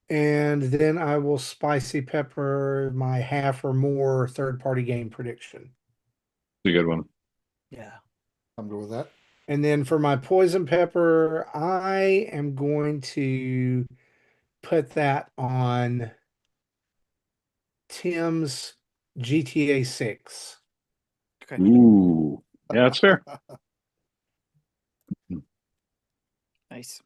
And then I will spicy pepper my half or more third-party game prediction. It's a good one. Yeah. I'm good with that. And then for my poison pepper, I am going to put that on Tim's GTA 6. Okay. Ooh. Yeah, that's fair. Nice.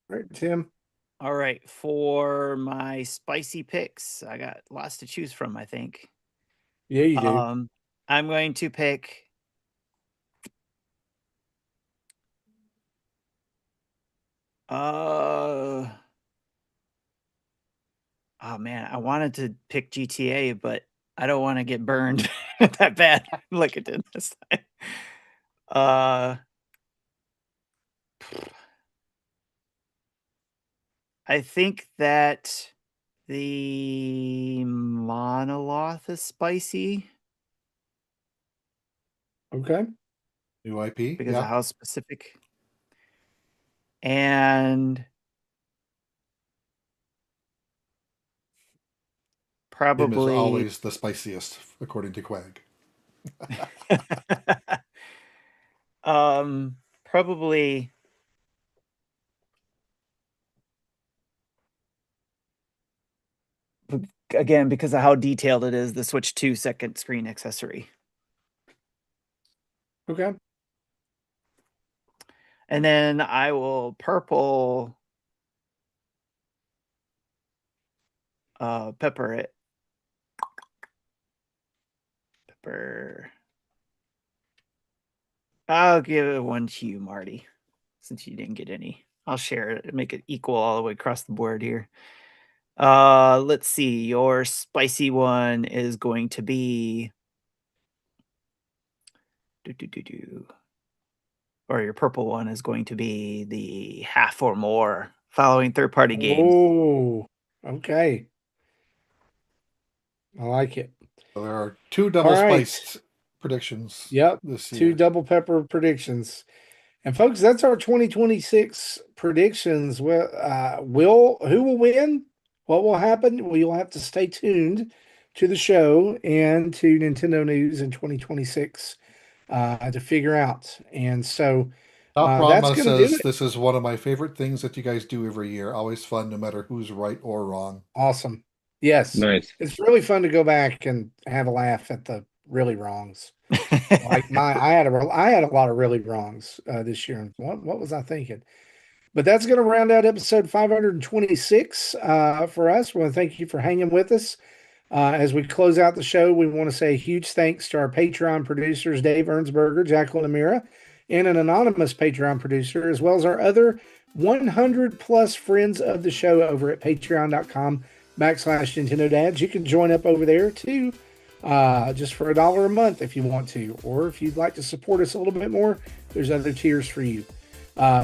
All right, Tim. All right. For my spicy picks, I got lots to choose from, I think. Yeah, you do. I'm going to pick oh man, I wanted to pick GTA, but I don't want to get burned that bad like it did this time. Uh I think that the monoloth is spicy Okay. New IP. because of Yeah. how specific. And Tim is probably always the spiciest, according to Quag. probably again because of how detailed it is, the Switch 2 second screen accessory. Okay. And then I will purple pepper it. Pepper. I'll give it one to you, Marty, since you didn't get any. I'll share it, make it equal all the way across the board here. Let's see. Your spicy one is going to be or your purple one is going to be the half or more following third-party games. Oh, okay. I like it. So there are 2 double All right. spiced predictions. Yep. This year. 2 double pepper predictions. And folks, that's our 2026 predictions. Well, who will win? What will happen? Well, you'll have to stay tuned to the show and to Nintendo News in 2026 to figure out. And so Top that's Rama going to do says it. this is one of my favorite things that you guys do every year. Always fun, no matter who's right or wrong. Awesome. Yes. Nice. It's really fun to go back and have a laugh at the really wrongs. Like I had a lot of really wrongs this year. What was I thinking? But that's going to round out episode 526 for us. We want to thank you for hanging with us. As we close out the show, we want to say a huge thanks to our Patreon producers, Dave Ernsberger, Jacqueline Amira, and an anonymous Patreon producer, as well as our other 100 plus friends of the show over at patreon.com/Nintendo Dads. You can join up over there too, just for $1 a month if you want to, or if you'd like to support us a little bit more, there's other tiers for you.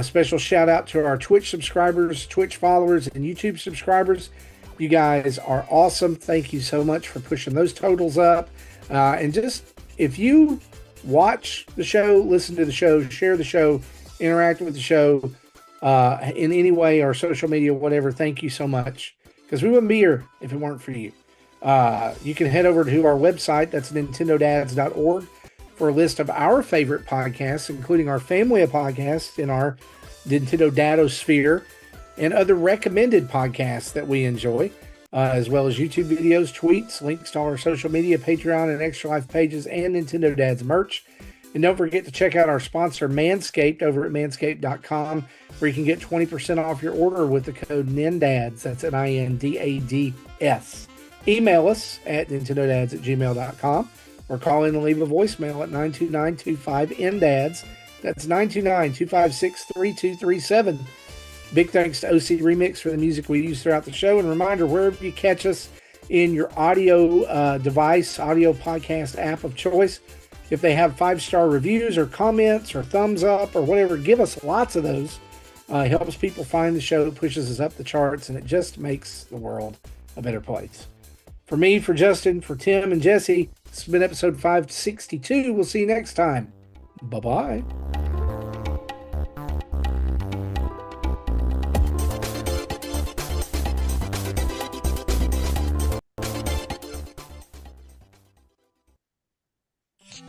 Special shout out to our Twitch subscribers, Twitch followers, and YouTube subscribers. You guys are awesome. Thank you so much for pushing those totals up. And just if you watch the show, listen to the show, share the show, interact with the show in any way, or social media, whatever, thank you so much. Because we wouldn't be here if it weren't for you. You can head over to our website, that's nintendodads.org, for a list of our favorite podcasts, including our family of podcasts in our Nintendo Dadosphere and other recommended podcasts that we enjoy, as well as YouTube videos, tweets, links to all our social media, Patreon, and Extra Life pages, and Nintendo Dads merch. And don't forget to check out our sponsor, Manscaped, over at manscaped.com, where you can get 20% off your order with the code NINDADS. That's NINDADS. Email us at nintendodads@gmail.com, or call in and leave a voicemail at 929-25-NDADS. That's 929-256-3237. Big thanks to OC Remix for the music we use throughout the show. And a reminder, wherever you catch us in your audio device, audio podcast app of choice, if they have 5-star reviews or comments or thumbs up or whatever, give us lots of those. It helps people find the show, pushes us up the charts, and it just makes the world a better place. For me, for Justin, for Tim, and Jesse, this has been episode 562. We'll see you next time. Bye-bye.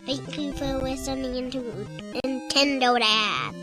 Thank you for listening to Nintendo Dad.